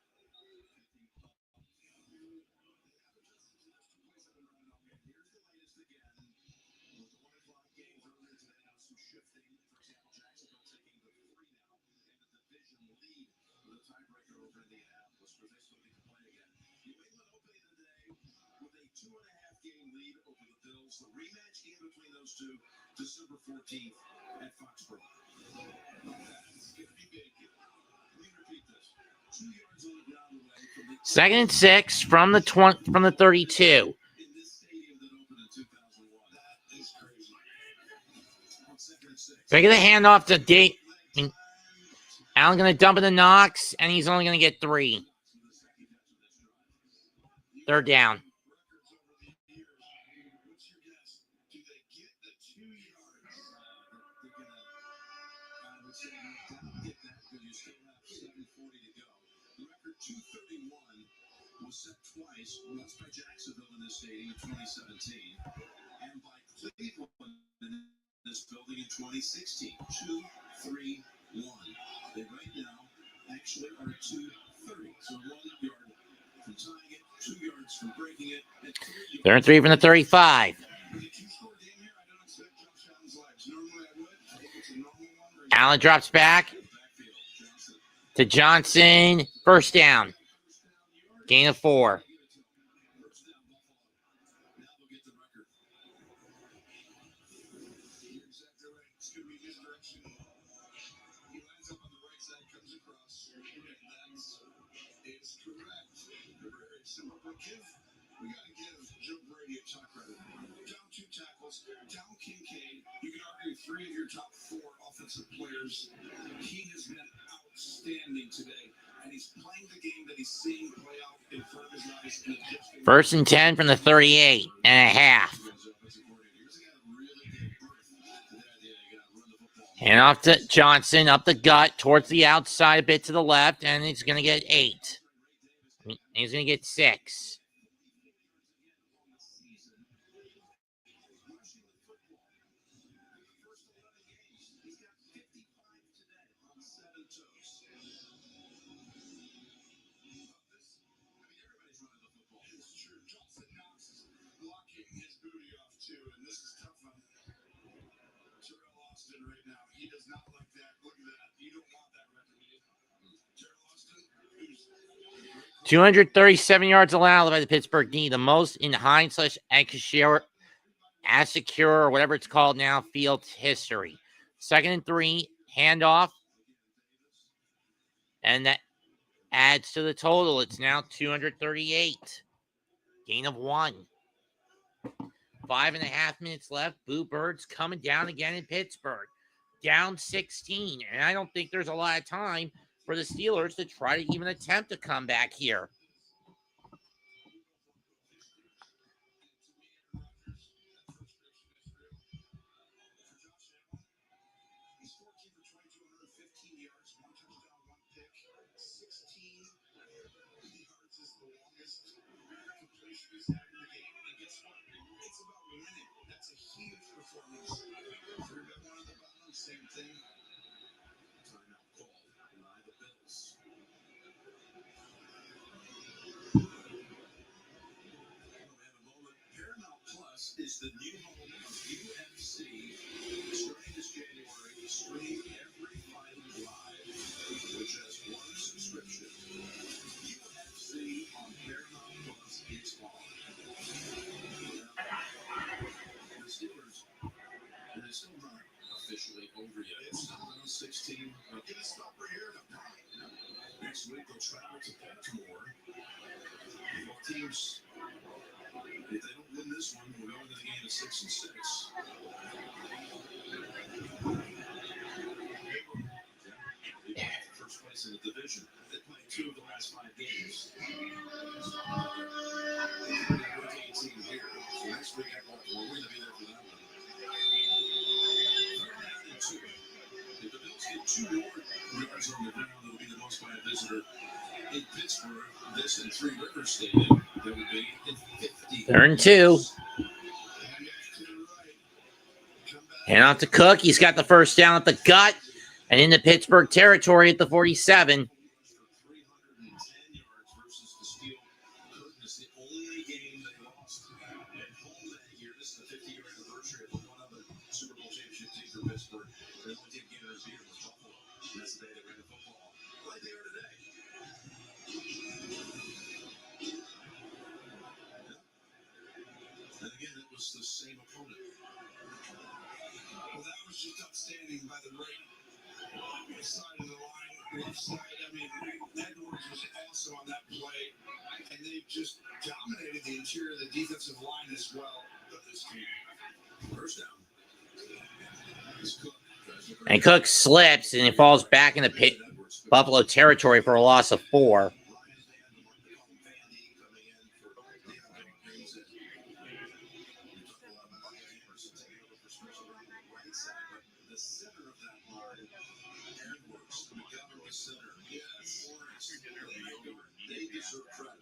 The rematch game between those two, December 14th at Foxborough. That's going to be big. Let me repeat this. 2 yards on the ground away from the Second and 6 from the 32. in this stadium that opened in 2001. That is crazy. On second and 6. Big of the handoff to Date. Allen going to dump it to Knox, and he's only going to get 3. Third down. Twice, once by Jacksonville in this stadium in 2017, and by Cleveland in this building in 2016. 2, 3, 1. They right now actually are at 230. So 1 yard from tying it, 2 yards from breaking it, and 3 yards. Third and 3 from the 35. With a 2-score game here, I don't expect Josh Allen's legs. Normally I would. I think it's a normal one. Allen drops back to Johnson. First down. Gain of 4. We got to give Joe Brady a ton of credit. Down 2 tackles, down Kincaid. You can argue 3 of your top 4 offensive players. He has been outstanding today, and he's playing the game that he's seeing play out in front of his eyes. First and 10 from the 38 and a half. Hand off to Johnson, up the gut, towards the outside, a bit to the left, and he's going to get 8. He's going to get 6. Right now, he does not like that. Look at that. You don't want that record. Terrell Austin, who's 237 yards allowed by the Pittsburgh D, the most in Heinz/Acura or whatever it's called now, field history. Second and 3, handoff. And that adds to the total. It's now 238. Gain of 1. 5.5 minutes left. Boo Birds coming down again in Pittsburgh. Down 16. And I don't think there's a lot of time for the Steelers to try to even attempt to come back here. he's 14 for 22, 115 yards, 1 touchdown, 1 pick, 16 yards is the longest completion he's had in the game. And guess what? It's about winning. That's a huge performance. Third and 1 on the bottom, same thing. Timeout call by the Bills. Paramount Plus is the new home of UFC. Starting this January, stream every fight live, which has 1 subscription. UFC on Paramount Plus is on. The Steelers, and it's still not officially over yet. It's still 16. We're going to stop right here. Next week, they'll travel to Baltimore. teams, if they don't win this one, we'll go into the game at 6-6. First place in the division. They played 2 of the last 5 games. Hurricane team here. So next week at Baltimore, we're going to be there for that one. 3rd and 2. If the Bills get 2 more yards on the ground, it'll be the most by a visitor in Pittsburgh. This in Three Rivers Stadium, that would be in 50. 3rd and 2. Hand off to Cook. He's got the first down at the gut and into Pittsburgh territory at the 47. 310 yards versus the Steel Curtain. It's the only game they lost at home that year. This is the 50-year anniversary of the one other Super Bowl championship team for Pittsburgh. The only team getting a beer was Buffalo. And that's the day they ran the football like they are today. And again, it was the same opponent. Well, that was just outstanding by the right side of the line, left side. I mean, Edwards was awesome on that play, and they just dominated the interior of the defensive line as well of this team. First down. And Cook slips and he falls back into Buffalo territory for a loss of 4.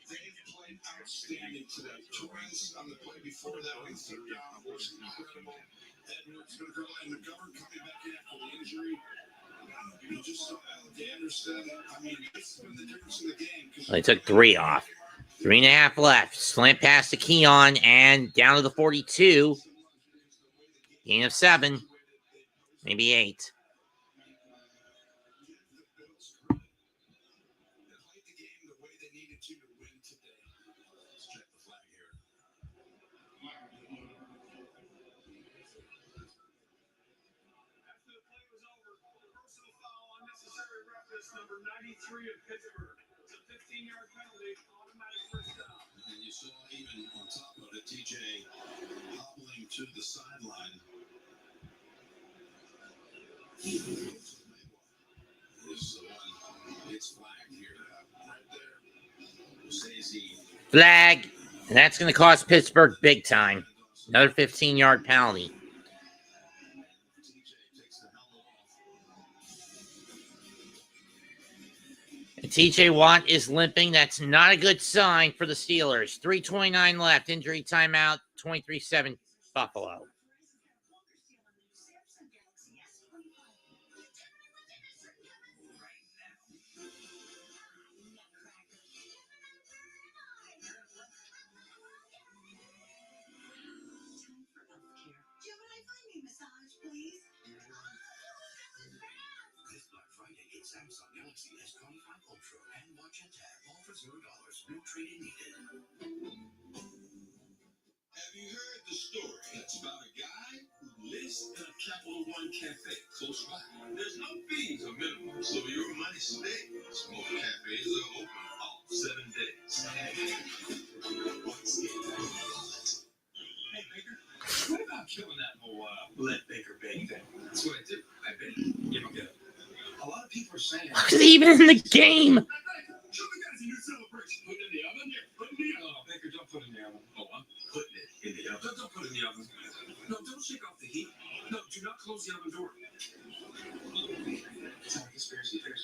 They've played outstanding today. Torrance on the play before that one, 3rd down was incredible. Edwards going to go, and McGovern coming back in after the injury. You just saw Anderson. I mean, this has been the difference in the game. They took 3 off. 3.5 left. Slant pass to Keon and down to the 42. Gain of 7. Maybe 8. Number 93 of Pittsburgh. It's a 15-yard penalty, automatic first down. And you saw even on top of it, TJ hobbling to the sideline. This is the one gets flagged here, right there. Stacey. Flag. And that's going to cost Pittsburgh big time. Another 15-yard penalty. And TJ Watt is limping. That's not a good sign for the Steelers. 3:29 left. Injury timeout. 23-7 Buffalo. Samsung Galaxy S25 Ultra and Watch and Tab, all for $0. No trade-in needed. Have you heard the story? It's about a guy who lives in a Capital One cafe close by. There's no fees or minimum, so your money stays. Most cafes are open all 7 days. Hey, Baker, what about killing that whole let Baker bake thing? That's what I do. I bake. Give him a go. A lot of people are saying, Who's even in the game? show the guys a new celebration. Put it in the oven? Yeah, put it in the oven. Baker, don't put it in the oven. Oh, I'm putting it in the oven. Don't put it in the oven. No, don't shake off the heat. No, do not close the oven door. It's not a conspiracy theory.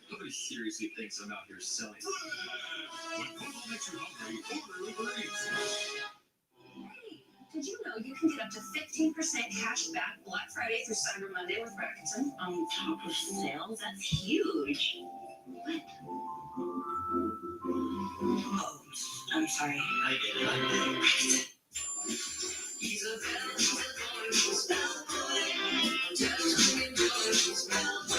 Nobody seriously thinks I'm out here selling. When football makes you hungry, order Uber Eats. Did you know you can get up to 15% cash back Black Friday through Cyber Monday with Rakuten on top of sales? That's huge. What? Oh, I'm sorry. I get it. He's a boy, spell boy. Just spell boy.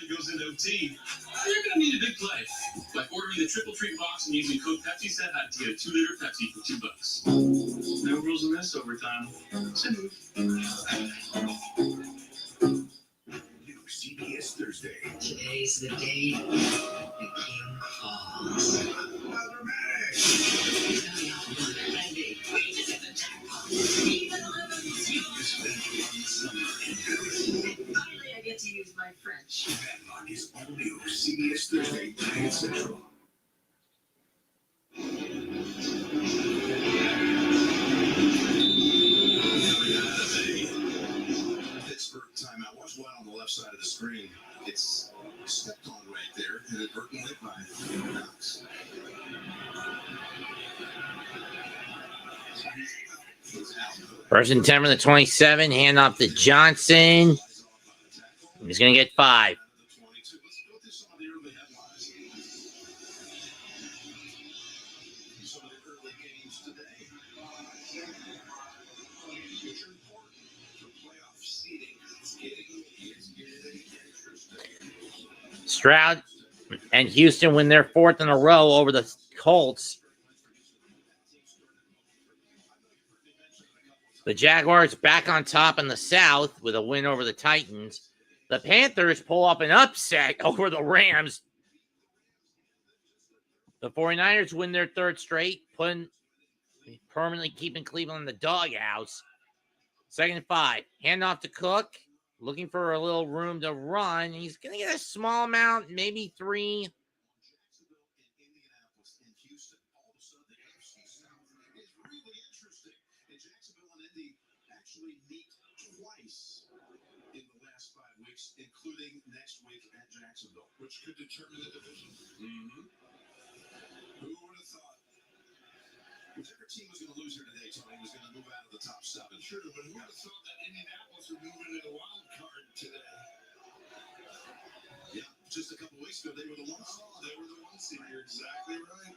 Goes into OT, you're gonna need a big play. Like Ordering the triple treat box and using code PepsiSet to get a 2-liter Pepsi for $2. No rules in this overtime. Simple. New CBS Thursday. Today's the day the king falls. How dramatic! Finally, I get to use my French. Matlock is all new CBS Thursday, 9 Central. Pittsburgh timeout. Watch one on the left side of the screen. It's stepped on right there, and it hurt hit by Knox. First and 10 from the 27. Hand off to Johnson. He's going to get 5. Stroud and Houston win their 4th in a row over the Colts. The Jaguars back on top in the South with a win over the Titans. The Panthers pull up an upset over the Rams. The 49ers win their 3rd straight, permanently keeping Cleveland in the doghouse. 2nd and 5. Handoff to Cook. Looking for a little room to run. He's going to get a small amount, maybe 3. Including next week at Jacksonville, which could determine the division. Mm-hmm. Who would have thought? Whichever team was going to lose here today, Tony, was going to move out of the top 7. Sure, but who would have thought that Indianapolis would move into the wild card today? Yeah, just a couple weeks ago, they were the ones. They were the ones seed. You're exactly right.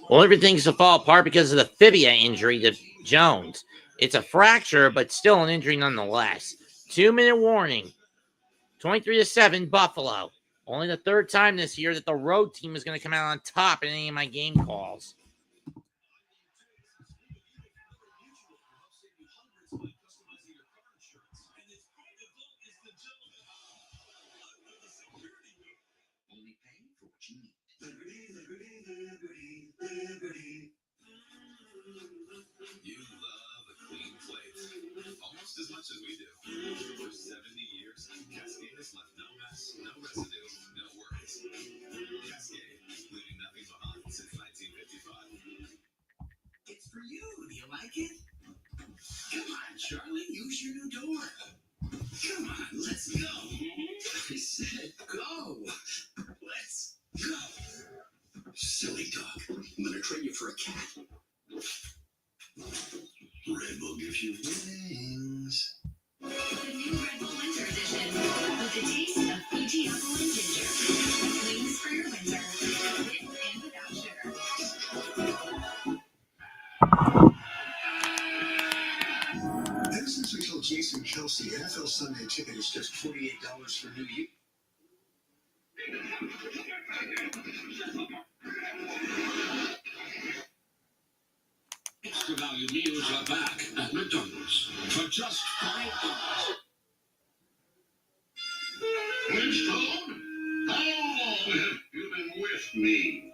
Well, everything's to fall apart because of the fibia injury to Jones. It's a fracture, but still an injury nonetheless. 2-minute warning. 23-7, Buffalo. Only the 3rd time this year that the road team is going to come out on top in any of my game calls. Only pay for what you need. You love a clean plate, almost as much as we do. For 70 years, Cascade has left no mess, no residue, no worries. Cascade, leaving nothing behind since 1955. It's for you. Do you like it? Come on, Charlie. Use your new door. Come on, let's go. I said go. Let's go. Silly dog. I'm going to trade you for a cat. Red Bull gives you wings. The new Red Bull Winter Edition with the taste of Fiji apple and ginger. Wings for your winter, with and without sugar. Ever since we told Jason Kelsey NFL Sunday Ticket is just $48 for new you. Extra value meals are back at McDonald's for just $5. Winston, how long have you been with me?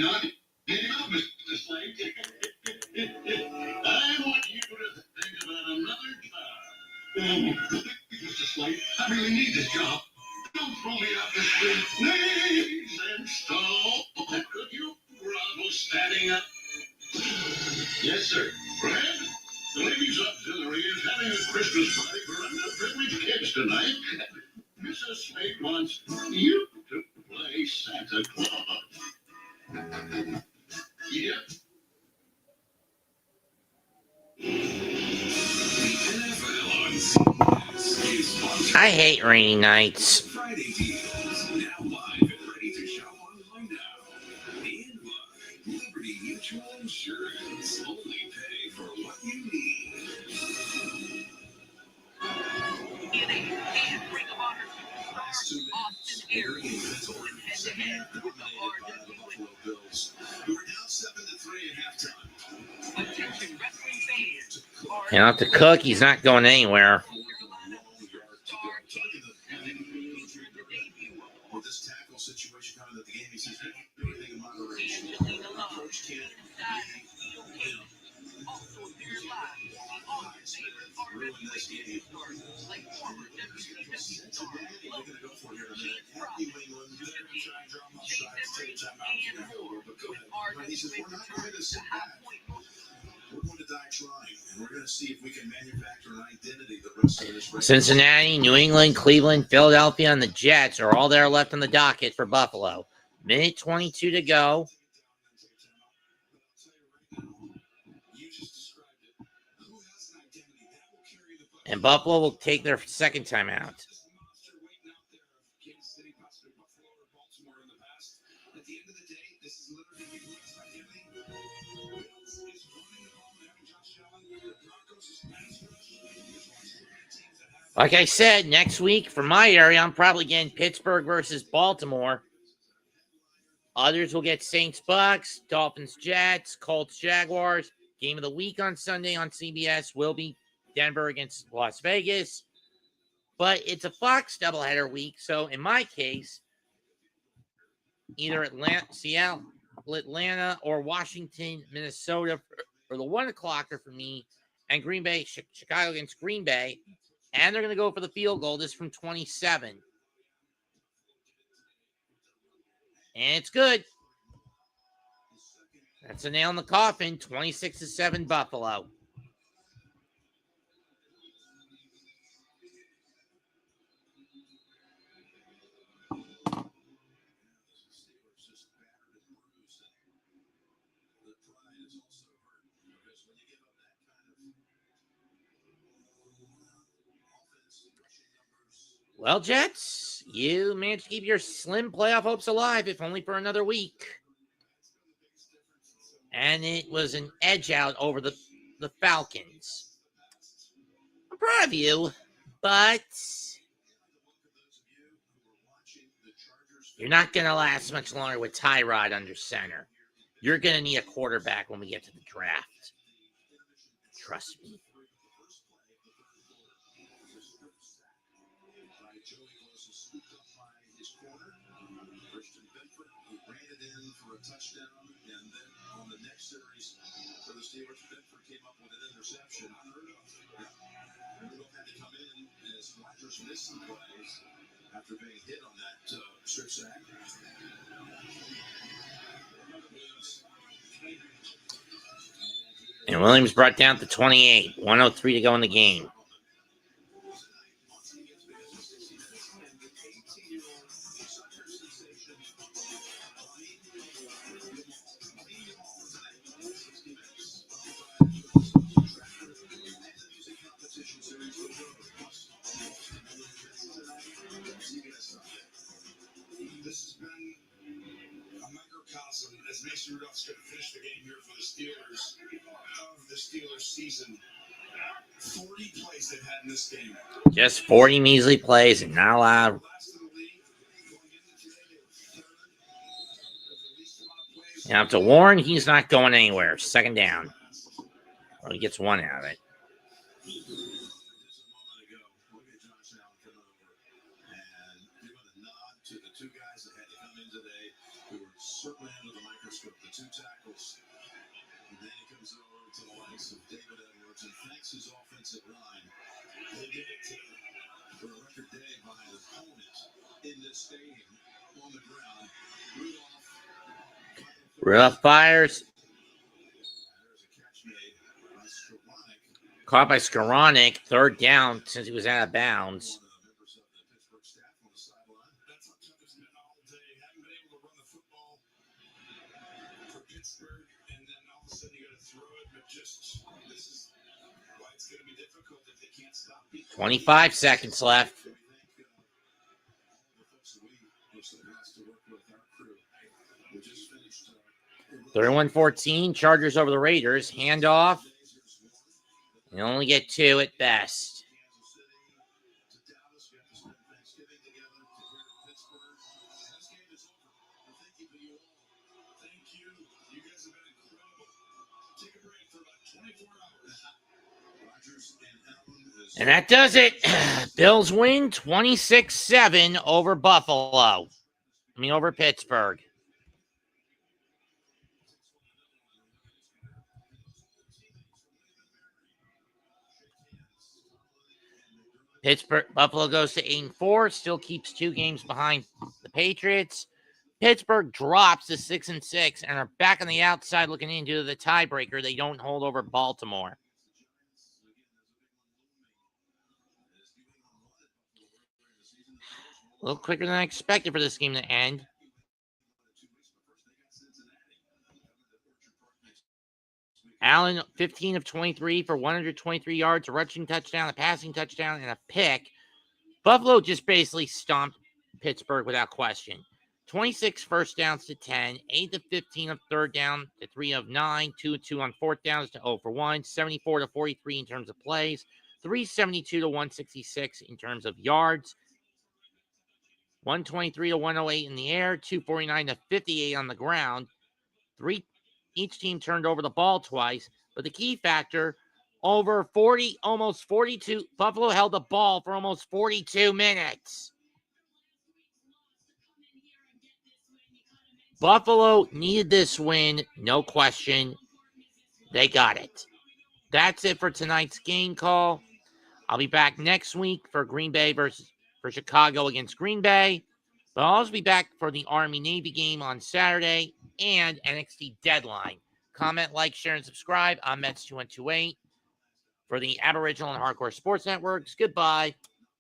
Not enough, Mr. Slade. I want you to think about another job. Mr. Slade, I really need this job. Don't throw me out the street. Knees and stall. Could you grovel standing up? Yes, sir. Fred, the Ladies Auxiliary is having a Christmas party for underprivileged kids tonight. Mrs. Slade wants you to play Santa Claus. Yep. I hate rainy nights. Friday deals now live and ready to shop online now. And Liberty Mutual Insurance. Only pay for what you need. In a Ring of Honor Austin Aries head-to-head dominated by the Buffalo Bills, who are down 7-3 at halftime. You don't have to cook. He's not going anywhere. With this tackle situation coming at the game, he says, everything in moderation. Coach can't ruin this game. We're going to go for it here in a minute. New England, they're going to try and draw them offside. Take a timeout. But go ahead. But he says, we're not going to sit back. We're going to die trying, and we're going to see if we can manufacture an identity the rest of this race. Cincinnati, New England, Cleveland, Philadelphia, and the Jets are all there left on the docket for Buffalo. Minute 22 to go. And Buffalo will take their second time out. Like I said, next week for my area, I'm probably getting Pittsburgh versus Baltimore. Others will get Saints Bucks, Dolphins Jets, Colts Jaguars. Game of the week on Sunday on CBS will be Denver against Las Vegas. But it's a Fox doubleheader week, so in my case, either Seattle, Atlanta, or Washington, Minnesota for the 1 o'clocker for me, and Green Bay, Chicago against Green Bay. And they're going to go for the field goal. This from 27. And it's good. That's a nail in the coffin. 26-7 Buffalo. Well, Jets, you managed to keep your slim playoff hopes alive, if only for another week. And it was an edge out over the Falcons. I'm proud of you, but you're not going to last much longer with Tyrod under center. You're going to need a quarterback when we get to the draft. Trust me. Touchdown, and then on the next series for the Steelers, Bedford came up with an interception. Unheard of. Rudolph had to come in as Rodgers missed some plays after being hit on that strip sack. And Williams brought down to 28. 1:03 to go in the game. This has been a microcosm as Mason Rudolph's going to finish the game here for the Steelers of the Steelers season. 40 plays they've had in this game. Just 40 measly plays and not allowed. You have to warn he's not going anywhere. Second down. Well, he gets one out of it. Certainly under the microscope, the two tackles. And then he comes over to the likes of David Edwards and thanks his offensive line. They did it for a record day by an opponent in this stadium on the ground. Rudolph fires. There's a catch made by Skoranek. Caught by Skoranek. Third down since he was out of bounds. Members of the Pittsburgh staff on the sideline. That's how tough it's been all day. Haven't been able to run the football for Pittsburgh, and then all of a sudden you got to throw it, but just this is why it's going to be difficult if they can't stop people. 25 seconds left. So we thank all the folks that we most of the guys to work with, our crew. We just finished 31-14, Chargers over the Raiders. Handoff. You only get two at best. Kansas City to Dallas. We have to spend Thanksgiving together to here to Pittsburgh. And this game is over. thank you to you all. Thank you. You guys have been incredible. Take a break for about 24 hours. Rogers and Allen is. And that does it. Bills win 26-7 over Buffalo. Over Pittsburgh. Buffalo goes to 8-4, still keeps 2 games behind the Patriots. Pittsburgh drops to 6-6 and are back on the outside looking into the tiebreaker. They don't hold over Baltimore. A little quicker than I expected for this game to end. Allen, 15 of 23 for 123 yards, a rushing touchdown, a passing touchdown, and a pick. Buffalo just basically stomped Pittsburgh without question. 26 first downs to 10, 8 to 15 of third down to 3 of 9, 2 of 2 on fourth downs to 0 for 1, 74 to 43 in terms of plays, 372 to 166 in terms of yards, 123 to 108 in the air, 249 to 58 on the ground. Each team turned over the ball twice, but the key factor, almost 42. Buffalo held the ball for almost 42 minutes. Buffalo needed this win, no question. They got it. That's it for tonight's game call. I'll be back next week for for Chicago against Green Bay. But I'll also be back for the Army-Navy game on Saturday and NXT Deadline. Comment, like, share, and subscribe. I'm Mets2128 for the Aboriginal and Hardcore Sports Networks. Goodbye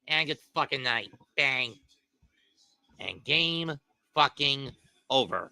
and good fucking night. Bang. And game fucking over.